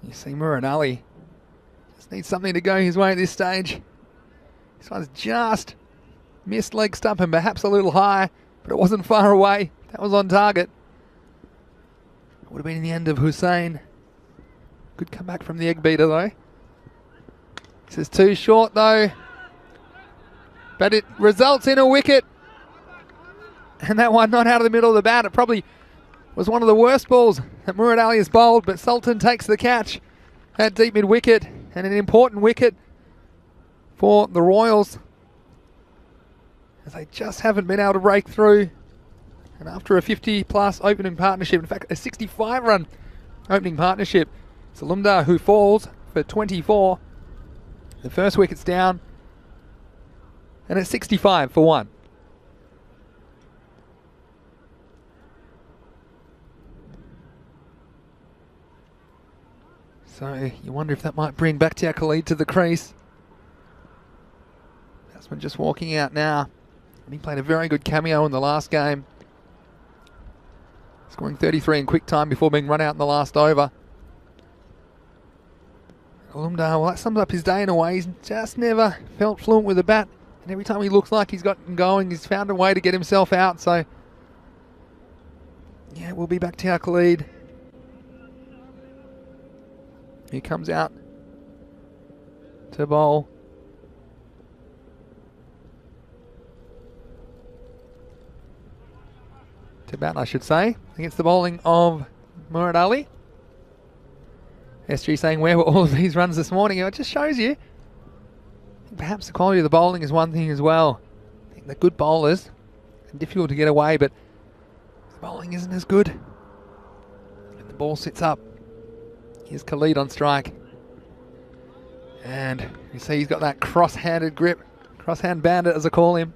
You see Murad Ali just needs something to go his way at this stage. This one's just missed leg stump and perhaps a little high, but it wasn't far away. That was on target. It would have been the end of Hussain. Good comeback from the egg beater though. This is too short though. But it results in a wicket. And that one not out of the middle of the bat. It probably was one of the worst balls that Murad Ali has bowled, but Sultan takes the catch at deep mid wicket, and an important wicket for the Royals, as they just haven't been able to break through. And after a 50 plus opening partnership, in fact a 65 run opening partnership, it's Alumdar who falls for 24. The first wicket's down, and it's 65 for 1. So you wonder if that might bring Bakhtiar Khalid to the crease. Batsman just walking out now. And he played a very good cameo in the last game, scoring 33 in quick time before being run out in the last over. Alumdar, well, that sums up his day in a way. He's just never felt fluent with the bat. And every time he looks like he's gotten going, he's found a way to get himself out. So, yeah, it will be Bakhtiar Khalid. He comes out to bowl. To bat, I should say, against the bowling of Murad Ali. SG saying, where were all of these runs this morning? It just shows you. Perhaps the quality of the bowling is one thing as well. I think the good bowlers are difficult to get away, but the bowling isn't as good. And the ball sits up. Here's Khalid on strike. And you see he's got that cross-handed grip. Cross-hand bandit, as I call him.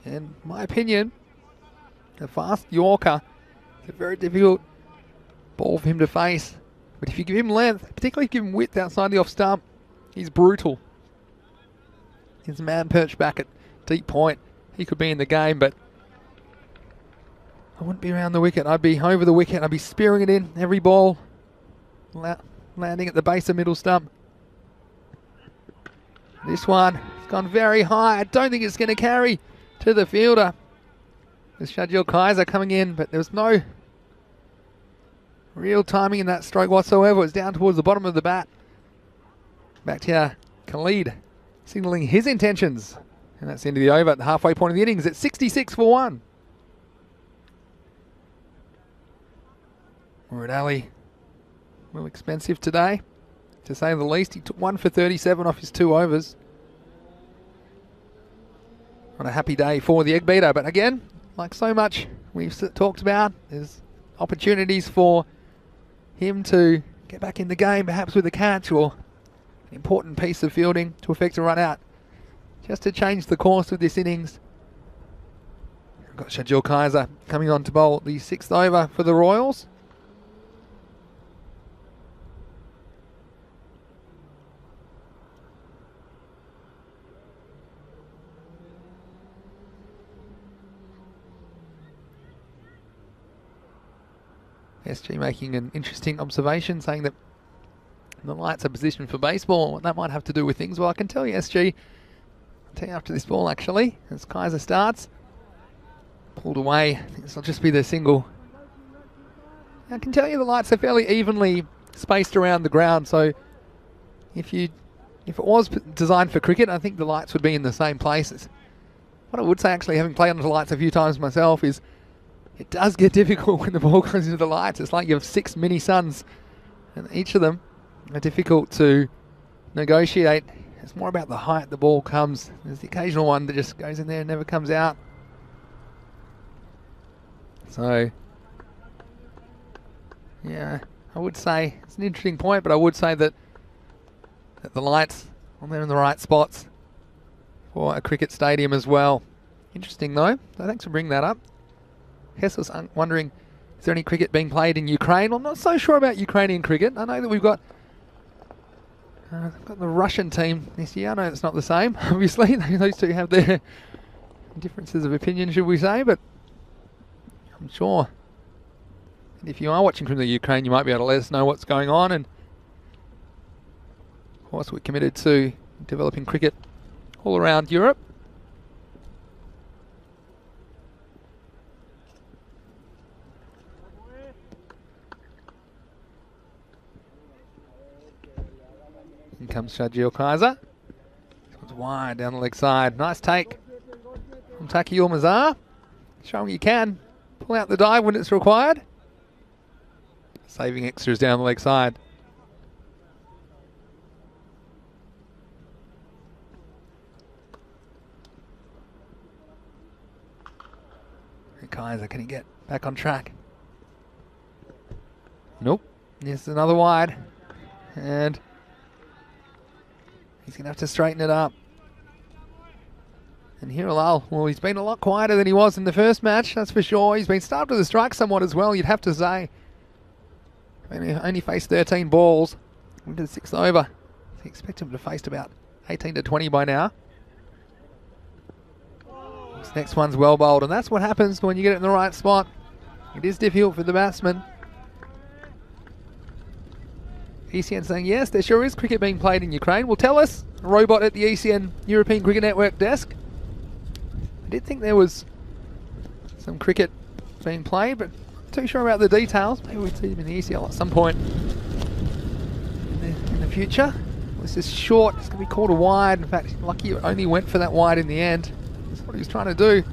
And in my opinion, a fast Yorker is a very difficult ball for him to face. But if you give him length, particularly if you give him width outside the off stump, he's brutal. His man perched back at deep point. He could be in the game, but I wouldn't be around the wicket. I'd be over the wicket. I'd be spearing it in every ball. Landing at the base of middle stump. This one has gone very high. I don't think it's going to carry to the fielder. There's Shadil Kaiser coming in, but there was no real timing in that stroke whatsoever. It was down towards the bottom of the bat. Bakhtiar Khalid signalling his intentions. And that's the end of the over at the halfway point of the innings at 66 for 1. Murad Ali, a little expensive today, to say the least. He took 1 for 37 off his 2 overs. On a happy day for the egg beater. But again, like so much we've talked about, there's opportunities for him to get back in the game, perhaps with a catch or an important piece of fielding to effect a run out, just to change the course of this innings. We've got Shadil Kaiser coming on to bowl the 6th over for the Royals. SG making an interesting observation, saying that the lights are positioned for baseball. What that might have to do with things, well, I can tell you, SG, I'll tell you after this ball actually, as Kaiser starts. Pulled away, I think this will just be the single. I can tell you the lights are fairly evenly spaced around the ground, so if it was designed for cricket, I think the lights would be in the same places. What I would say, actually, having played under the lights a few times myself, is it does get difficult when the ball goes into the lights. It's like you have 6 mini suns, and each of them are difficult to negotiate. It's more about the height the ball comes. There's the occasional one that just goes in there and never comes out. So, yeah, I would say it's an interesting point, but I would say that the lights, well, they're in the right spots for a cricket stadium as well. Interesting though, so thanks for bringing that up. Hess was wondering, is there any cricket being played in Ukraine? Well, I'm not so sure about Ukrainian cricket. I know that we've got the Russian team this year. I know it's not the same, obviously. Those two have their differences of opinion, should we say, but I'm sure if you are watching from the Ukraine, you might be able to let us know what's going on. And of course, we're committed to developing cricket all around Europe. Here comes Shadjil Kaiser. This one's wide down the leg side. Nice take from Takiul Mazar. Showing you can pull out the dive when it's required. Saving extras down the leg side. And Kaiser, can he get back on track? Nope. This is another wide. And he's going to have to straighten it up. And here Alal, well, he's been a lot quieter than he was in the first match, that's for sure. He's been starved to the strike somewhat as well, you'd have to say. Only faced 13 balls into the 6th over. So you expect him to face about 18 to 20 by now. This next one's well bowled, and that's what happens when you get it in the right spot. It is difficult for the batsman. ECN saying, yes, there sure is cricket being played in Ukraine. Well, tell us, a robot at the ECN European Cricket Network desk. I did think there was some cricket being played, but not too sure about the details. Maybe we'd see them in the ECL at some point in the future. This is short, it's going to be called a wide. In fact, lucky it only went for that wide in the end. That's what he was trying to do,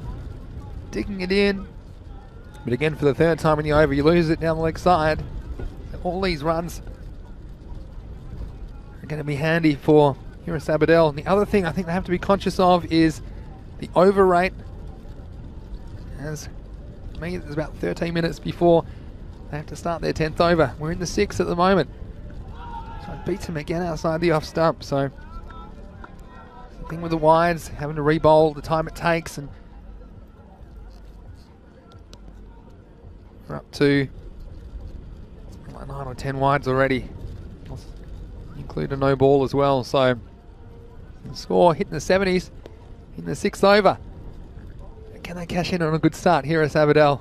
digging it in. But again, for the 3rd time in the over, you lose it down the leg side. All these runs are going to be handy for Hiras Abadel. And the other thing I think they have to be conscious of is the over rate. As for me, there's about 13 minutes before they have to start their 10th over. We're in the 6th at the moment. So it beats him again outside the off stump. So the thing with the wides, having to re-bowl the time it takes, and we're up to like 9 or 10 wides already. Include a no ball as well. So the score hitting the 70s in the 6th over. Can they cash in on a good start here at Abadel?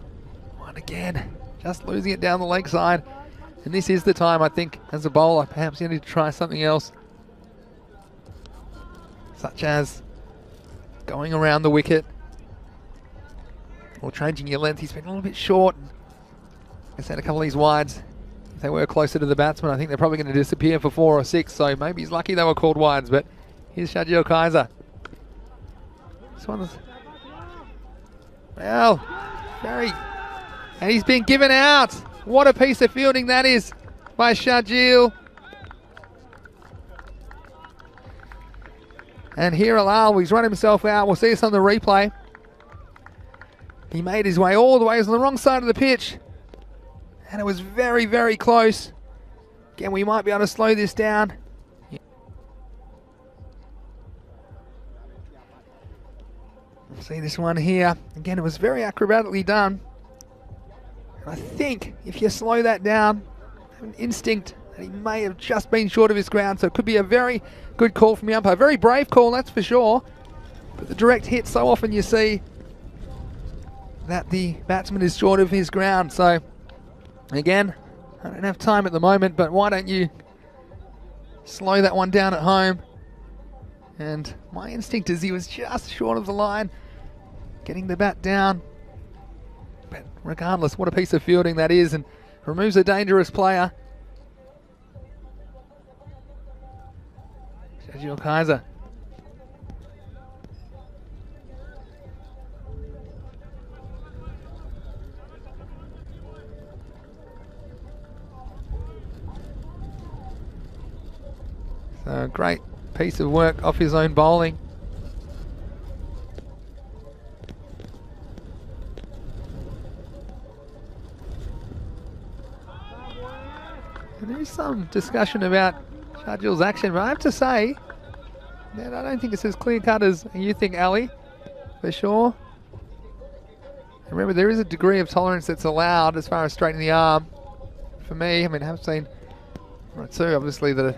One again, just losing it down the leg side. And this is the time, I think, as a bowler, perhaps you need to try something else, such as going around the wicket or changing your length. He's been a little bit short. I said a couple of these wides, if they were closer to the batsman, I think they're probably going to disappear for 4 or 6. So maybe he's lucky they were called wides. But here's Shadjil Kaiser. This one's, well, very, and he's been given out. What a piece of fielding that is by Shadjil. And here Alal, he's run himself out. We'll see this on the replay. He made his way all the way. He was on the wrong side of the pitch. And it was very, very close. Again, we might be able to slow this down. We'll see this one here. Again, it was very acrobatically done. I think if you slow that down, I have an instinct that he may have just been short of his ground, so it could be a very good call from the umpire. Very brave call, that's for sure. But the direct hit, so often you see that the batsman is short of his ground. So again, I don't have time at the moment, but why don't you slow that one down at home? And my instinct is he was just short of the line, getting the bat down. But regardless, what a piece of fielding that is, and removes a dangerous player. Shadjil Kaiser. So great piece of work off his own bowling. And there is some discussion about Shadjil's action, but I have to say that I don't think it's as clear-cut as you think, Ali, for sure. Remember, there is a degree of tolerance that's allowed as far as straightening the arm. For me, I mean, I have seen one or two, obviously, that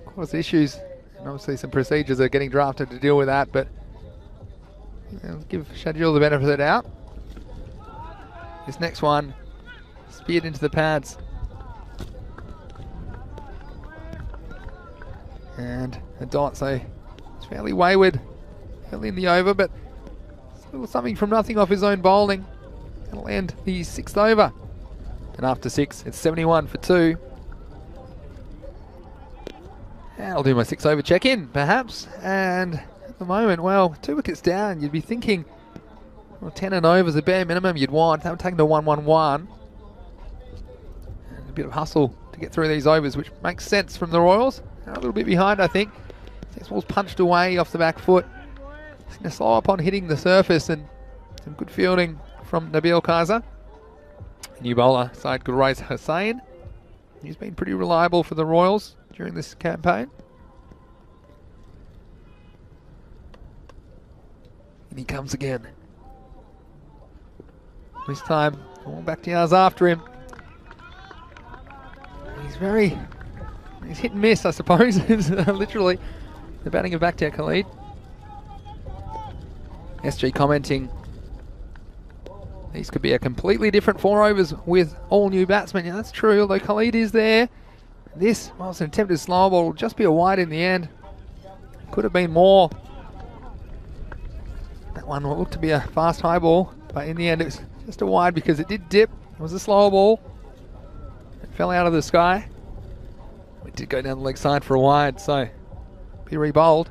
cause issues, and obviously some procedures are getting drafted to deal with that, but give Shadjil the benefit of the doubt. This next one, speared into the pads. And a dot, so it's fairly wayward early in the over, but it's a little something from nothing off his own bowling. That'll end the 6th over. And after 6, it's 71 for 2. And I'll do my 6 over check-in, perhaps. And at the moment, well, 2 wickets down, you'd be thinking, well, 10 and over is the bare minimum you'd want. That would take the 1-1-1. And a bit of hustle to get through these overs, which makes sense from the Royals. They're a little bit behind, I think. This ball's punched away off the back foot. It's going to slow up on hitting the surface, and some good fielding from Nabil Kaiser. New bowler side Guraiz Hussain. He's been pretty reliable for the Royals during this campaign. And he comes again. This time, Bakhtiar's after him. He's hit and miss, I suppose. Literally, the batting of Bakhtiar Khalid. SG commenting, these could be a completely different 4 overs with all new batsmen. Yeah, that's true, although Khalid is there. This, well, it's an attempted slow ball, will just be a wide in the end. Could have been more. That one looked to be a fast high ball, but in the end it was just a wide because it did dip. It was a slower ball. It fell out of the sky. It did go down the leg side for a wide, so be re-bowled.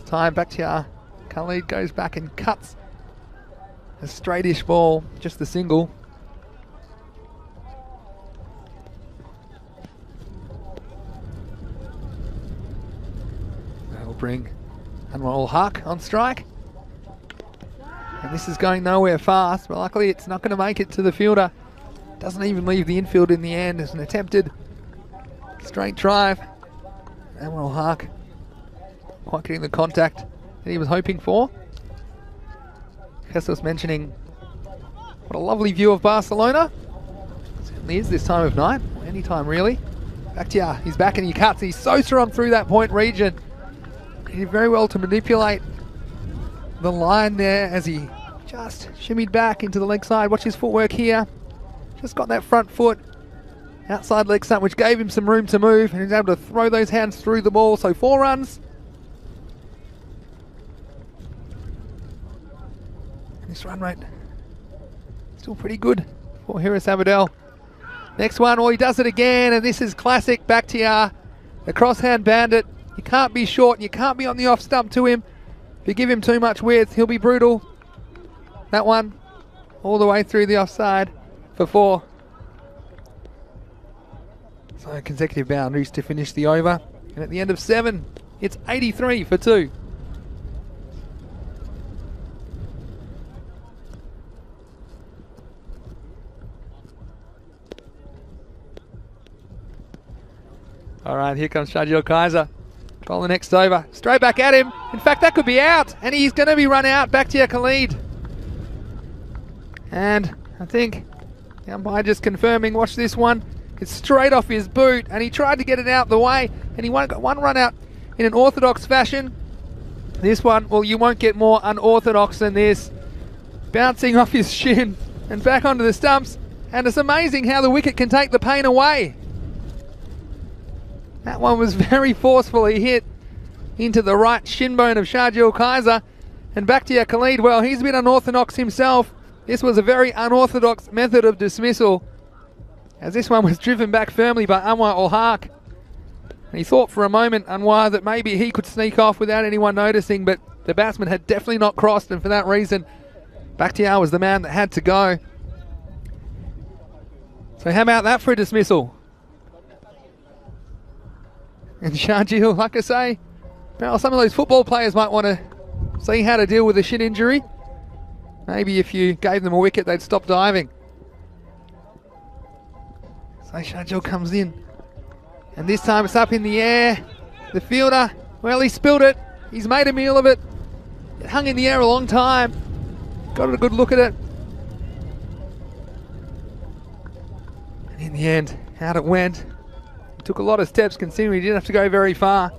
Time Bakhtiar Khalid goes back and cuts a straightish ball, just the single. That'll bring Anwar Haq on strike. And this is going nowhere fast, but luckily it's not going to make it to the fielder. Doesn't even leave the infield in the end. It's an attempted straight drive. Anwar Haq quite getting the contact that he was hoping for. Jesús mentioning what a lovely view of Barcelona. It certainly is this time of night, or any time really. Bakhtiar, he's back and he cuts. He's so strong through that point region. He did very well to manipulate the line there as he just shimmied back into the leg side. Watch his footwork here. Just got that front foot outside leg side, which gave him some room to move, and he's able to throw those hands through the ball. So 4 runs. This run rate still pretty good for Haris Abidal. Next one, well, he does it again, and this is classic Bakhtiar, the crosshand bandit. You can't be short, and you can't be on the off stump to him. If you give him too much width, he'll be brutal. That one, all the way through the offside for 4. So consecutive boundaries to finish the over. And at the end of 7, it's 83 for 2. All right, here comes Shahjil Kaiser. Ball the next over. Straight back at him. In fact, that could be out. And he's going to be run out. Bakhtiar Khalid. And I think the umpire just confirming. Watch this one. It's straight off his boot. And he tried to get it out the way. And he got one run out in an orthodox fashion. This one, well, you won't get more unorthodox than this. Bouncing off his shin and back onto the stumps. And it's amazing how the wicket can take the pain away. That one was very forcefully hit into the right shin bone of Shahjil Kaiser. And Bakhtiar Khalid, well, he's a bit unorthodox himself. This was a very unorthodox method of dismissal, as this one was driven back firmly by Anwar ul Haq. And he thought for a moment, Anwar, that maybe he could sneak off without anyone noticing, but the batsman had definitely not crossed, and for that reason, Bakhtiar was the man that had to go. So how about that for a dismissal? And Shahjil, like I say, well, some of those football players might want to see how to deal with a shin injury. Maybe if you gave them a wicket, they'd stop diving. So Shahjil comes in. And this time it's up in the air. The fielder, well, he spilled it. He's made a meal of it. It hung in the air a long time. Got a good look at it. And in the end, out it went. Took a lot of steps considering he didn't have to go very far.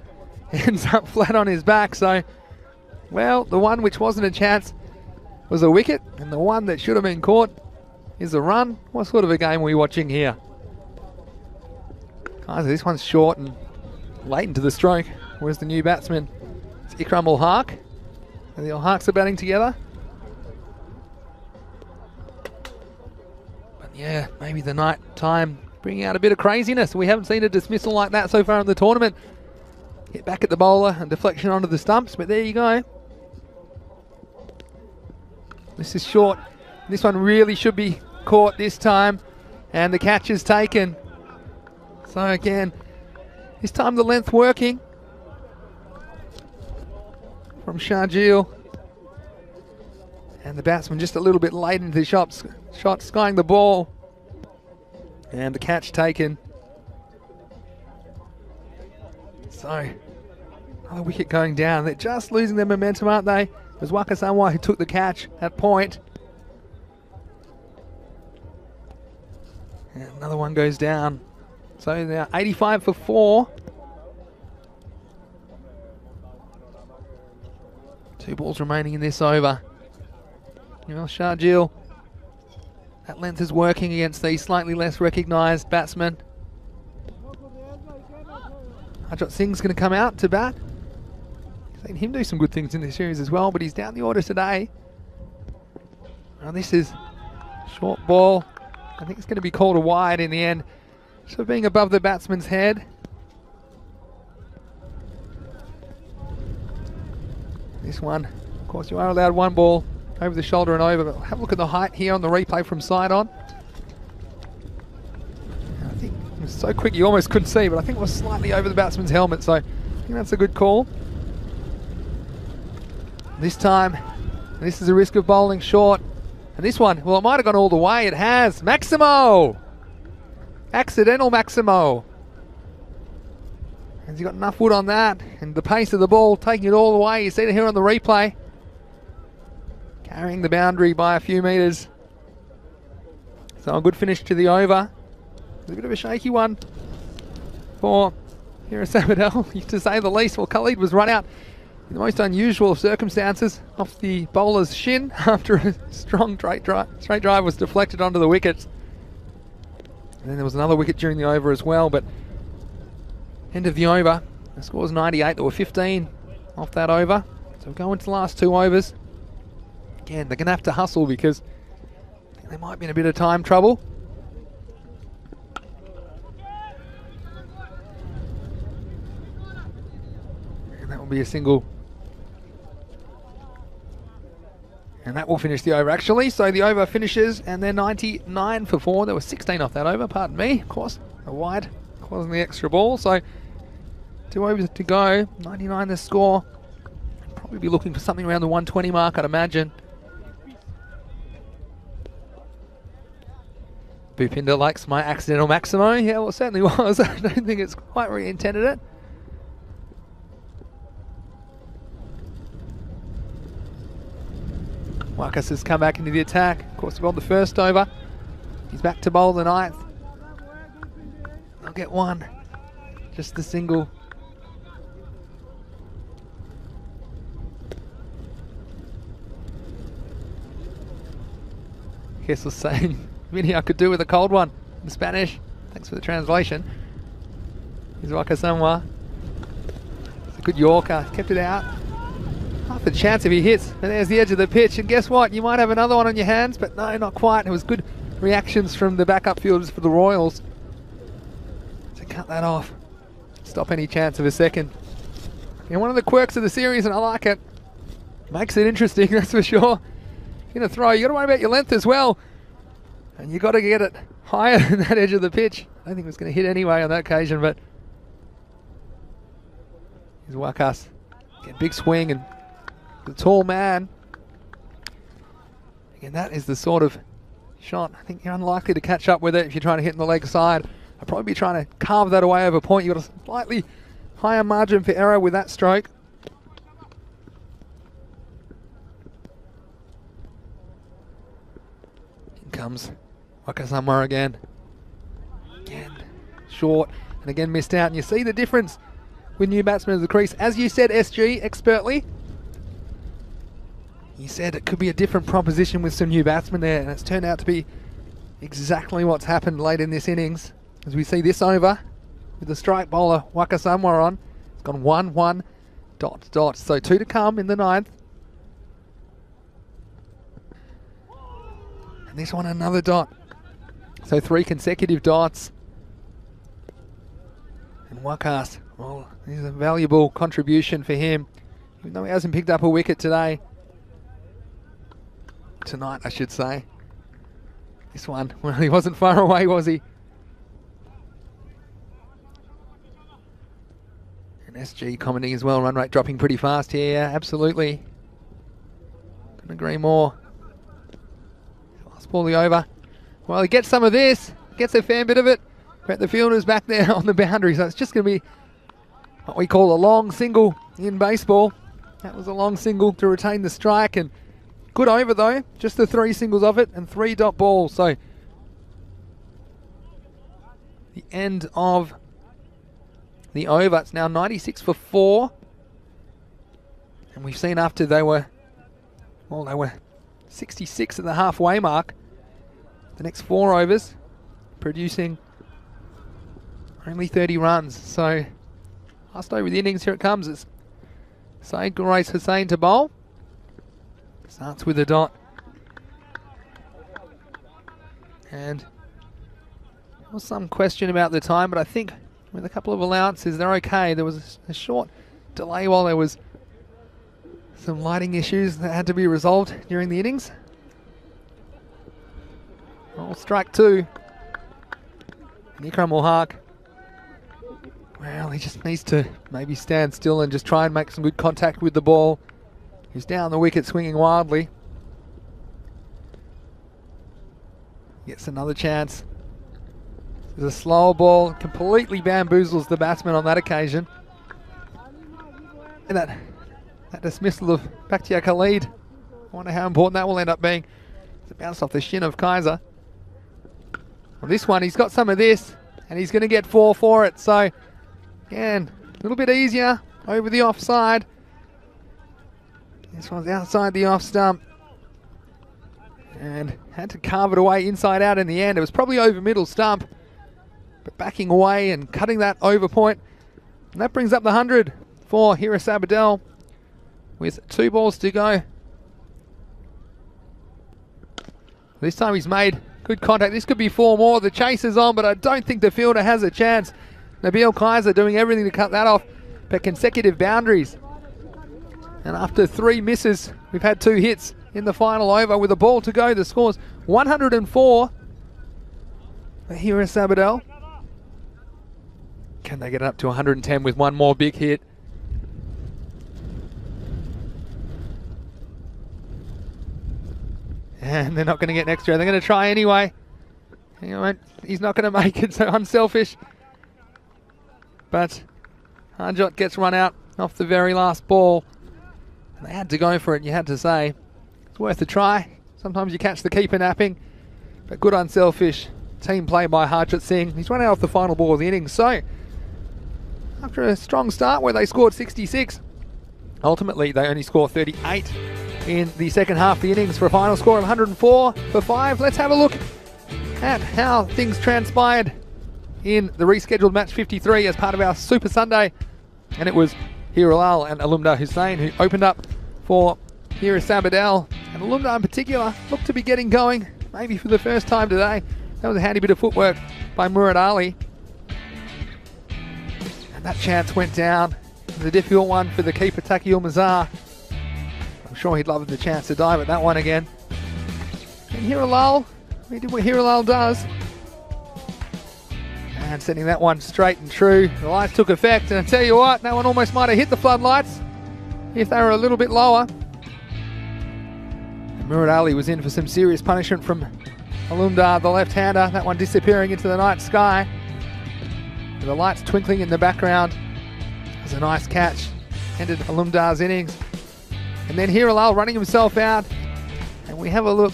Ends up flat on his back. So, well, the one which wasn't a chance was a wicket, and the one that should have been caught is a run. What sort of a game are we watching here? Guys, this one's short and late into the stroke. Where's the new batsman? It's Ikram ul Haq. And the ul Haqs are batting together. But yeah, maybe the night time bringing out a bit of craziness. We haven't seen a dismissal like that so far in the tournament. Hit back at the bowler and deflection onto the stumps, but there you go. This is short. This one really should be caught this time, and the catch is taken. So again, this time the length working from Sharjeel. And the batsman just a little bit late into the shot, skying the ball. And the catch taken. So, another wicket going down. They're just losing their momentum, aren't they? It was Waka Samoa who took the catch at point. And another one goes down. So they're 85 for 4. 2 balls remaining in this over. You know, Sharjeel, that length is working against these slightly less recognised batsmen. Harjot Singh's going to come out to bat. Seen him do some good things in this series as well, but he's down the order today. Now this is short ball. I think it's going to be called a wide in the end. So being above the batsman's head. This one, of course, you are allowed 1 ball over the shoulder and over, but have a look at the height here on the replay from side on. I think it was so quick you almost couldn't see, but I think it was slightly over the batsman's helmet, so I think that's a good call. This time, this is a risk of bowling short. And this one, well, it might have gone all the way. It has. Maximo! Accidental Maximo. Has he got enough wood on that? And the pace of the ball, taking it all the way. You see it here on the replay. Carrying the boundary by a few metres. So a good finish to the over. It's a bit of a shaky one for Hira Sabadell, to say the least. Well, Khalid was run out in the most unusual of circumstances off the bowler's shin after a strong straight drive was deflected onto the wickets. And then there was another wicket during the over as well, but end of the over. The score was 98. There were 15 off that over. So we'll go into the last 2 overs. Again, they're going to have to hustle because I think they might be in a bit of time trouble. And that will be a single. And that will finish the over actually. So the over finishes and they're 99 for 4. There were 16 off that over, pardon me. Of course, a wide causing the extra ball. So 2 overs to go, 99 the score. Probably be looking for something around the 120 mark, I'd imagine. Bhupinder likes my accidental Maximo. Yeah, well, it certainly was. I don't think it's quite where he intended it. Marcus has come back into the attack. Of course, he bowled the first over. He's back to bowl the 9th. They'll get 1. Just the single. Guess was saying, Vinny, I could do with a cold one in Spanish. Thanks for the translation. Here's Waka Samoa. It's a good Yorker. Kept it out. Half a chance if he hits. And there's the edge of the pitch. And guess what? You might have another one on your hands, but no, not quite. It was good reactions from the backup fielders for the Royals to cut that off. Stop any chance of a second. You know, one of the quirks of the series, and I like it. Makes it interesting, that's for sure. You're going to throw, you got to worry about your length as well. And you got to get it higher than that edge of the pitch. I don't think it was going to hit anyway on that occasion, but here's Wakas. Get big swing and the tall man. Again, that is the sort of shot. I think you're unlikely to catch up with it if you're trying to hit in the leg side. I'd probably be trying to carve that away over point. You've got a slightly higher margin for error with that stroke. Comes Waka Samoa again. Again, short, and again missed out. And you see the difference with new batsmen at the crease. As you said, SG, expertly, you said it could be a different proposition with some new batsmen there, and it's turned out to be exactly what's happened late in this innings. As we see this over with the strike bowler Waka Samoa on. It's gone 1-1, ... So 2 to come in the 9th. And this one another dot. So 3 consecutive dots. And Wakas, well, he's a valuable contribution for him, even though he hasn't picked up a wicket today. Tonight, I should say. This one, well, he wasn't far away, was he? And SG commenting as well, run rate dropping pretty fast here. Yeah, absolutely. Couldn't agree more. Last ball the over. Well, he gets some of this, gets a fair bit of it, but the fielder's back there on the boundary, so it's just going to be what we call a long single in baseball. That was a long single to retain the strike, and good over though, just the 3 singles of it and 3 dot balls. So the end of the over. It's now 96 for 4. And we've seen after they were 66 at the halfway mark. The next 4 overs producing only 30 runs. So last over the innings, here it comes. It's Saeed Grace Hussain to bowl. Starts with a dot. And there was some question about the time, but I think with a couple of allowances, they're okay. There was a short delay while there was some lighting issues that had to be resolved during the innings. Oh, strike 2. Nikram ul Haq. Well, he just needs to maybe stand still and just try and make some good contact with the ball. He's down the wicket swinging wildly. Gets another chance. There's a slower ball, completely bamboozles the batsman on that occasion. And that dismissal of Bakhtiar Khalid. I wonder how important that will end up being. It's bounced off the shin of Kaiser. Well, this one, he's got some of this, and he's going to get 4 for it. So, again, a little bit easier over the offside. This one's outside the off stump. And had to carve it away inside out in the end. It was probably over middle stump, but backing away and cutting that over point. And that brings up the 100 for Hiris Abadel with 2 balls to go. This time he's made good contact. This could be 4 more. The chase is on, but I don't think the fielder has a chance. Nabil Kaiser doing everything to cut that off, but consecutive boundaries. And after 3 misses, we've had 2 hits in the final over with a ball to go. The score's 104 for Hiris Abadel. Can they get it up to 110 with 1 more big hit? And they're not going to get an extra. They're going to try anyway. He's not going to make it, so unselfish. But Harjot gets run out off the very last ball. And they had to go for it, you had to say. It's worth a try. Sometimes you catch the keeper napping. But good unselfish team play by Harjot Singh. He's run out off the final ball of the innings. So, after a strong start where they scored 66, ultimately they only score 38 in the second half of the innings for a final score of 104 for 5. Let's have a look at how things transpired in the rescheduled match 53 as part of our Super Sunday. And it was Hiralal and Alumdar Hussain who opened up for Hiris Abadel. And Alumdar in particular looked to be getting going, maybe for the first time today. That was a handy bit of footwork by Murad Ali. And that chance went down. It was a difficult one for the keeper, Taqi Mazar. I'm sure he'd love the chance to dive at that one again. And Hiralal, he did what Hiralal does. And sending that one straight and true. The lights took effect, and I tell you what, that one almost might have hit the floodlights if they were a little bit lower. And Murad Ali was in for some serious punishment from Alumdar, the left-hander. That one disappearing into the night sky. With the lights twinkling in the background. It was a nice catch. Ended Alumdar's innings. And then Hiralal running himself out. And we have a look.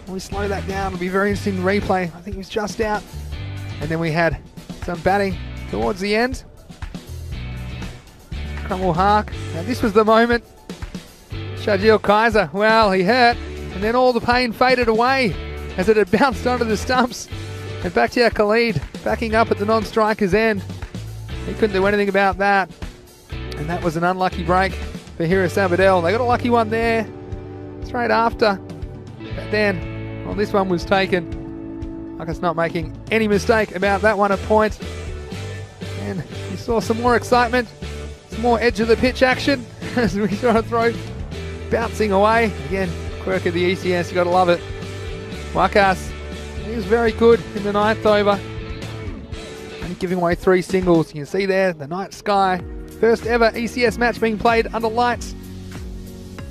When we slow that down, it'll be very interesting replay. I think he was just out. And then we had some batting towards the end. Nikram ul Haq. Now this was the moment. Shajil Kaiser, well, he hurt. And then all the pain faded away as it had bounced onto the stumps. And Bakhtiar Khalid backing up at the non-striker's end. He couldn't do anything about that. And that was an unlucky break for Hiris Abadel. They got a lucky one there straight after. But then, well, this one was taken. Like it's not making any mistake about that one at point. And you saw some more excitement, some more edge of the pitch action as we saw a throw bouncing away. Again, quirk of the ECS, you got to love it. Wakas, he was very good in the 9th over. And giving away 3 singles. You can see there the night sky. First ever ECS match being played under lights.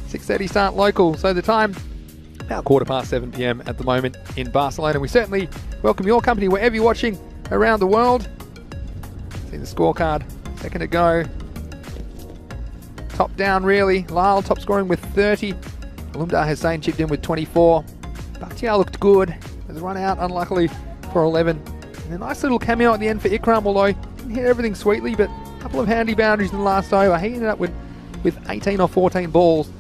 6:30 start local. So the time about 7:15 p.m. at the moment in Barcelona. We certainly welcome your company wherever you're watching around the world. See the scorecard. Second to go. Top down really. Lyle top scoring with 30. Alumdar Hussain chipped in with 24. Bakhtiar looked good. Was run out unluckily for 11. And a nice little cameo at the end for Ikram, although he didn't hit everything sweetly, but a couple of handy boundaries in the last over. He ended up with 18 or 14 balls.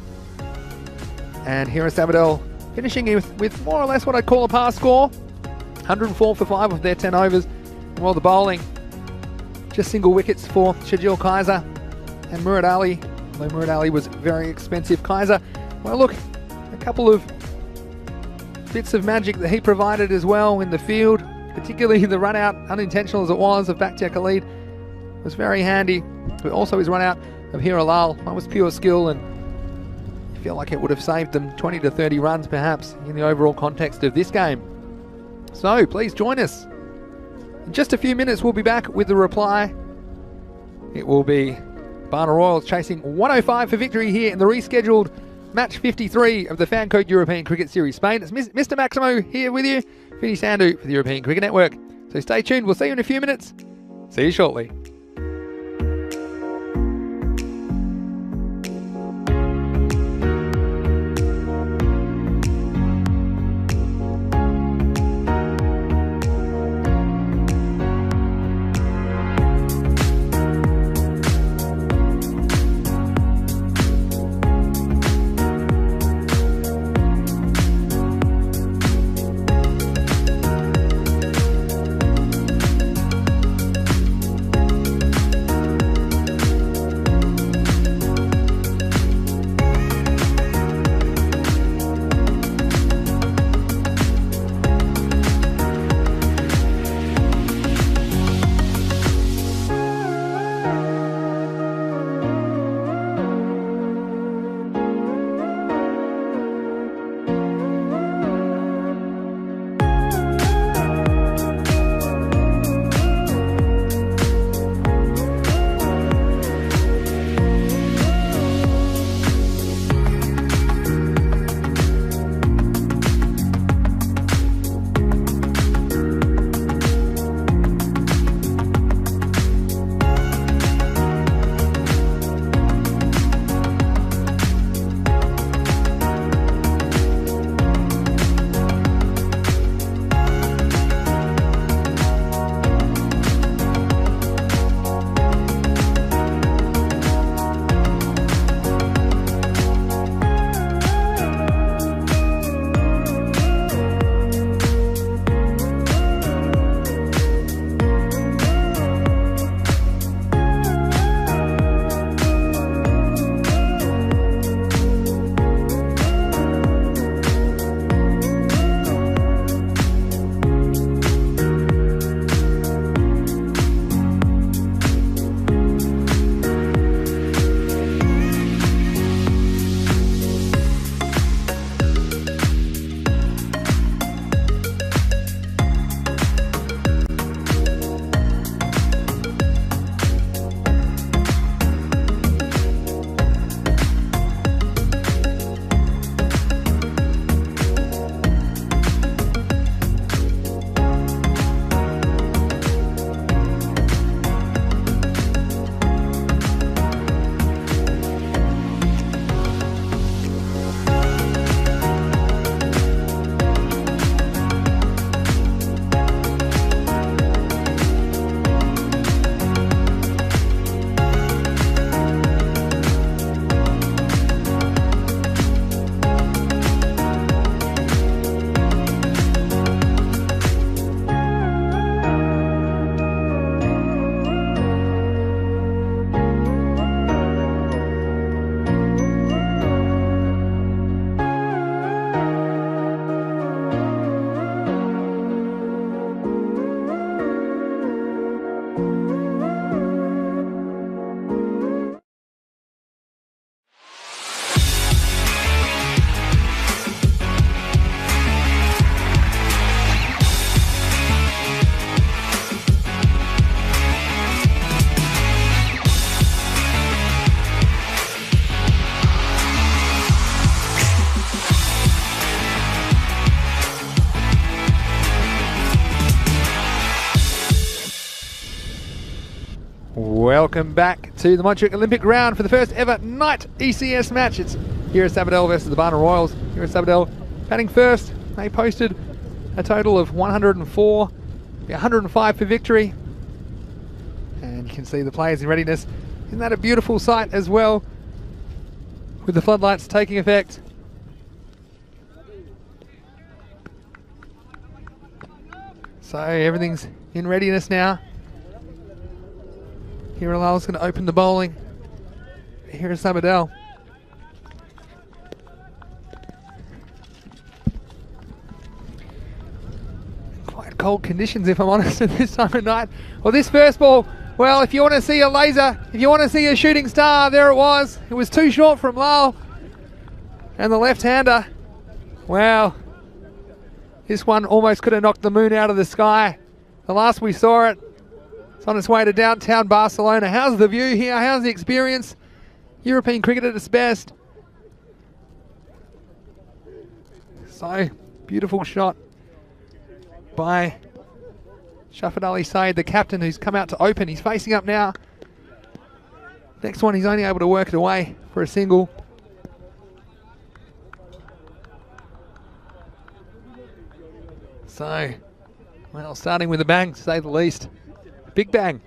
And here is Sabadell finishing with more or less what I'd call a par score. 104 for 5 of their 10 overs. And while the bowling, just single wickets for Shajil Kaiser and Murad Ali. Although Murad Ali was very expensive. Kaiser, well look, a couple of bits of magic that he provided as well in the field. Particularly the run out, unintentional as it was, of Bakhtiar Khalid was very handy. But also his run out of Hiralal. That was pure skill, and I feel like it would have saved them 20 to 30 runs perhaps in the overall context of this game. So please join us. In just a few minutes we'll be back with the reply. It will be Barna Royals chasing 105 for victory here in the rescheduled match 53 of the Fan Code European Cricket Series Spain. It's Mr. Maximo here with you, Vinny Sandhu for the European Cricket Network. So stay tuned, we'll see you in a few minutes. See you shortly. Welcome back to the Montjuic Olympic round for the first ever night ECS match. It's here at Sabadell versus the Barna Royals. Here at Sabadell, batting first. They posted a total of 104, 105 for victory. And you can see the players in readiness. Isn't that a beautiful sight as well, with the floodlights taking effect? So everything's in readiness now. Here Relive's going to open the bowling. Here is Sabadell. Quite cold conditions, if I'm honest, at this time of night. Well, this first ball, well, if you want to see a laser, if you want to see a shooting star, there it was. It was too short from Lal. And the left-hander, wow. This one almost could have knocked the moon out of the sky. The last we saw it, it's on its way to downtown Barcelona. How's the view here? How's the experience? European cricket at its best. So, beautiful shot by Shafat Ali Saeed, the captain, who's come out to open. He's facing up now. Next one, he's only able to work it away for a single. So, well, starting with a bang, to say the least. Big bang.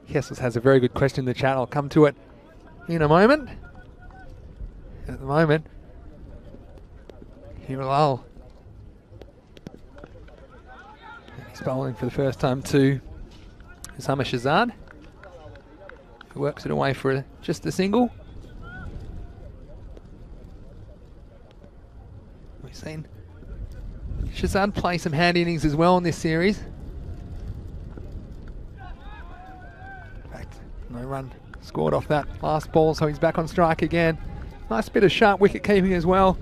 Kessels has a very good question in the chat. I'll come to it in a moment. At the moment, here Lal. He's bowling for the first time to Usama Shahzad, who works it away for just a single. We've seen Shahzad play some hand innings as well in this series. In fact, no run scored off that last ball, so he's back on strike again. Nice bit of sharp wicket keeping as well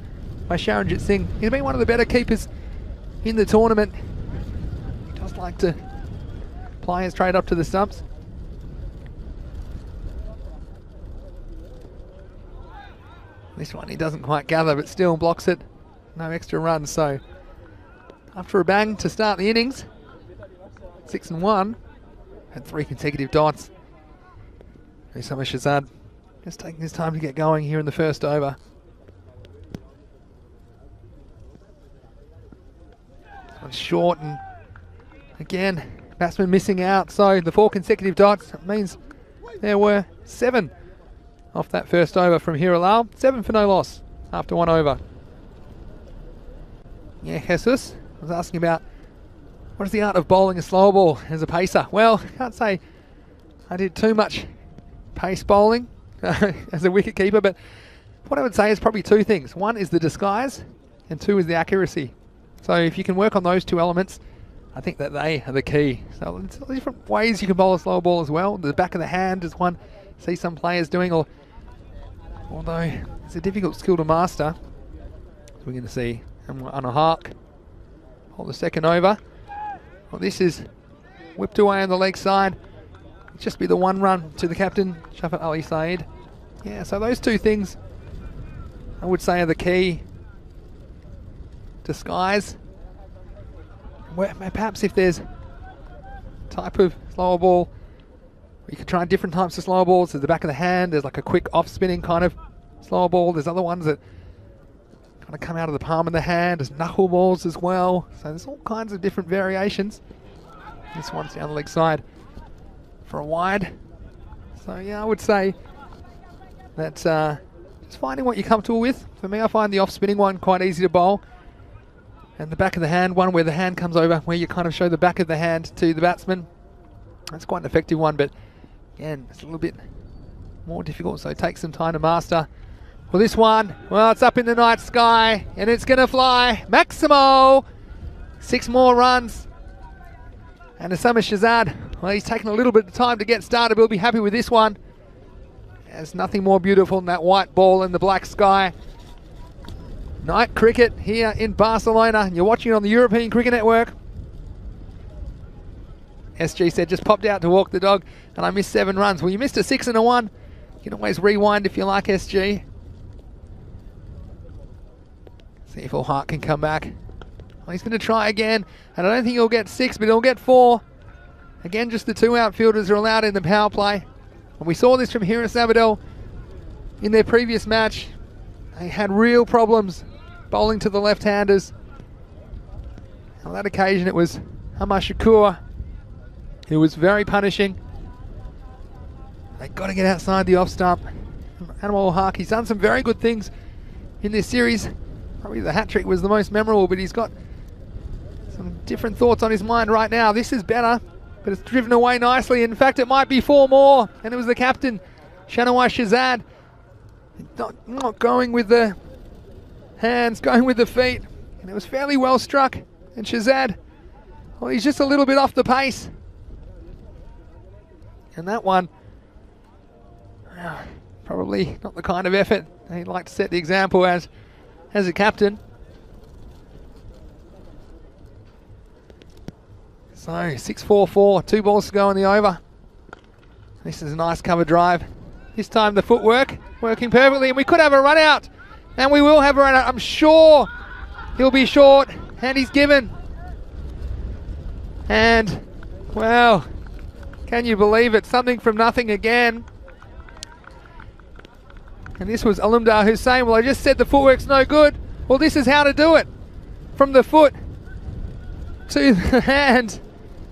by Sharanjit Singh. He's been one of the better keepers in the tournament. He does like to play his straight up to the stumps. This one he doesn't quite gather, but still blocks it. No extra runs, so after a bang to start the innings, 6 and 1, had 3 consecutive dots. Usama Shahzad just taking his time to get going here in the first over. This one's short, and again, batsman missing out, so the 4 consecutive dots means there were 7 off that first over from Hiralal. 7 for no loss after 1 over. Yeah, Jesus was asking about what is the art of bowling a slow ball as a pacer. Well, I can't say I did too much pace bowling as a wicket keeper, but what I would say is probably 2 things. 1 is the disguise, and 2 is the accuracy. So if you can work on those 2 elements, I think that they are the key. So there's different ways you can bowl a slow ball as well. The back of the hand is one I see some players doing, although it's a difficult skill to master. So we're going to see on a hark hold the second over. Well, this is whipped away on the leg side. It'll just be the 1 run to the captain, Shafat Ali Saeed. Yeah, so those 2 things I would say are the key. Disguise. Where, perhaps if there's type of slower ball, you could try different types of slower balls. There's the back of the hand, there's like a quick off-spinning kind of slower ball. There's other ones that kind of come out of the palm of the hand. There's knuckle balls as well. So there's all kinds of different variations. This one's down the leg side for a wide. So yeah, I would say that just finding what you're comfortable with. For me, I find the off-spinning one quite easy to bowl. And the back of the hand one, where the hand comes over, where you kind of show the back of the hand to the batsman. That's quite an effective one, but again, it's a little bit more difficult, so it takes some time to master. Well, this one, well, it's up in the night sky, and it's going to fly. Maximo! 6 more runs. And Usama Shahzad, well, he's taken a little bit of time to get started. We'll be happy with this one. There's nothing more beautiful than that white ball in the black sky. Night cricket here in Barcelona, and you're watching it on the European Cricket Network. SG said, just popped out to walk the dog, and I missed 7 runs. Well, you missed a 6 and a 1. You can always rewind if you like, SG. See if All Heart can come back Well, he's going to try again, and I don't think he'll get 6, but he'll get 4. Again, just the 2 outfielders are allowed in the power play. And we saw this from here at Sabadell in their previous match. They had real problems bowling to the left-handers. On that occasion, it was Hamar Shakur who was very punishing. They've got to get outside the off stump. Animal Hark, he's done some very good things in this series. Probably the hat-trick was the most memorable, but he's got some different thoughts on his mind right now. This is better, but it's driven away nicely. In fact, it might be 4 more, and it was the captain, Shanawai Shazad, not going with the hands, going with the feet, and it was fairly well struck. And Shazad, well, he's just a little bit off the pace. And that one, probably not the kind of effort he'd like to set the example as a captain. So 6-4-4, 2 balls to go in the over. This is a nice cover drive. This time the footwork working perfectly, and we could have a run out. And we will have a run out. I'm sure he'll be short, and he's given. And, well, can you believe it? Something from nothing again. And this was Alumdar Hussain. Well, I just said the footwork's no good. Well, this is how to do it. From the foot to the hand.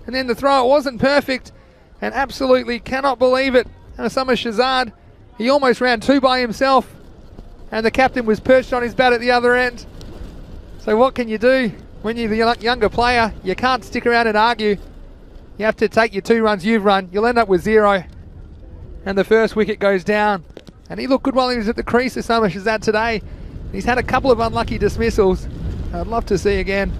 And then the throw, it wasn't perfect. And absolutely cannot believe it. Osama Shazad, he almost ran 2 by himself. And the captain was perched on his bat at the other end. So what can you do when you're the younger player? You can't stick around and argue. You have to take your 2 runs you've run. You'll end up with 0. And the first wicket goes down. And he looked good while he was at the crease, Osama Shazad, today. He's had a couple of unlucky dismissals. I'd love to see again.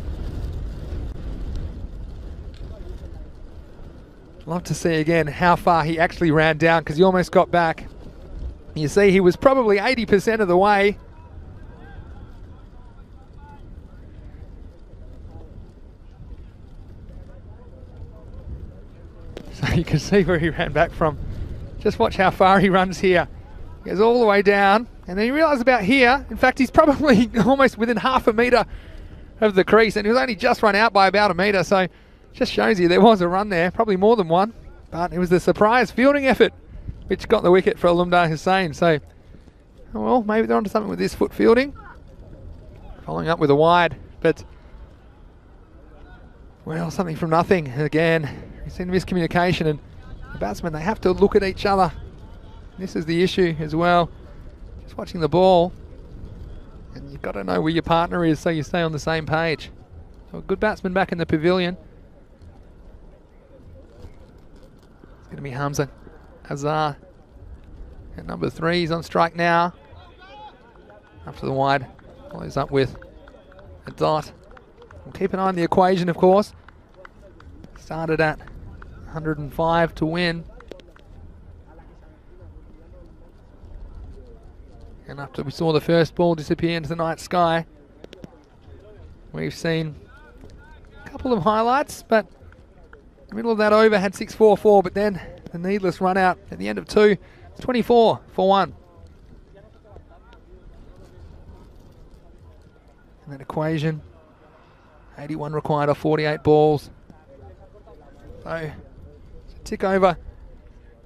Love to see again how far he actually ran down, because he almost got back. You see, he was probably 80% of the way. So you can see where he ran back from. Just watch how far he runs here. He goes all the way down, and then you realise about here, in fact, he's probably almost within half a metre of the crease, and he was only just run out by about a metre, so just shows you there was a run there, probably more than one, but it was the surprise fielding effort which got the wicket for Alumdar Hussain. So, well, maybe they're onto something with this foot fielding. Following up with a wide, but, well, something from nothing again. We've seen miscommunication, and the batsmen, they have to look at each other. This is the issue as well. Just watching the ball, and you've got to know where your partner is so you stay on the same page. So a good batsman back in the pavilion. It's going to be Hamza Azhar at number 3. He's on strike now. After the wide, follows up with a dot. We'll keep an eye on the equation, of course. Started at 105 to win. And after we saw the first ball disappear into the night sky, we've seen a couple of highlights, but the middle of that over had 6-4-4, but then the needless run out at the end of 2, 24 for 1. And that equation, 81 required off 48 balls. So, tick over,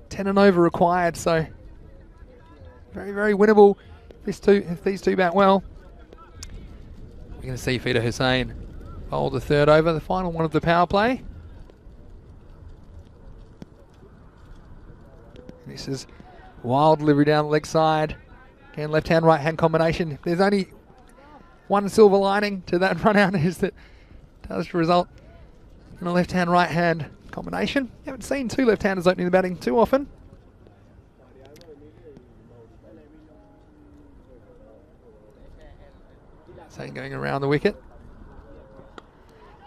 10 and over required, so very, very winnable if these two bat well. We're going to see Fida Hussain bowl the 3rd over, the final one of the power play. This is wild delivery down the leg side. Again, left-hand, right-hand combination. There's only one silver lining to that run out, is that it does result in a left-hand, right-hand combination. You haven't seen 2 left-handers opening the batting too often. So going around the wicket.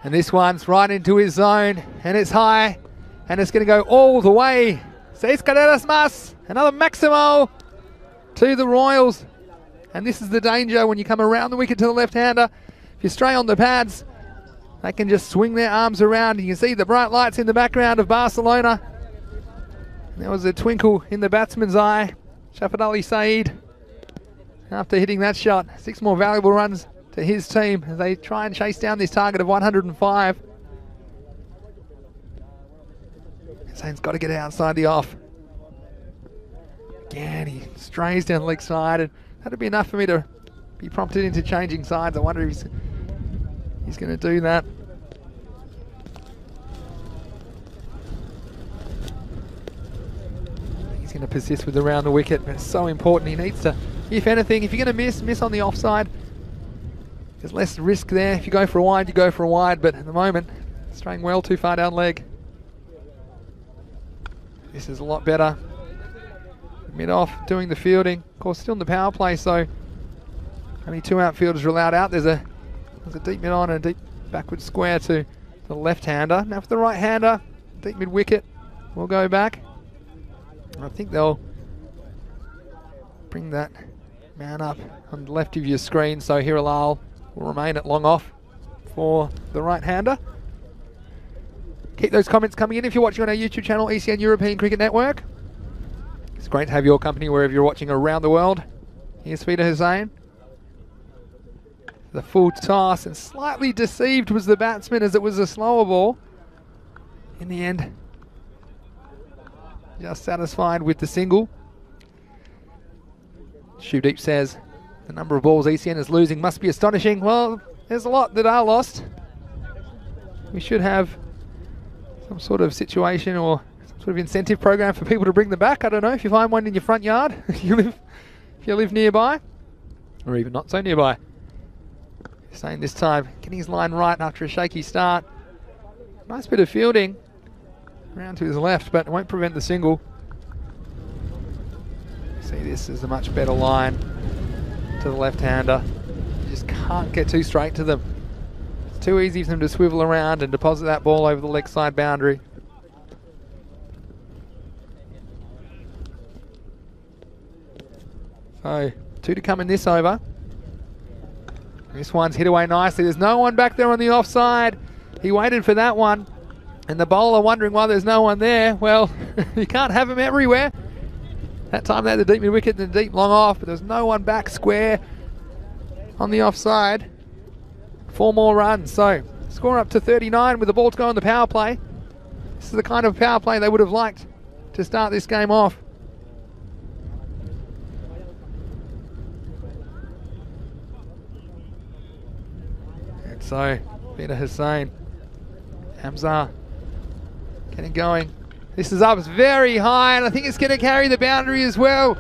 And this one's right into his zone, and it's high, and it's going to go all the way. 6 carreras más, another Maximo to the Royals. And this is the danger when you come around the wicket to the left-hander. If you stray on the pads, they can just swing their arms around. You can see the bright lights in the background of Barcelona. And there was a twinkle in the batsman's eye. Shafat Ali Saeed, after hitting that shot, 6 more valuable runs to his team as they try and chase down this target of 105. Hussein's got to get outside the off. Again, he strays down the leg side, and that'd be enough for me to be prompted into changing sides. I wonder if he's going to do that. He's going to persist with around the wicket, but it's so important. He needs to, if anything, if you're going to miss on the offside, there's less risk there. If you go for a wide, you go for a wide, but at the moment, straying well too far down leg. This is a lot better. Mid-off doing the fielding. Of course, still in the power play, so only 2 outfielders are allowed out. There's a deep mid-on and a deep backward square to the left-hander. Now for the right-hander, deep mid-wicket will go back. I think they'll bring that man up on the left of your screen, so Hirilal will remain at long off for the right-hander. Keep those comments coming in if you're watching on our YouTube channel, ECN European Cricket Network. It's great to have your company wherever you're watching around the world. Here's Hussain. The full toss, and slightly deceived was the batsman as it was a slower ball. In the end, just satisfied with the single. Shuvdeep says the number of balls ECN is losing must be astonishing. Well, there's a lot that are lost. We should have some sort of situation or sort of incentive program for people to bring them back. I don't know, if you find one in your front yard, if you live nearby, or even not so nearby. Saying this time, getting his line right after a shaky start. Nice bit of fielding around to his left, but it won't prevent the single. See, this is a much better line to the left-hander. You just can't get too straight to them. It's too easy for them to swivel around and deposit that ball over the leg side boundary. So, 2 to come in this over. This one's hit away nicely. There's no one back there on the offside. He waited for that one. And the bowler wondering why there's no one there. Well, you can't have him everywhere. That time they had the deep mid-wicket and the deep long off, but there's no one back square on the offside. 4 more runs. So, score up to 39 with the ball to go on the power play. This is the kind of power play they would have liked to start this game off. So, Peter Hussain, Hamza getting going. This is up, it's very high, and I think it's going to carry the boundary as well.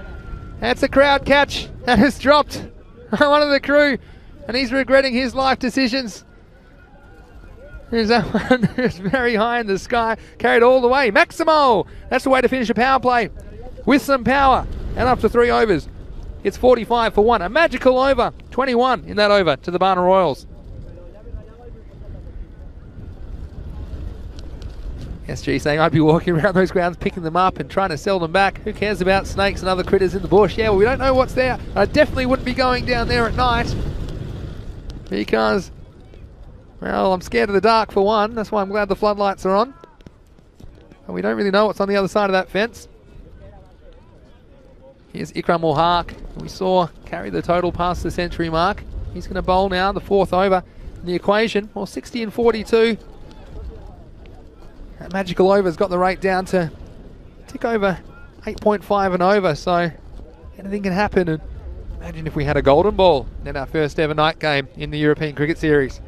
That's a crowd catch that has dropped one of the crew, and he's regretting his life decisions. Here's that one. It's very high in the sky, carried all the way. Maximo! That's the way to finish a power play with some power, and up to 3 overs. It's 45 for 1. A magical over, 21 in that over to the Barna Royals. SG saying I'd be walking around those grounds picking them up and trying to sell them back. Who cares about snakes and other critters in the bush? Yeah, well, we don't know what's there. I definitely wouldn't be going down there at night because, well, I'm scared of the dark for one. That's why I'm glad the floodlights are on. And we don't really know what's on the other side of that fence. Here's Ikram ul Haq. We saw carry the total past the century mark. He's going to bowl now, the 4th over in the equation. Well, 60 and 42. That magical over's got the rate down to tick over 8.5 and over, so anything can happen. And imagine if we had a golden ball in our first ever night game in the European Cricket Series.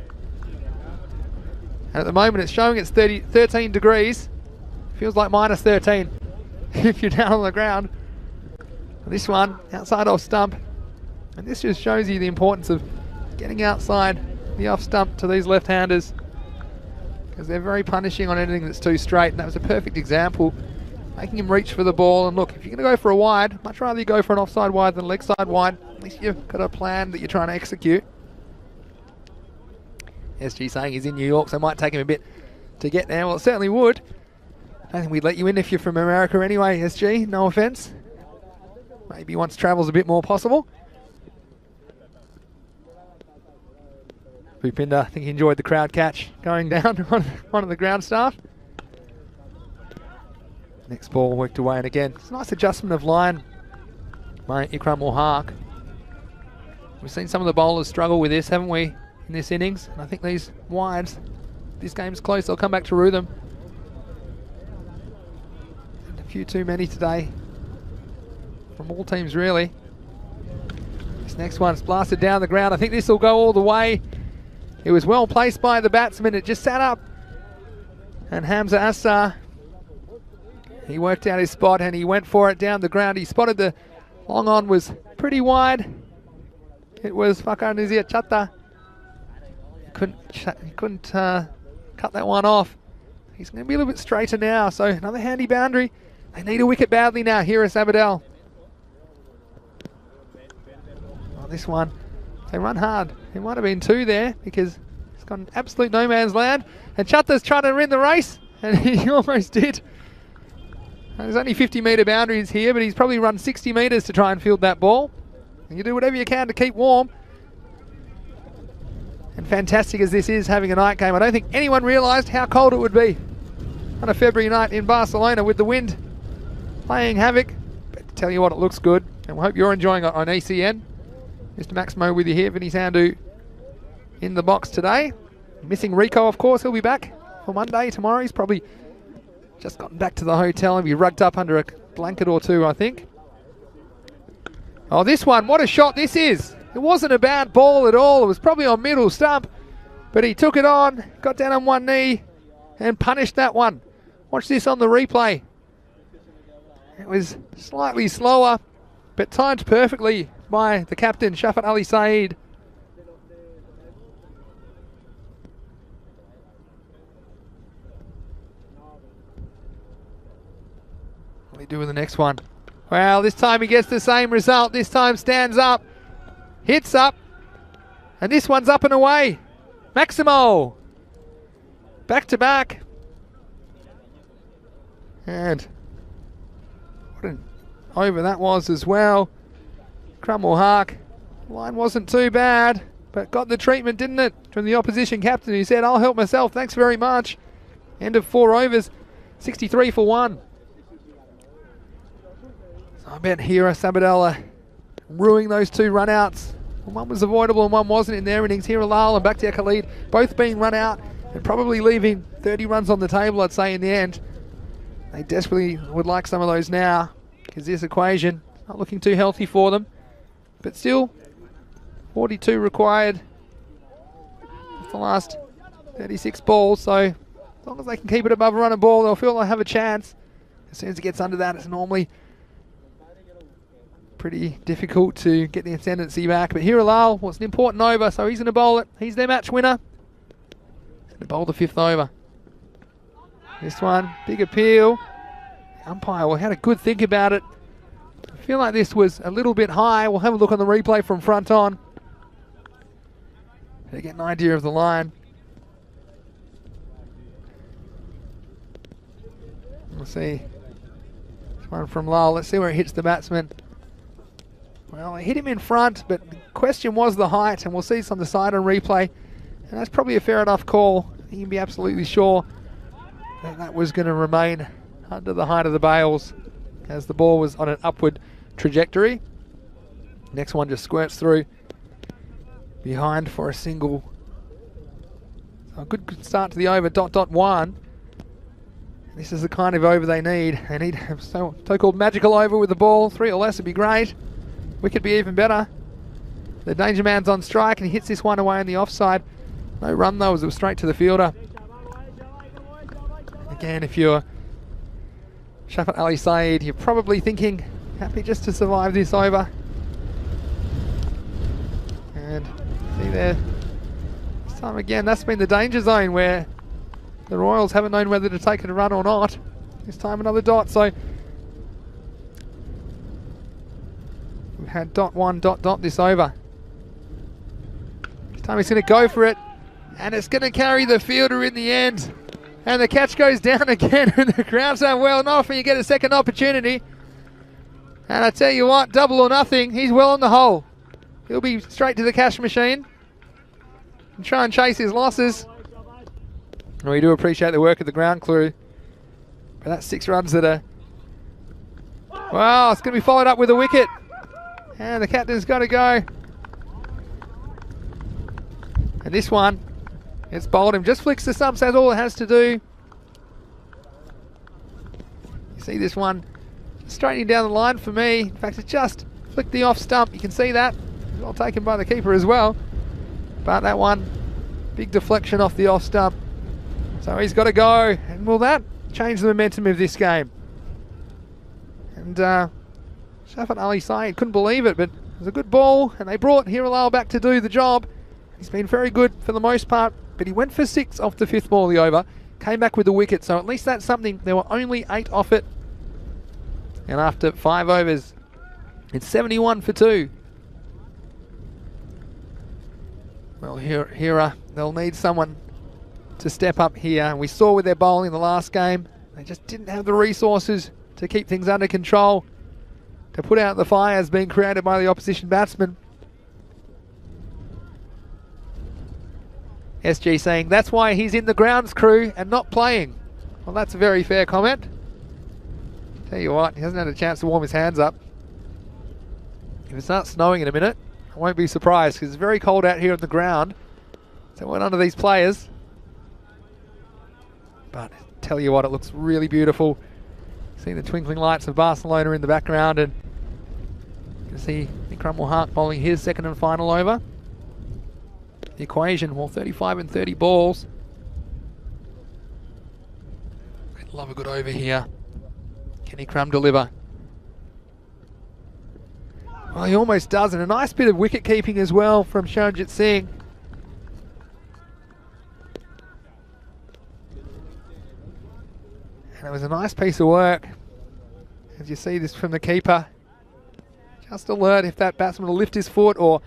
And at the moment it's showing it's 13 degrees. Feels like minus 13 if you're down on the ground. This one, outside off stump. And this just shows you the importance of getting outside the off stump to these left-handers, because they're very punishing on anything that's too straight, and that was a perfect example, making him reach for the ball. And look, if you're going to go for a wide, much rather you go for an offside wide than a leg side wide. At least you've got a plan that you're trying to execute. SG saying he's in New York, so it might take him a bit to get there. Well, it certainly would. I don't think we'd let you in if you're from America anyway, SG, no offence. Maybe once travel's a bit more possible. Bhupinder, I think he enjoyed the crowd catch going down on one of the ground staff. Next ball worked away, and again, it's a nice adjustment of line by Ikram ul Haq. We've seen some of the bowlers struggle with this, haven't we, in this innings? And I think these wides, this game's close, they'll come back to rue them. And a few too many today. From all teams, really. This next one's blasted down the ground. I think this will go all the way. It was well placed by the batsman. It just sat up. And Hamza Assar, he worked out his spot and he went for it down the ground. He spotted the long on was pretty wide. It was Fakar Nazir Chatta. He couldn't cut that one off. He's going to be a little bit straighter now. So another handy boundary. They need a wicket badly now. Here is Abadel. Oh, this one, they run hard. It might have been 2 there because it's gone absolute no man's land. And Chatta's trying to win the race, and he almost did. There's only 50-metre boundaries here, but he's probably run 60 metres to try and field that ball. And you do whatever you can to keep warm. And fantastic as this is, having a night game, I don't think anyone realised how cold it would be on a February night in Barcelona with the wind playing havoc. But to tell you what, it looks good, and we hope you're enjoying it on ECN. Mr. Maximo with you here, Vinny Sandhu in the box today. Missing Rico, of course, he'll be back for Monday. Tomorrow he's probably just gotten back to the hotel and be rugged up under a blanket or 2, I think. Oh, this one, what a shot this is. It wasn't a bad ball at all. It was probably on middle stump, but he took it on, got down on one knee and punished that one. Watch this on the replay. It was slightly slower, but timed perfectly by the captain, Shafat Ali Saeed. What do we do with the next one? Well, this time he gets the same result. This time stands up, hits up, and this one's up and away. Maximo, back to back. And what an over that was as well. Cromwell Hark, line wasn't too bad, but got the treatment, didn't it, from the opposition captain who said, I'll help myself, thanks very much. End of 4 overs, 63 for 1. So I bet Hira Sabadella ruining those 2 run-outs. One was avoidable and one wasn't in their innings. Hira Lal and Bakhtiar Khalid both being run out and probably leaving 30 runs on the table, I'd say, in the end. They desperately would like some of those now because this equation not looking too healthy for them. But still, 42 required for the last 36 balls. So as long as they can keep it above a run and ball, they'll feel they have a chance. As soon as it gets under that, it's normally pretty difficult to get the ascendancy back. But Hira Lal was an important over, so he's going to bowl it. He's their match winner. He's going to bowl the 5th over. This one, big appeal. The umpire had a good think about it. I feel like this was a little bit high. We'll have a look on the replay from front on to get an idea of the line. We'll see. This one from Lal. Let's see where it hits the batsman. Well, it hit him in front, but the question was the height, and we'll see this on the side on replay. And that's probably a fair enough call. You can be absolutely sure that that was going to remain under the height of the bails as the ball was on an upward trajectory. Next one just squirts through behind for a single. So a good start to the over, .1. This is the kind of over they need. They need a so-called magical over with the ball. 3 or less would be great. Wicket be even better. The danger man's on strike and he hits this one away on the offside. No run though, as it was straight to the fielder. Again, if you're Shafat Ali Saeed, you're probably thinking, happy just to survive this over. And see there, this time again, that's been the danger zone where the Royals haven't known whether to take it a run or not. This time another dot, so we've had .1, this over. This time he's going to go for it, and it's going to carry the fielder in the end. And the catch goes down again, and the crowd's done well enough, and you get a second opportunity. And I tell you what, double or nothing, he's well on the hole. He'll be straight to the cash machine and try and chase his losses. And we do appreciate the work of the ground crew. But that's 6 runs that are... Wow, it's going to be followed up with a wicket. And the captain's got to go. And this one, it's bowled him. Just flicks the stumps, that's all it has to do. You see this one straightening down the line for me. In fact, it just flicked the off stump. You can see that. Well taken by the keeper as well. But that one, big deflection off the off stump. So he's got to go. And will that change the momentum of this game? And Shafat Ali Saeed couldn't believe it, but it was a good ball. And they brought Hirilal back to do the job. He's been very good for the most part, but he went for 6 off the 5th ball of the over. Came back with a wicket, so at least that's something. There were only 8 off it. And after 5 overs, it's 71 for 2. Well, here they'll need someone to step up here. We saw with their bowling in the last game, they just didn't have the resources to keep things under control, to put out the fires being created by the opposition batsman. SG saying that's why he's in the grounds crew and not playing. Well, that's a very fair comment. Tell you what, he hasn't had a chance to warm his hands up. If it starts snowing in a minute, I won't be surprised, because it's very cold out here on the ground. So well under these players. But tell you what, it looks really beautiful. See the twinkling lights of Barcelona in the background, and you can see Ikram Mulhaq bowling his second and final over. The equation, well, 35 and 30 balls. I'd love a good over here. Can Ikram deliver? Well, he almost does, and a nice bit of wicket keeping as well from Sharanjit Singh. And it was a nice piece of work. As you see this from the keeper. Just alert if that batsman will lift his foot or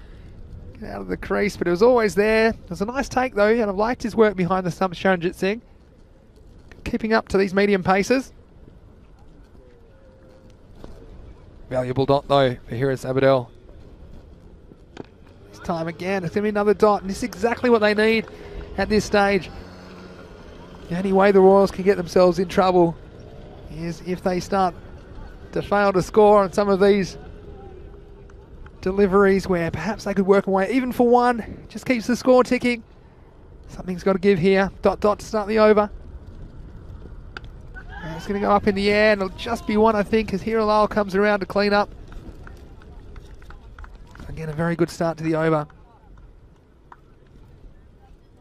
get out of the crease, but it was always there. It was a nice take though, and I've liked his work behind the stumps, Sharanjit Singh. Keeping up to these medium paces. Valuable dot though for Hiris Abadel. This time again, it's going to be another dot, and this is exactly what they need at this stage. The only way the Royals can get themselves in trouble is if they start to fail to score on some of these deliveries where perhaps they could work away even for 1. Just keeps the score ticking. Something's got to give here. Dot dot to start the over. And it's going to go up in the air, and it'll just be 1, I think, as Hirilal comes around to clean up. Again, a very good start to the over.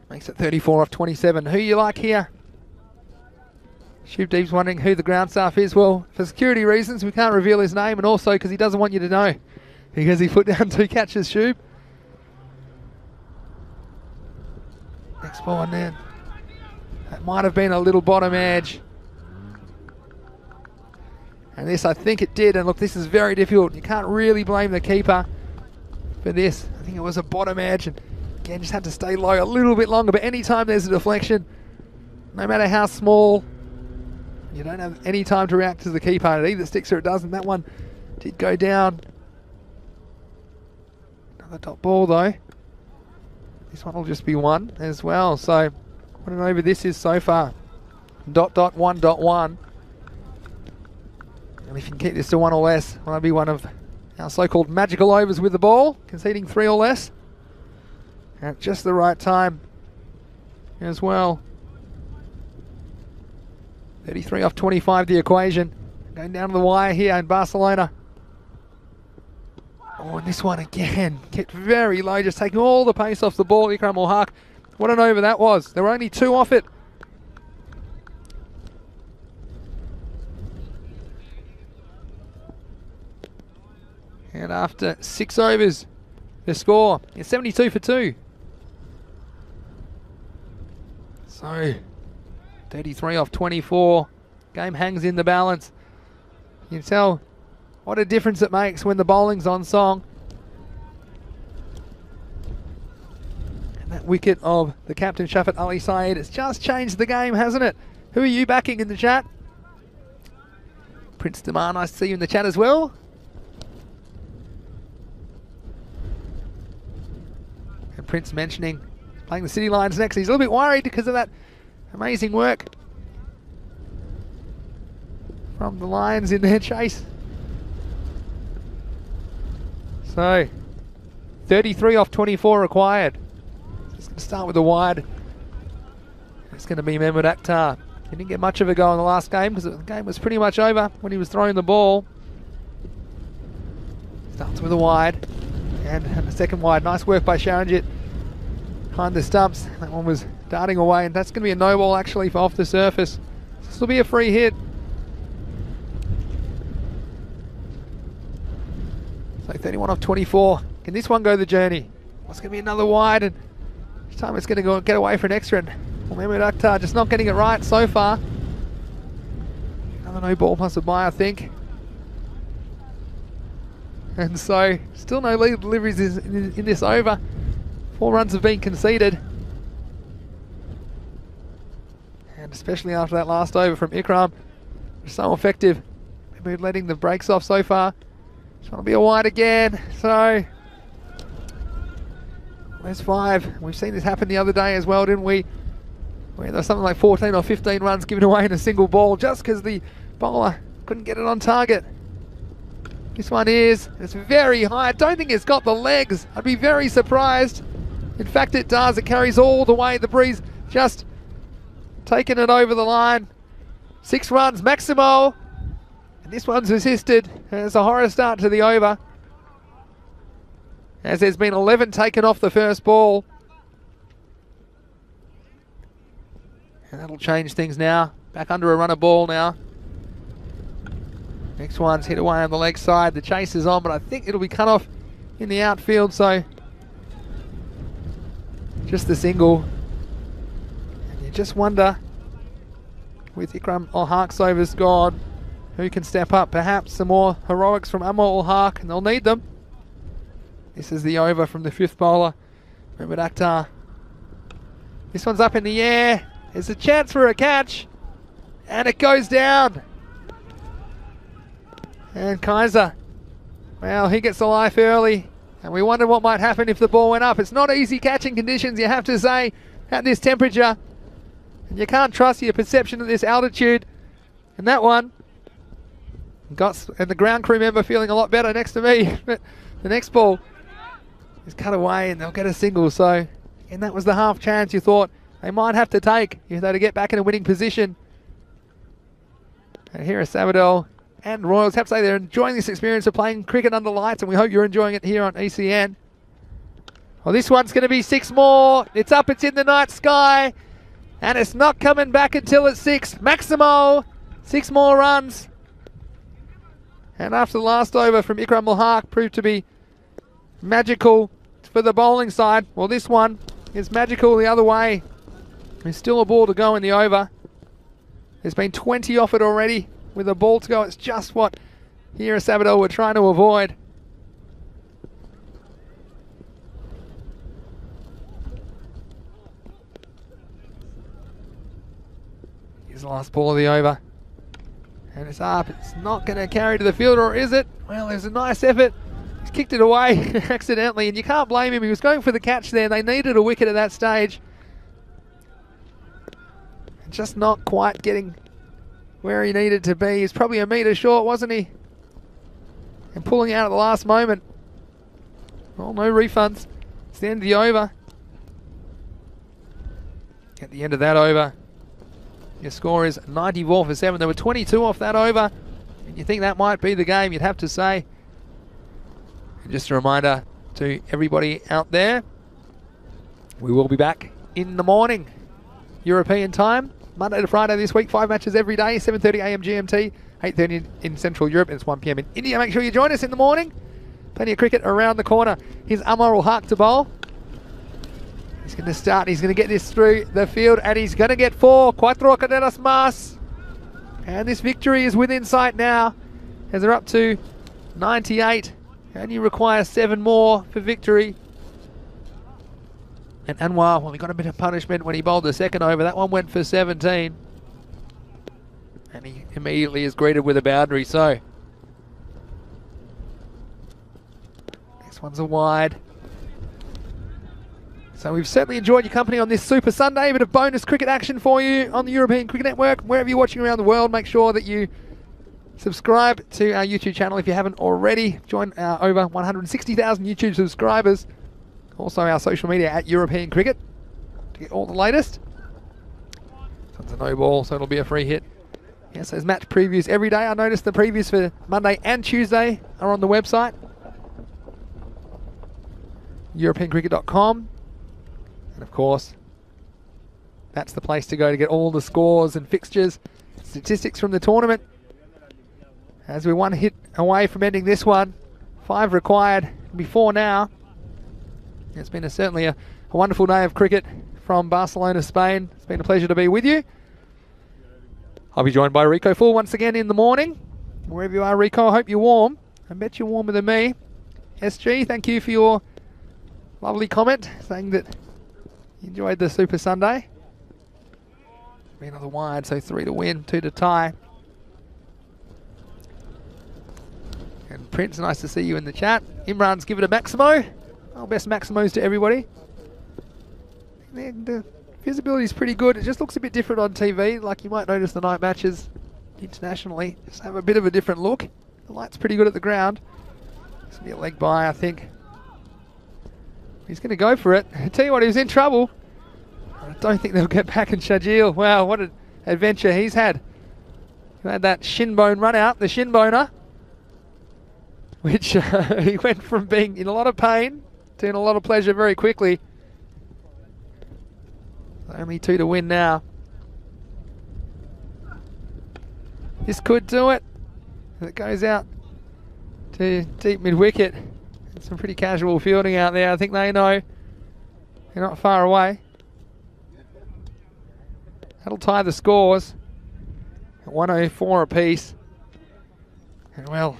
Makes it 34 off 27. Who you like here? Shubdeep's wondering who the ground staff is. Well, for security reasons, we can't reveal his name, and also because he doesn't want you to know, because he put down 2 catches, Shub. Next ball, and then that might have been a little bottom edge. And this, I think it did. And look, this is very difficult. You can't really blame the keeper for this. I think it was a bottom edge, and again, just had to stay low a little bit longer. But anytime there's a deflection, no matter how small, you don't have any time to react to the keeper. It either sticks or it doesn't. That one did go down. Another top ball though. This one will just be 1 as well. So what an over this is so far. Dot dot 1 dot 1. And if you can keep this to 1 or less, well, that'll be one of our so-called magical overs with the ball, conceding 3 or less. At just the right time as well. 33 off 25, the equation. Going down to the wire here in Barcelona. Oh, and this one again, kept very low, just taking all the pace off the ball. Ikram Mulhaq. What an over that was. There were only 2 off it. And after 6 overs, the score is 72 for 2. So 33 off 24. Game hangs in the balance. You can tell what a difference it makes when the bowling's on song. And that wicket of the captain, Shafat Ali Saeed, has just changed the game, hasn't it? Who are you backing in the chat? Prince Damar, nice to see you in the chat as well. And Prince mentioning playing the City Lions next. He's a little bit worried because of that amazing work from the Lions in their chase. So 33 off 24 required. Just to start with the wide. It's going to be Mehmet Akhtar. He didn't get much of a go in the last game because the game was pretty much over when he was throwing the ball. Starts with a wide. And the second wide. Nice work by Sharanjit behind the stumps. That one was darting away, and that's going to be a no ball actually for off the surface. This will be a free hit. So 31 off 24. Can this one go the journey? What's going to be another wide, and this time it's going to go get away for an extra. Well, Mehmet Akhtar just not getting it right so far. Another no ball plus a bye, I think. And so, still no lead deliveries in this over. 4 runs have been conceded. And especially after that last over from Ikram, so effective. Maybe letting the brakes off so far. Trying to be a wide again. So, there's 5. We've seen this happen the other day as well, didn't we? Where there was something like 14 or 15 runs given away in a single ball just because the bowler couldn't get it on target. This one is, it's very high. I don't think it's got the legs. I'd be very surprised. In fact, it does. It carries all the way. The breeze just taking it over the line. 6 runs, Maximo. And this one's assisted. And it's a horror start to the over, as there's been 11 taken off the first ball. And that'll change things now. Back under a run of ball now. Next one's hit away on the leg side. The chase is on, but I think it'll be cut off in the outfield, so just the single. And you just wonder, with Ikram ul Haq's overs gone, who can step up? Perhaps some more heroics from Amar ul Haq, and they'll need them. This is the over from the 5th bowler, Mehmet Akhtar. This one's up in the air. There's a chance for a catch, and it goes down. And Kaiser, well, he gets the life early, and we wonder what might happen if the ball went up. It's not easy catching conditions, you have to say, at this temperature. And you can't trust your perception at this altitude. And that one, and the ground crew member feeling a lot better next to me. But the next ball is cut away, and they'll get a single. So, and that was the half chance you thought they might have to take if they're to get back in a winning position. And here are Sabadell and Royals. Have to say they're enjoying this experience of playing cricket under lights, and we hope you're enjoying it here on ECN. Well, this one's going to be 6 more. It's up, it's in the night sky, and it's not coming back until it's 6. Maximo, 6 more runs. And after the last over from Ikram ul Haq proved to be magical for the bowling side, well, this one is magical the other way. There's still a ball to go in the over. There's been 20 off it already. With a ball to go, it's just what Hira Sabadell were trying to avoid. Here's the last ball of the over. And it's up. It's not going to carry to the fielder, or is it? Well, there's a nice effort. He's kicked it away accidentally, and you can't blame him. He was going for the catch there. They needed a wicket at that stage. Just not quite getting where he needed to be. He's probably a metre short, wasn't he? And pulling out at the last moment. Well, no refunds. It's the end of the over. At the end of that over, your score is 94 for 7. There were 22 off that over. And you think that might be the game, you'd have to say. And just a reminder to everybody out there, we will be back in the morning, European time. Monday to Friday this week, 5 matches every day, 7:30 AM GMT, 8:30 in Central Europe, and it's 1 PM in India. Make sure you join us in the morning. Plenty of cricket around the corner. Here's Amar ul Haq to bowl. He's going to start, he's going to get this through the field, and he's going to get 4. Cuatro carreras más. And this victory is within sight now, as they're up to 98. And you require 7 more for victory. And Anwar, well, he got a bit of punishment when he bowled the second over. That one went for 17. And he immediately is greeted with a boundary. So, next one's a wide. So we've certainly enjoyed your company on this Super Sunday. A bit of bonus cricket action for you on the European Cricket Network. Wherever you're watching around the world, make sure that you subscribe to our YouTube channel if you haven't already. Join our over 160,000 YouTube subscribers. Also our social media at European Cricket. to get all the latest. So it's a no ball, so it'll be a free hit. Yes, there's match previews every day. I noticed the previews for Monday and Tuesday are on the website. EuropeanCricket.com. And of course, that's the place to go to get all the scores and fixtures, statistics from the tournament. As we're one hit away from ending this one, 5 required, before now. It's been certainly a wonderful day of cricket from Barcelona, Spain. It's been a pleasure to be with you. I'll be joined by Rico Full once again in the morning. Wherever you are, Rico, I hope you're warm. I bet you're warmer than me. SG, thank you for your lovely comment, saying that you enjoyed the Super Sunday. Been on the wide, so 3 to win, 2 to tie. And Prince, nice to see you in the chat. Imran's given a Maximo. Oh, best Maximos to everybody. The visibility is pretty good. It just looks a bit different on TV. Like you might notice the night matches internationally just have a bit of a different look. The light's pretty good at the ground. This will be a leg by, I think. He's going to go for it. I tell you what, he was in trouble. I don't think they'll get back in Shajil. Wow, what an adventure he's had. He had that shin bone run out, the shin boner, which he went from being in a lot of pain to in a lot of pleasure very quickly. Only 2 to win now. This could do it. It goes out to deep mid-wicket. Some pretty casual fielding out there. I think they know they're not far away. That'll tie the scores at 104 apiece. And well,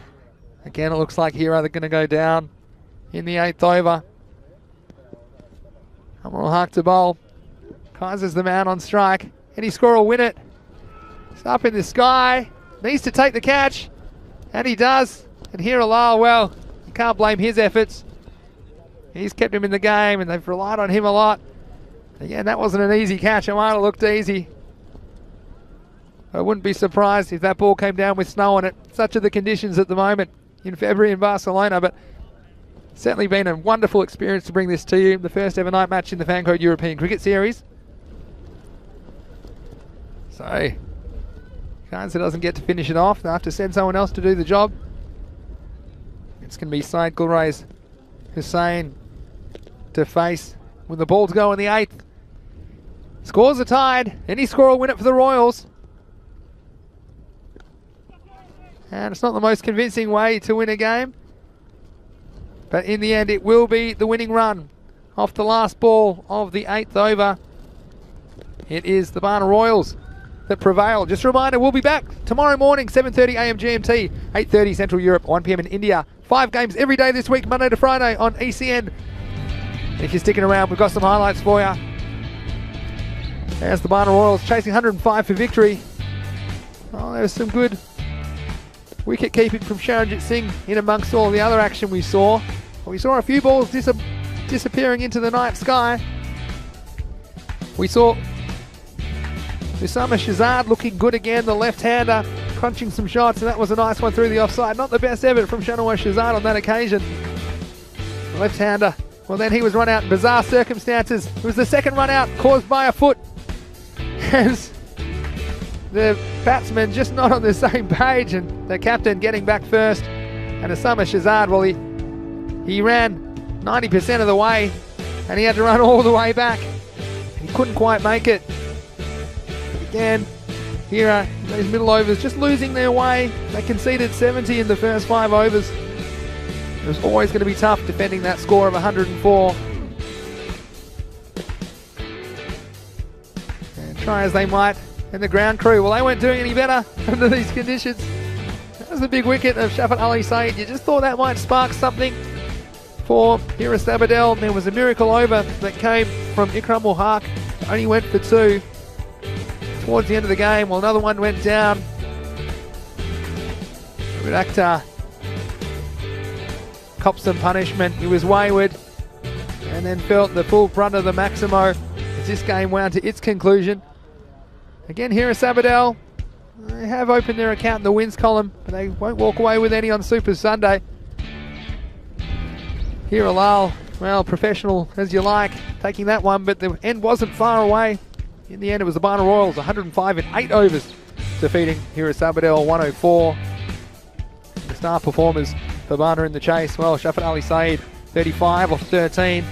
again, it looks like here are going to go down in the 8th over. Amrul Haq to bowl. Kaiser's the man on strike. Any score will win it. It's up in the sky. Needs to take the catch. And he does. And here Alal, well, you can't blame his efforts. He's kept him in the game and they've relied on him a lot. Again, that wasn't an easy catch. It might have looked easy. I wouldn't be surprised if that ball came down with snow on it. Such are the conditions at the moment in February in Barcelona, but certainly been a wonderful experience to bring this to you. The first ever night match in the Fancode European Cricket Series. So, Kaiser doesn't get to finish it off. They'll have to send someone else to do the job. It's going to be Syed Gulrez Hussain to face when the balls go in the 8th. Scores are tied. Any score will win it for the Royals. And it's not the most convincing way to win a game. But in the end, it will be the winning run off the last ball of the 8th over. It is the Barna Royals that prevail. Just a reminder, we'll be back tomorrow morning, 7:30 AM GMT, 8:30 Central Europe, 1 PM in India. 5 games every day this week, Monday to Friday on ECN. If you're sticking around, we've got some highlights for you. There's the Barna Royals chasing 105 for victory. Oh, there's some good wicket keeping from Sharanjit Singh in amongst all the other action we saw. We saw a few balls disappearing into the night sky. We saw Usama Shazad looking good again, the left-hander crunching some shots, and that was a nice one through the offside. Not the best ever from Shanawaz Shazad on that occasion. The left-hander, well then he was run out in bizarre circumstances. It was the second run out caused by a foot. As the batsman just not on the same page, and the captain getting back first. And Usama Shazad, well he ran 90% of the way and he had to run all the way back. He couldn't quite make it. Again, here are those middle overs just losing their way. They conceded 70 in the first 5 overs. It was always going to be tough defending that score of 104. And try as they might, and the ground crew, well, they weren't doing any better under these conditions. That was a big wicket of Shafat Ali Saeed. You just thought that might spark something for Hiris Abadel. There was a miracle over that came from Ikram ul Haq. Only went for 2. Towards the end of the game, well, another one went down. But Akhtar copped some punishment. He was wayward and then felt the full brunt of the Maximo as this game wound to its conclusion. Again, here is Abadel. They have opened their account in the wins column, but they won't walk away with any on Super Sunday. Here Alal well, professional as you like, taking that one, but the end wasn't far away. In the end, it was the Barna Royals, 105 in 8 overs, defeating here at Sabadell 104. The star performers for Barna in the chase, well, Shafat Ali Saeed, 35 off 13.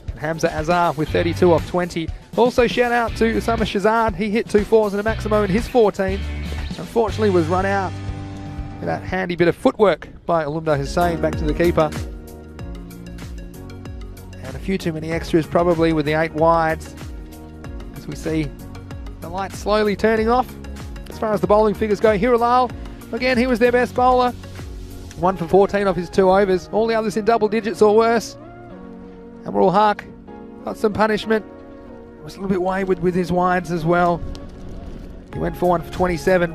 And Hamza Azhar with 32 off 20. Also, shout out to Usama Shazad. He hit 2 fours and a Maximo in his 14. Unfortunately, was run out with that handy bit of footwork by Alumda Hussain back to the keeper. And a few too many extras probably with the 8 wides. As we see the lights slowly turning off. As far as the bowling figures go, Hiralal, again, he was their best bowler. 1 for 14 off his 2 overs. All the others in double digits or worse. Amrul Haq got some punishment. Was a little bit wayward with his wides as well. He went for 1 for 27.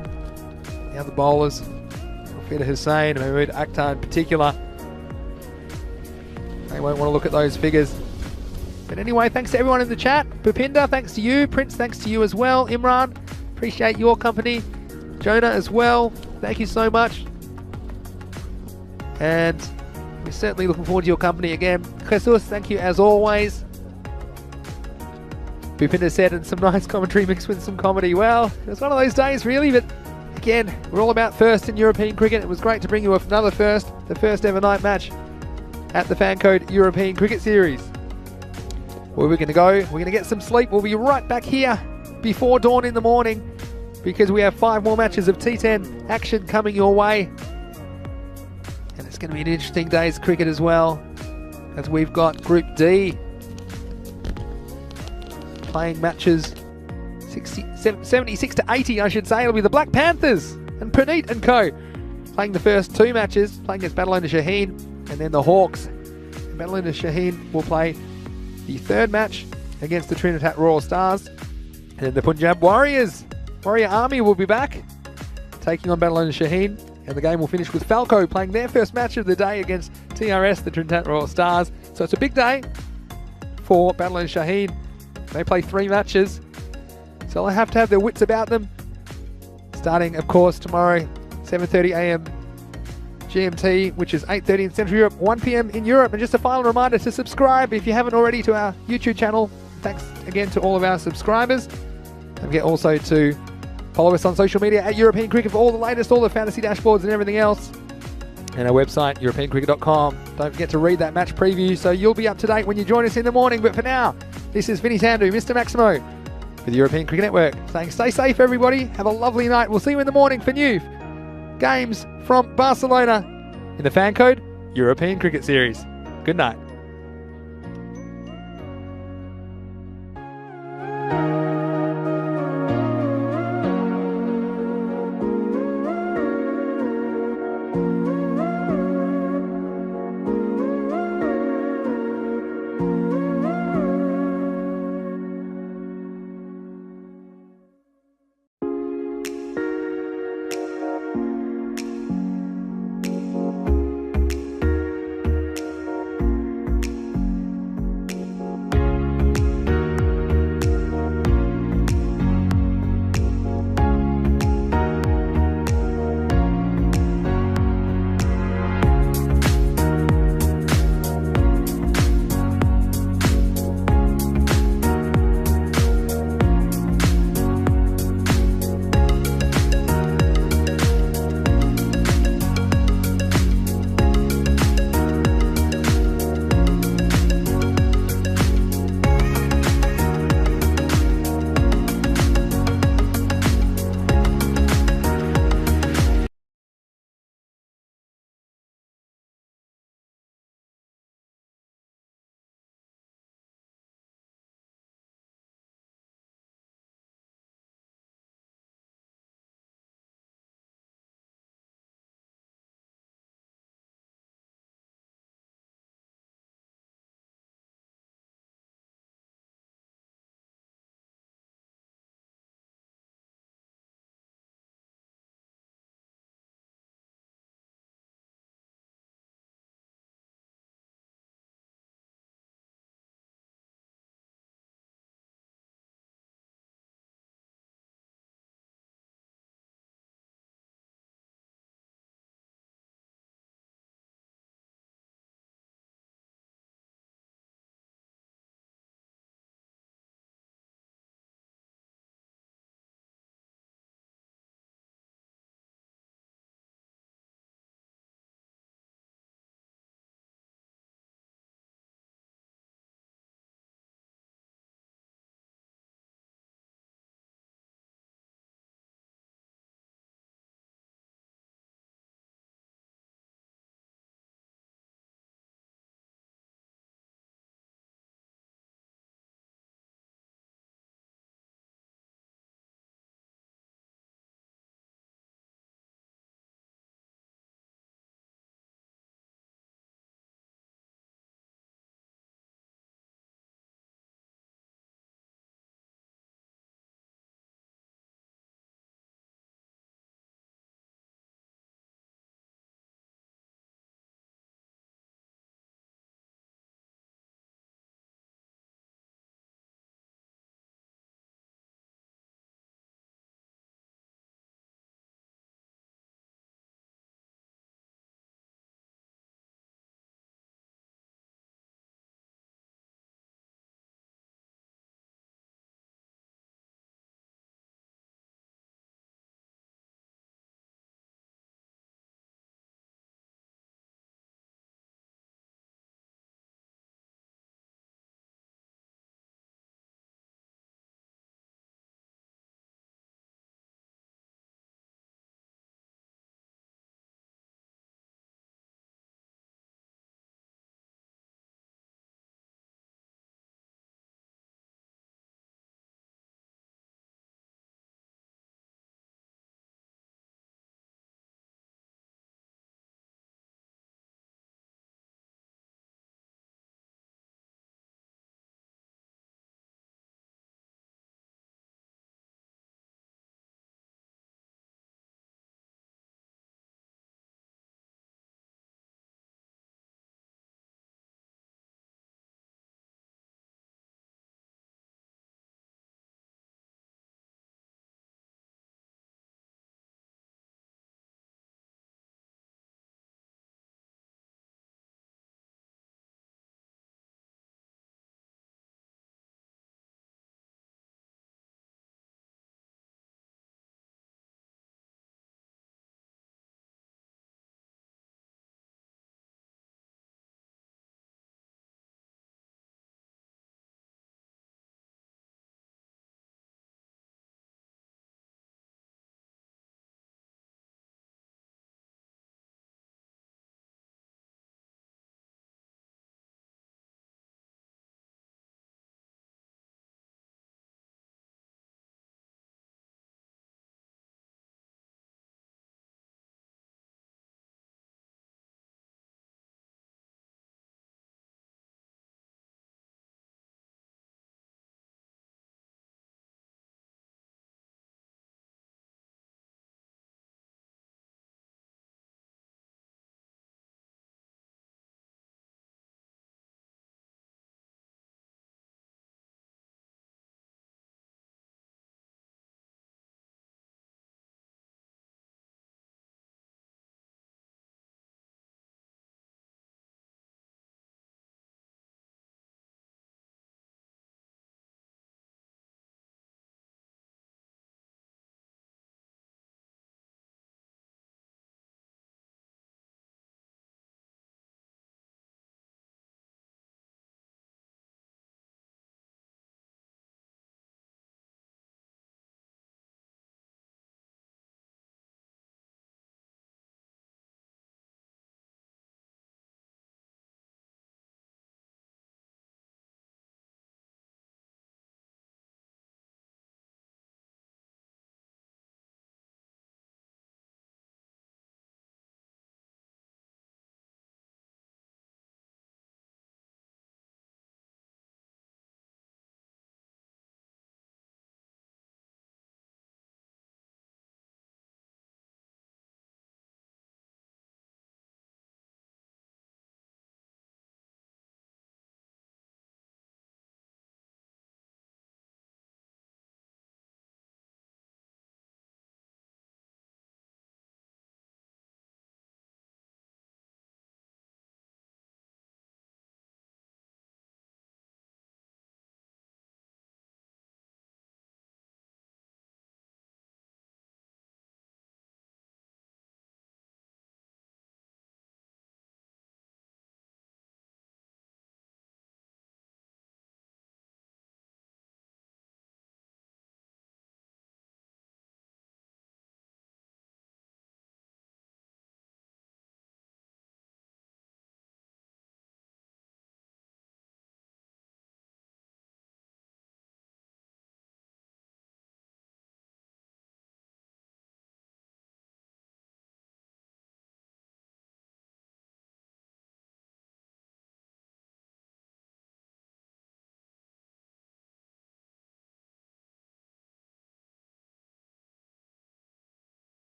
The other bowlers, Rafida Hussain and Mahmood Akhtar in particular, they won't want to look at those figures. But anyway, thanks to everyone in the chat. Bhupinder, thanks to you. Prince, thanks to you as well. Imran, appreciate your company. Jonah as well, thank you so much. And we're certainly looking forward to your company again. Jesus, thank you as always. Bhupinder said, and some nice commentary mixed with some comedy. Well, it was one of those days really, but again, we're all about first in European cricket. It was great to bring you another first, the first ever night match at the Fancode European Cricket Series. Where we're going to go, we're going to get some sleep. We'll be right back here before dawn in the morning because we have 5 more matches of T10 action coming your way. And it's going to be an interesting day's cricket as well, as we've got Group D playing matches 76 to 80, I should say. It'll be the Black Panthers and Puneet and co playing the first 2 matches, playing against Badalona Shaheen, and then the Hawks. Badalona Shaheen will play the 3rd match against the Trinidad Royal Stars. And then the Punjab Warriors, Warrior Army, will be back taking on Badalona Shaheen. And the game will finish with Falco playing their first match of the day against TRS, the Trinidad Royal Stars. So it's a big day for Badalona Shaheen. They play 3 matches, so they have to have their wits about them. Starting, of course, tomorrow, 7:30 a.m. GMT, which is 8:30 in Central Europe, 1 p.m. in Europe. And just a final reminder to subscribe if you haven't already to our YouTube channel. Thanks again to all of our subscribers. Don't forget also to follow us on social media at European Cricket for all the latest, all the fantasy dashboards and everything else. And our website, europeancricket.com. Don't forget to read that match preview so you'll be up to date when you join us in the morning. But for now, this is Vinny Sandu, Mr. Maximo, for the European Cricket Network, saying stay safe, everybody. Have a lovely night. We'll see you in the morning for new games from Barcelona in the Fancode European Cricket Series. Good night.